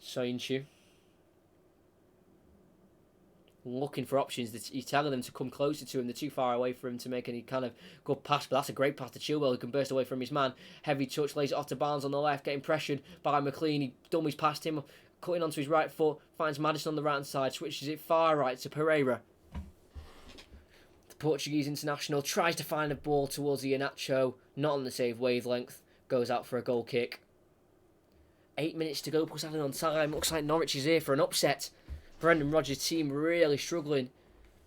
Soyuncu. Looking for options. He's telling them to come closer to him. They're too far away for him to make any kind of good pass. But that's a great pass to Chilwell, who can burst away from his man. Heavy touch, lays it off to Barnes on the left, getting pressured by McLean. He dummies past him, cutting onto his right foot. Finds Maddison on the right hand side, switches it far right to Pereira. The Portuguese international tries to find a ball towards the Iheanacho, not on the save wavelength. Goes out for a goal kick. 8 minutes to go, puts Allen on time. Looks like Norwich is here for an upset. Brendan Rodgers' team really struggling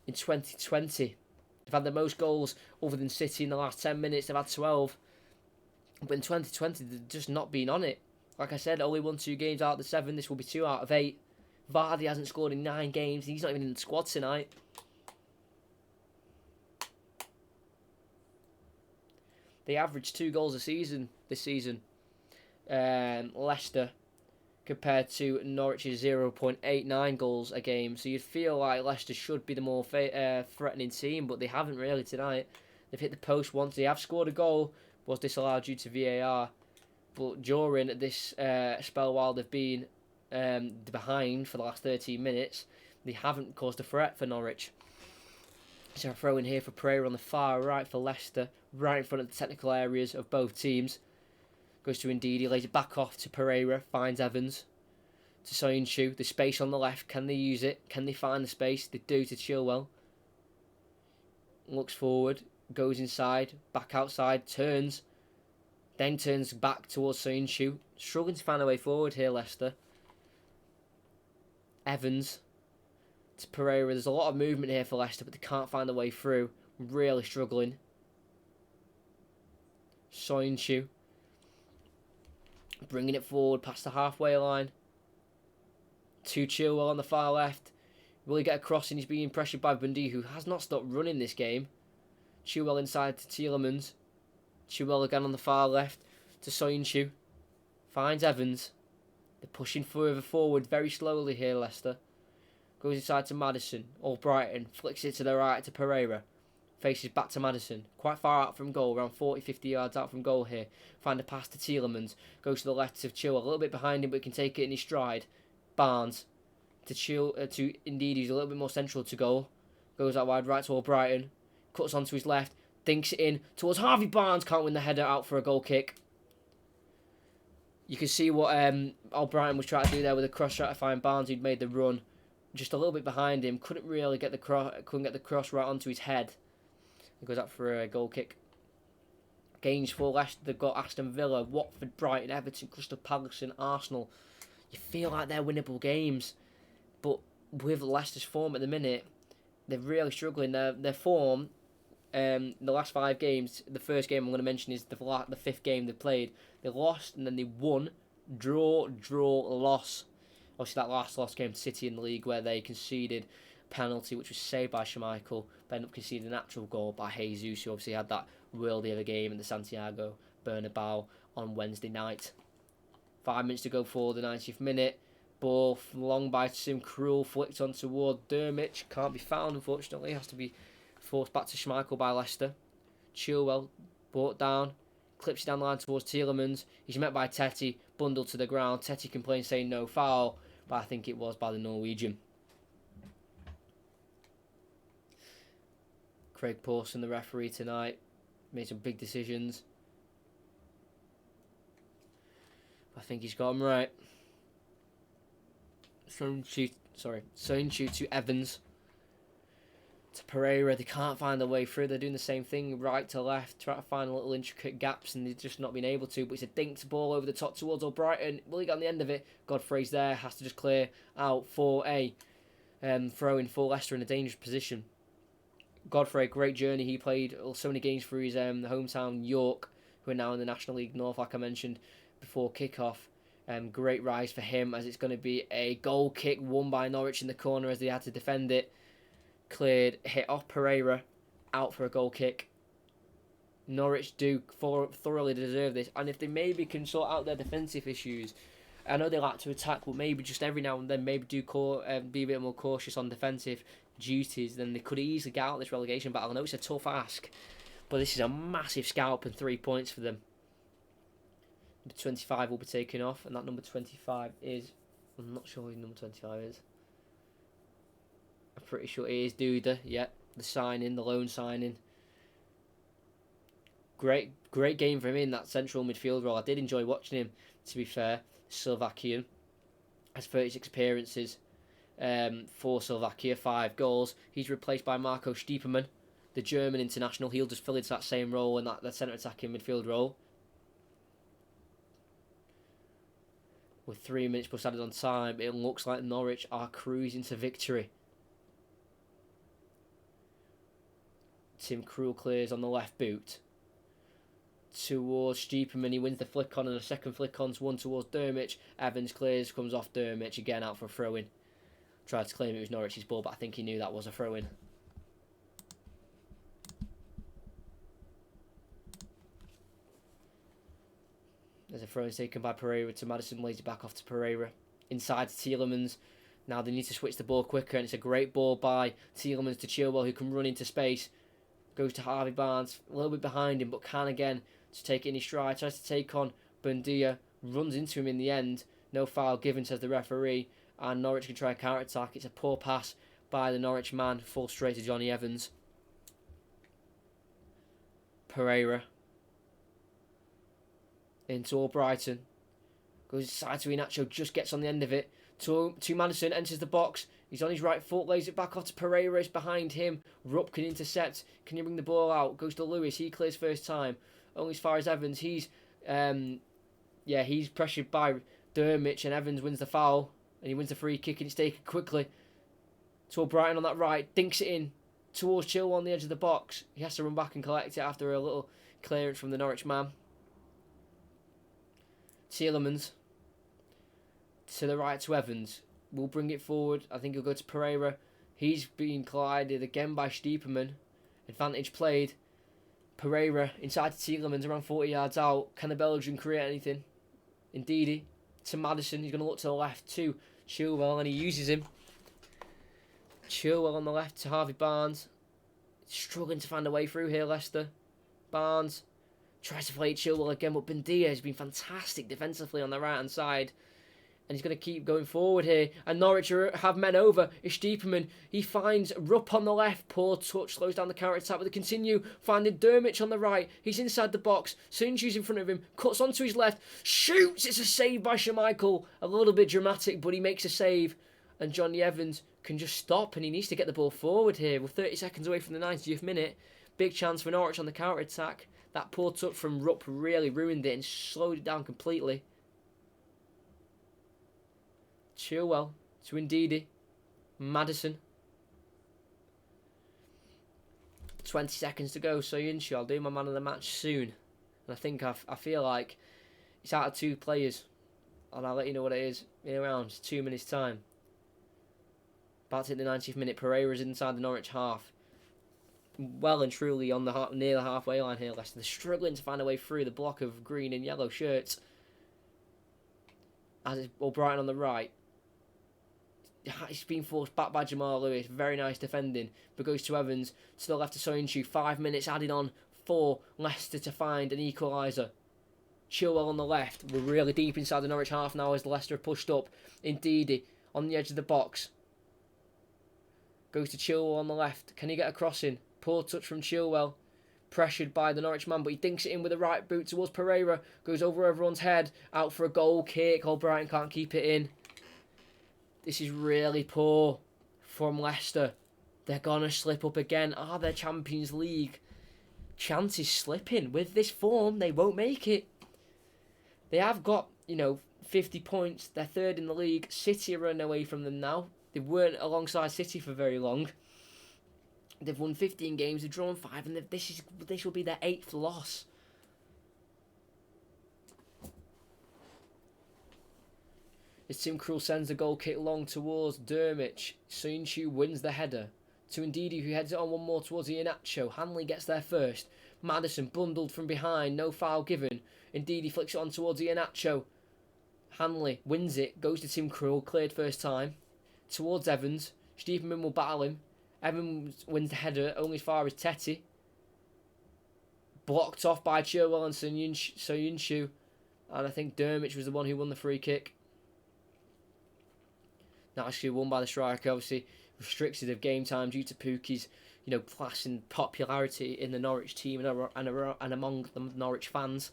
in 2020. They've had the most goals other than City in the last 10 minutes. They've had 12. But in 2020, they've just not been on it. Like I said, only won 2 games out of the 7. This will be 2 out of 8. Vardy hasn't scored in 9 games. He's not even in the squad tonight. They averaged 2 goals a season this season. Leicester, compared to Norwich's 0.89 goals a game. So you'd feel like Leicester should be the more threatening team, but they haven't really tonight. They've hit the post once. They have scored a goal, was disallowed due to VAR. But during this spell while they've been behind for the last 13 minutes, they haven't caused a threat for Norwich. So a throw in here for Pereira on the far right for Leicester, right in front of the technical areas of both teams. Goes to Ndidi, lays it back off to Pereira, finds Evans. To Soyuncu, the space on the left, can they use it? Can they find the space? They do to Chilwell. Looks forward, goes inside, back outside, turns. Then turns back towards Soyuncu. Struggling to find a way forward here, Leicester. Evans to Pereira. There's a lot of movement here for Leicester, but they can't find a way through. Really struggling. Soyuncu. Bringing it forward past the halfway line. To Chilwell on the far left. Will he get across, and he's being pressured by Bundy, who has not stopped running this game. Chilwell inside to Tielemans. Chilwell again on the far left to Soyuncu. Finds Evans. They're pushing further forward very slowly here, Leicester. Goes inside to Maddison. Albrighton flicks it to the right to Pereira. Faces back to Maddison. Quite far out from goal, around 40-50 yards out from goal here. Find a pass to Tielemans. Goes to the left to Chilwell. A little bit behind him, but he can take it in his stride. Barnes to indeed, he's a little bit more central to goal. Goes out wide right to Albrighton. Cuts onto his left. Dinks it in towards Harvey Barnes. Can't win the header, out for a goal kick. You can see what Albrighton was trying to do there with a cross, trying to find Barnes, who'd made the run. Just a little bit behind him. Couldn't really get the cross right onto his head. He goes out for a goal kick. Games for Leicester. They've got Aston Villa, Watford, Brighton, Everton, Crystal Palace and Arsenal. You feel like they're winnable games. But with Leicester's form at the minute, they're really struggling. Their form, the last 5 games, the first game I'm going to mention is the 5th game they played. They lost and then they won. Draw, loss. Obviously that last loss came to City in the league, where they conceded penalty, which was saved by Schmeichel, but ended up conceding an actual goal by Jesus, who obviously had that worldie of a game in the Santiago Bernabeu on Wednesday night. 5 minutes to go for the 90th minute. Ball long by Tim Krul, flicked on toward Dermich. Can't be found, unfortunately. Has to be forced back to Schmeichel by Leicester. Chilwell brought down, clips it down the line towards Tielemans. He's met by Tetty, bundled to the ground. Tetty complains, saying no foul, but I think it was by the Norwegian. Craig Pawson, the referee tonight, made some big decisions. I think he's got him right. Soyuncu to Evans. To Pereira, they can't find their way through. They're doing the same thing, right to left, trying to find little intricate gaps, and they've just not been able to. But it's a dinked ball over the top towards Albrighton. Will he get on the end of it? Godfrey's there, has to just clear out for a throw in for Leicester in a dangerous position. Godfrey, great journey. He played so many games for his hometown York, who are now in the National League North, like I mentioned before kick-off. Great rise for him, as it's going to be a goal kick won by Norwich in the corner as they had to defend it. Cleared, hit off Pereira, out for a goal kick. Norwich do thoroughly deserve this, and if they maybe can sort out their defensive issues, I know they like to attack, but maybe just every now and then maybe be a bit more cautious on defensive duties, then they could easily get out of this relegation battle. I know it's a tough ask, but this is a massive scalp and 3 points for them. Number 25 will be taken off, and that number 25 is... I'm not sure who number 25 is. I'm pretty sure it is Duda, yeah. The loan signing. Great game for him in that central midfield role. I did enjoy watching him, to be fair. Slovakian. Has 36 appearances for Slovakia, 5 goals. He's replaced by Marco Stiepermann, the German international. He'll just fill into that same role in that centre attacking midfield role. With 3 minutes plus added on time, it looks like Norwich are cruising to victory. Tim Krul clears on the left boot towards Stiepermann. He wins the flick on, and a second flick on's one towards Dermich. Evans clears, comes off Dermich again, out for a throw in. Tried to claim it was Norwich's ball, but I think he knew that was a throw in. There's a throw in taken by Pereira to Maddison, lays it back off to Pereira. Inside to Tielemans. Now they need to switch the ball quicker, and it's a great ball by Tielemans to Chilwell, who can run into space. Goes to Harvey Barnes, a little bit behind him, but can again to take it in his stride. Tries to take on Buendia, runs into him in the end. No foul given, says the referee, and Norwich can try a counter-attack. It's a poor pass by the Norwich man, full straight to Johnny Evans. Pereira into Albrighton. Goes inside to Iheanacho, just gets on the end of it. To Maddison, enters the box. He's on his right foot, lays it back off to Pereira. It's behind him. Rupp can intercept. Can you bring the ball out? Goes to Lewis. He clears first time. Only as far as Evans. He's pressured by Dermich, and Evans wins the foul. And he wins the free kick, and it's taken quickly to Albrighton on that right. Dinks it in towards Chilwell on the edge of the box. He has to run back and collect it after a little clearance from the Norwich man. Tielemans to the right to Evans. We'll bring it forward. I think he'll go to Pereira. He's being collided again by Stiepermann. Advantage played. Pereira inside to Tielemans, around 40 yards out. Can the Belgian create anything? Indeedy. To Maddison. He's going to look to the left to Chilwell, and he uses him. Chilwell on the left to Harvey Barnes. Struggling to find a way through here, Leicester. Barnes tries to play Chilwell again, but Buendia has been fantastic defensively on the right-hand side. And he's going to keep going forward here. And Norwich have men over. It's Stiepermann. He finds Rupp on the left. Poor touch. Slows down the counter-attack. But they continue finding Dermich on the right. He's inside the box. Soonju's in front of him. Cuts onto his left. Shoots! It's a save by Schmeichel. A little bit dramatic, but he makes a save. And Johnny Evans can just stop. And he needs to get the ball forward here. We're 30 seconds away from the 90th minute. Big chance for Norwich on the counter-attack. That poor touch from Rupp really ruined it and slowed it down completely. Chilwell to Indeedy. Maddison. 20 seconds to go. So Soyuncu, I'll do my man of the match soon. And I think I feel like it's out of 2 players. And I'll let you know what it is in around 2 minutes' time. About to hit the 90th minute. Pereira's inside the Norwich half. Well and truly on the near the halfway line here, Leicester. They're struggling to find a way through the block of green and yellow shirts. As it's Albrighton on the right. It's been forced back by Jamal Lewis. Very nice defending. But goes to Evans. To the left of Soyuncu. 5 minutes added on for Leicester to find an equaliser. Chilwell on the left. We're really deep inside the Norwich half now as Leicester have pushed up. Indeedy on the edge of the box. Goes to Chilwell on the left. Can he get a crossing? Poor touch from Chilwell. Pressured by the Norwich man, but he dinks it in with the right boot towards Pereira. Goes over everyone's head. Out for a goal kick. Albrighton can't keep it in. This is really poor from Leicester. They're going to slip up again. Are their Champions League chances slipping? With this form, they won't make it. They have got, 50 points. They're third in the league. City are running away from them now. They weren't alongside City for very long. They've won 15 games, they've drawn 5, and this will be their 8th loss. As Tim Krul sends the goal kick long towards Dermich, Soyuncu wins the header. To Indeedy, who heads it on one more towards Iheanacho. Hanley gets there first. Maddison bundled from behind, no foul given. Indeed, he flicks it on towards Iheanacho. Hanley wins it, goes to Tim Krul, cleared first time. Towards Evans. Stiepermann will battle him. Evans wins the header, only as far as Tetty. Blocked off by Chilwell and Soyuncu. And I think Dermich was the one who won the free kick. Not actually won by the striker, obviously restricted of game time due to Pukki's, class and popularity in the Norwich team and among the Norwich fans.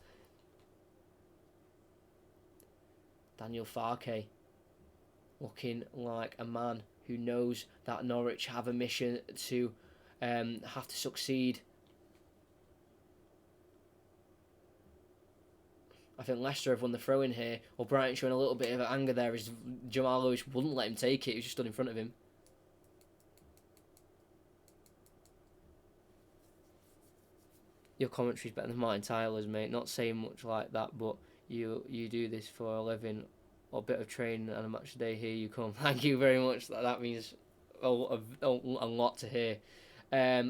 Daniel Farke looking like a man who knows that Norwich have a mission to have to succeed. I think Leicester have won the throw-in here. Or Brighton showing a little bit of anger there as Jamal Lewis wouldn't let him take it. He was just stood in front of him. Your commentary's better than mine, Tyler's, mate. Not saying much like that, but you do this for a living. Or a bit of training and a match a day. Here you come. Thank you very much. That means a lot to hear. I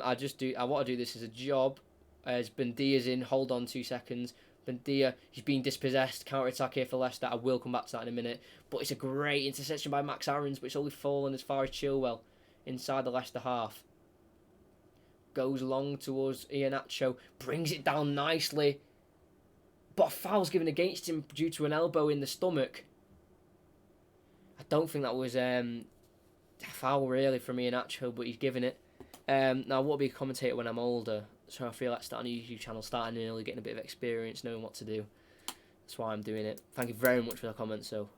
want to do this as a job. As Bendia's in, hold on 2 seconds. Bendia, he's being dispossessed. Counter-attack here for Leicester. I will come back to that in a minute. But it's a great interception by Max Aarons, but it's only fallen as far as Chilwell inside the Leicester half. Goes long towards Iheanacho. Brings it down nicely. But a foul's given against him due to an elbow in the stomach. I don't think that was a foul really from Iheanacho, but he's given it. Now, I will be a commentator when I'm older. So I feel like starting a YouTube channel, starting early, getting a bit of experience, knowing what to do. That's why I'm doing it. Thank you very much for the comment. So,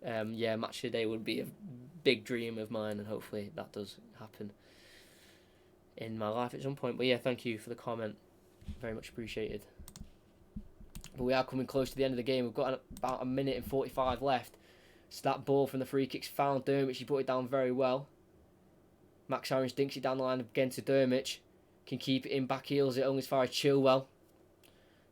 match of the day would be a big dream of mine, and hopefully that does happen in my life at some point. But yeah, thank you for the comment. Very much appreciated. But we are coming close to the end of the game. We've got about a minute and 45 left. So that ball from the free kick's found Dermich. He put it down very well. Max Aarons dinks it down the line again to Dermich. Can keep it in, back heels it only as far as Chilwell.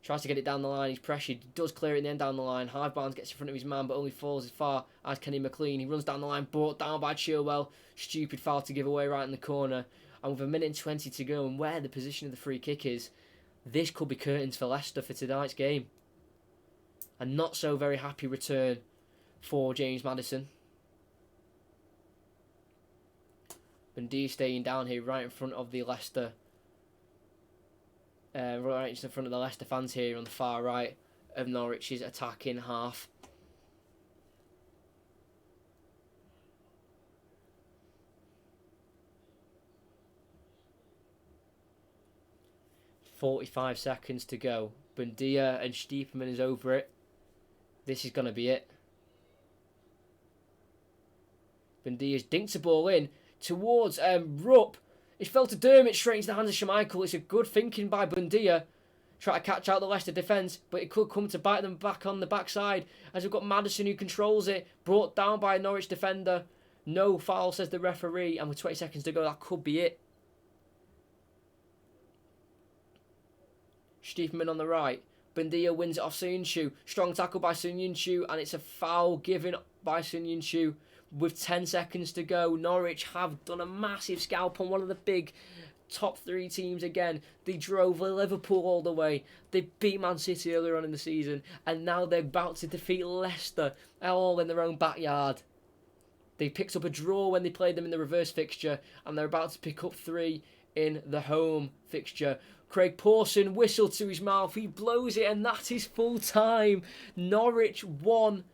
Tries to get it down the line, he's pressured, he does clear it in the end down the line. Hive Barnes gets in front of his man but only falls as far as Kenny McLean. He runs down the line, brought down by Chilwell. Stupid foul to give away right in the corner. And with a minute and 20 to go and where the position of the free kick is, this could be curtains for Leicester for tonight's game. A not so very happy return for James Maddison. Bundy staying down here right in front of the Leicester. Right in front of the Leicester fans here on the far right of Norwich's attacking half. .45 seconds to go. Bundia and Stiepermann is over it. This is going to be it. Bundia's dinked the ball in towards Rupp. It fell to Dermot straight into the hands of Schmeichel. It's a good thinking by Bundia. Try to catch out the Leicester defence, but it could come to bite them back on the backside as we've got Maddison who controls it. Brought down by a Norwich defender. No foul, says the referee, and with 20 seconds to go, that could be it. Stiepermann on the right. Bundia wins it off Soyuncu. Strong tackle by Soyuncu, and it's a foul given by Soyuncu. With 10 seconds to go, Norwich have done a massive scalp on one of the big top three teams again. They drove Liverpool all the way. They beat Man City earlier on in the season. And now they're about to defeat Leicester, all in their own backyard. They picked up a draw when they played them in the reverse fixture. And they're about to pick up 3 in the home fixture. Craig Pawson whistled to his mouth. He blows it and that is full time. Norwich 1.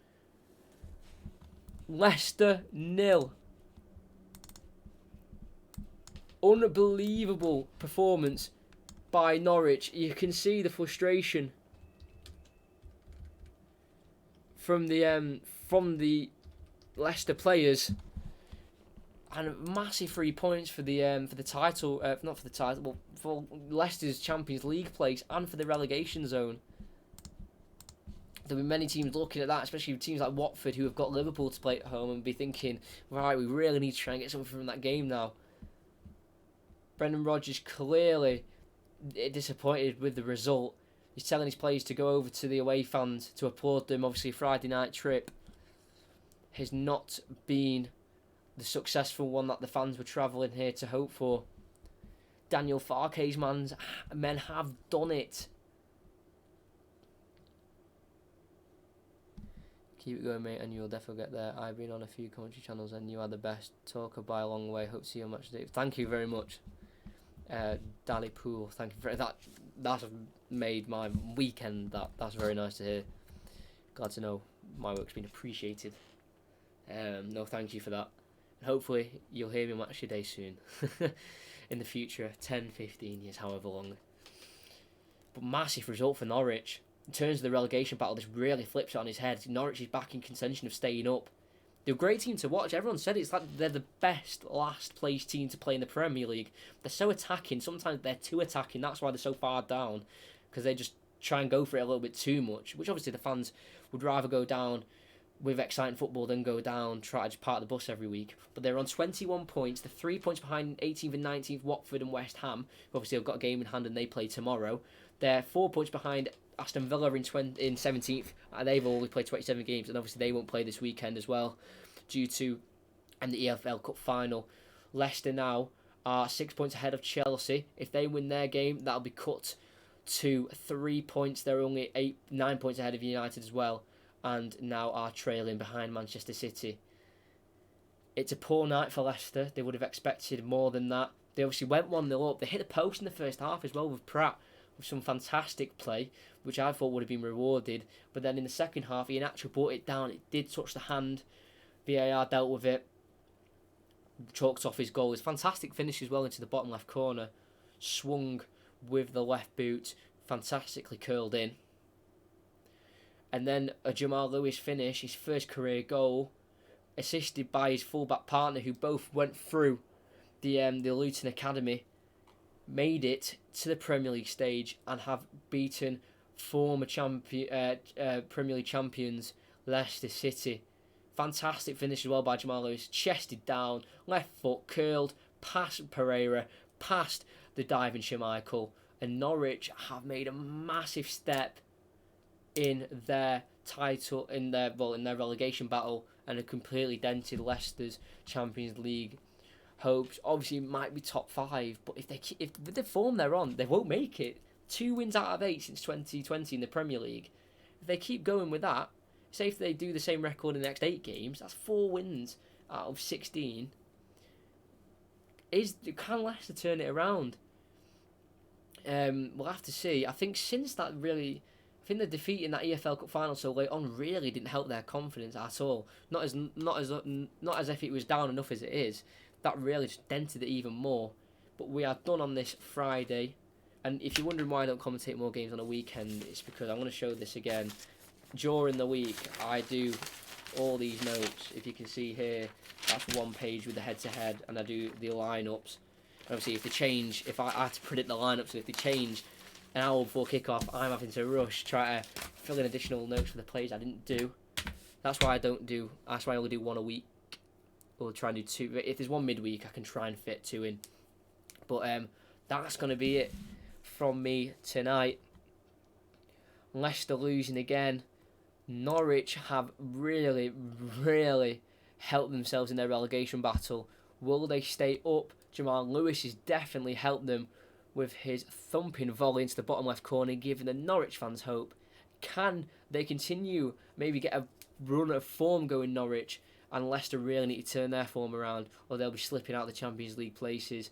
Leicester 0. Unbelievable performance by Norwich. You can see the frustration from the Leicester players, and massive 3 points for the title. Not for the title, but for Leicester's Champions League place and for the relegation zone. There'll be many teams looking at that, especially teams like Watford who have got Liverpool to play at home and be thinking, right, we really need to try and get something from that game now. Brendan Rodgers clearly disappointed with the result. He's telling his players to go over to the away fans to applaud them. Obviously, Friday night trip has not been the successful one that the fans were travelling here to hope for. Daniel Farke's men have done it. Keep it going, mate, and you'll definitely get there. I've been on a few commentary channels, and you are the best talker by a long way. Hope to see you on match day. Thank you very much, Dally Pool. Thank you for that. That's made my weekend. That's very nice to hear. Glad to know my work's been appreciated. No, thank you for that. Hopefully you'll hear me on match day soon. In the future, 10, 15 years, however long. But massive result for Norwich. In terms of the relegation battle, this really flips it on his head. Norwich is back in contention of staying up. They're a great team to watch. Everyone said it's like they're the best last place team to play in the Premier League. They're so attacking. Sometimes they're too attacking. That's why they're so far down. Because they just try and go for it a little bit too much. Which obviously the fans would rather go down with exciting football than go down, try to just park the bus every week. But they're on 21 points. They're 3 points behind 18th and 19th Watford and West Ham, who obviously have got a game in hand and they play tomorrow. They're 4 points behind Aston Villa in 17th. They've only played 27 games, and obviously they won't play this weekend as well due to the EFL Cup final. Leicester now are 6 points ahead of Chelsea. If they win their game, that'll be cut to 3 points. They're only 9 points ahead of United as well, and now are trailing behind Manchester City. It's a poor night for Leicester. They would have expected more than that. They obviously went 1-0 up. They hit the post in the first half as well with Pratt, with some fantastic play, which I thought would have been rewarded. But then in the second half, Iheanacho brought it down. It did touch the hand. VAR dealt with it. Chalked off his goal. It's fantastic finish as well into the bottom left corner. Swung with the left boot. Fantastically curled in. And then a Jamal Lewis finish, his first career goal, assisted by his fullback partner, who both went through the Luton Academy, made it to the Premier League stage and have beaten former Premier League champions Leicester City. Fantastic finish as well by Jamal Lewis, chested down, left foot curled, past Pereira, past the diving Schmeichel, and Norwich have made a massive step in their title, in their relegation battle, and have completely dented Leicester's Champions League hopes. Obviously, it might be top 5, but if with the form they're on, they won't make it. 2 wins out of 8 since 2020 in the Premier League. If they keep going with that, say if they do the same record in the next 8 games, that's 4 wins out of 16. Can Leicester turn it around? We'll have to see. I think the defeat in that EFL Cup final so late on really didn't help their confidence at all. Not as if it was down enough as it is. That really just dented it even more. But we are done on this Friday. And if you're wondering why I don't commentate more games on a weekend, it's because I'm going to show this again. During the week, I do all these notes. If you can see here, that's one page with the head-to-head, and I do the lineups. And obviously, if they change, if I have to predict the lineups, so if they change an hour before kickoff, I'm having to rush, try to fill in additional notes for the plays I didn't do. That's why I only do one a week, or try and do 2. If there's one midweek, I can try and fit 2 in. But that's going to be it from me tonight. Leicester losing again. Norwich have really, really helped themselves in their relegation battle. Will they stay up? Jamal Lewis has definitely helped them with his thumping volley into the bottom left corner, giving the Norwich fans hope. Can they continue, maybe get a run of form going, Norwich, and Leicester really need to turn their form around, or they'll be slipping out of the Champions League places.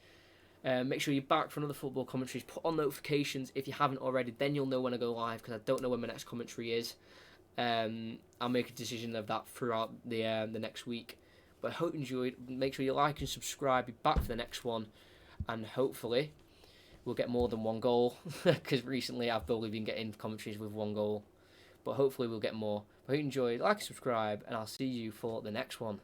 Make sure you're back for another football commentaries. Put on notifications if you haven't already. Then you'll know when I go live, because I don't know when my next commentary is. I'll make a decision of that throughout the next week. But I hope you enjoyed. Make sure you like and subscribe. Be back for the next one, and hopefully we'll get more than 1 goal, because recently I've probably been getting commentaries with 1 goal. But hopefully we'll get more. I hope you enjoyed. Like and subscribe, and I'll see you for the next one.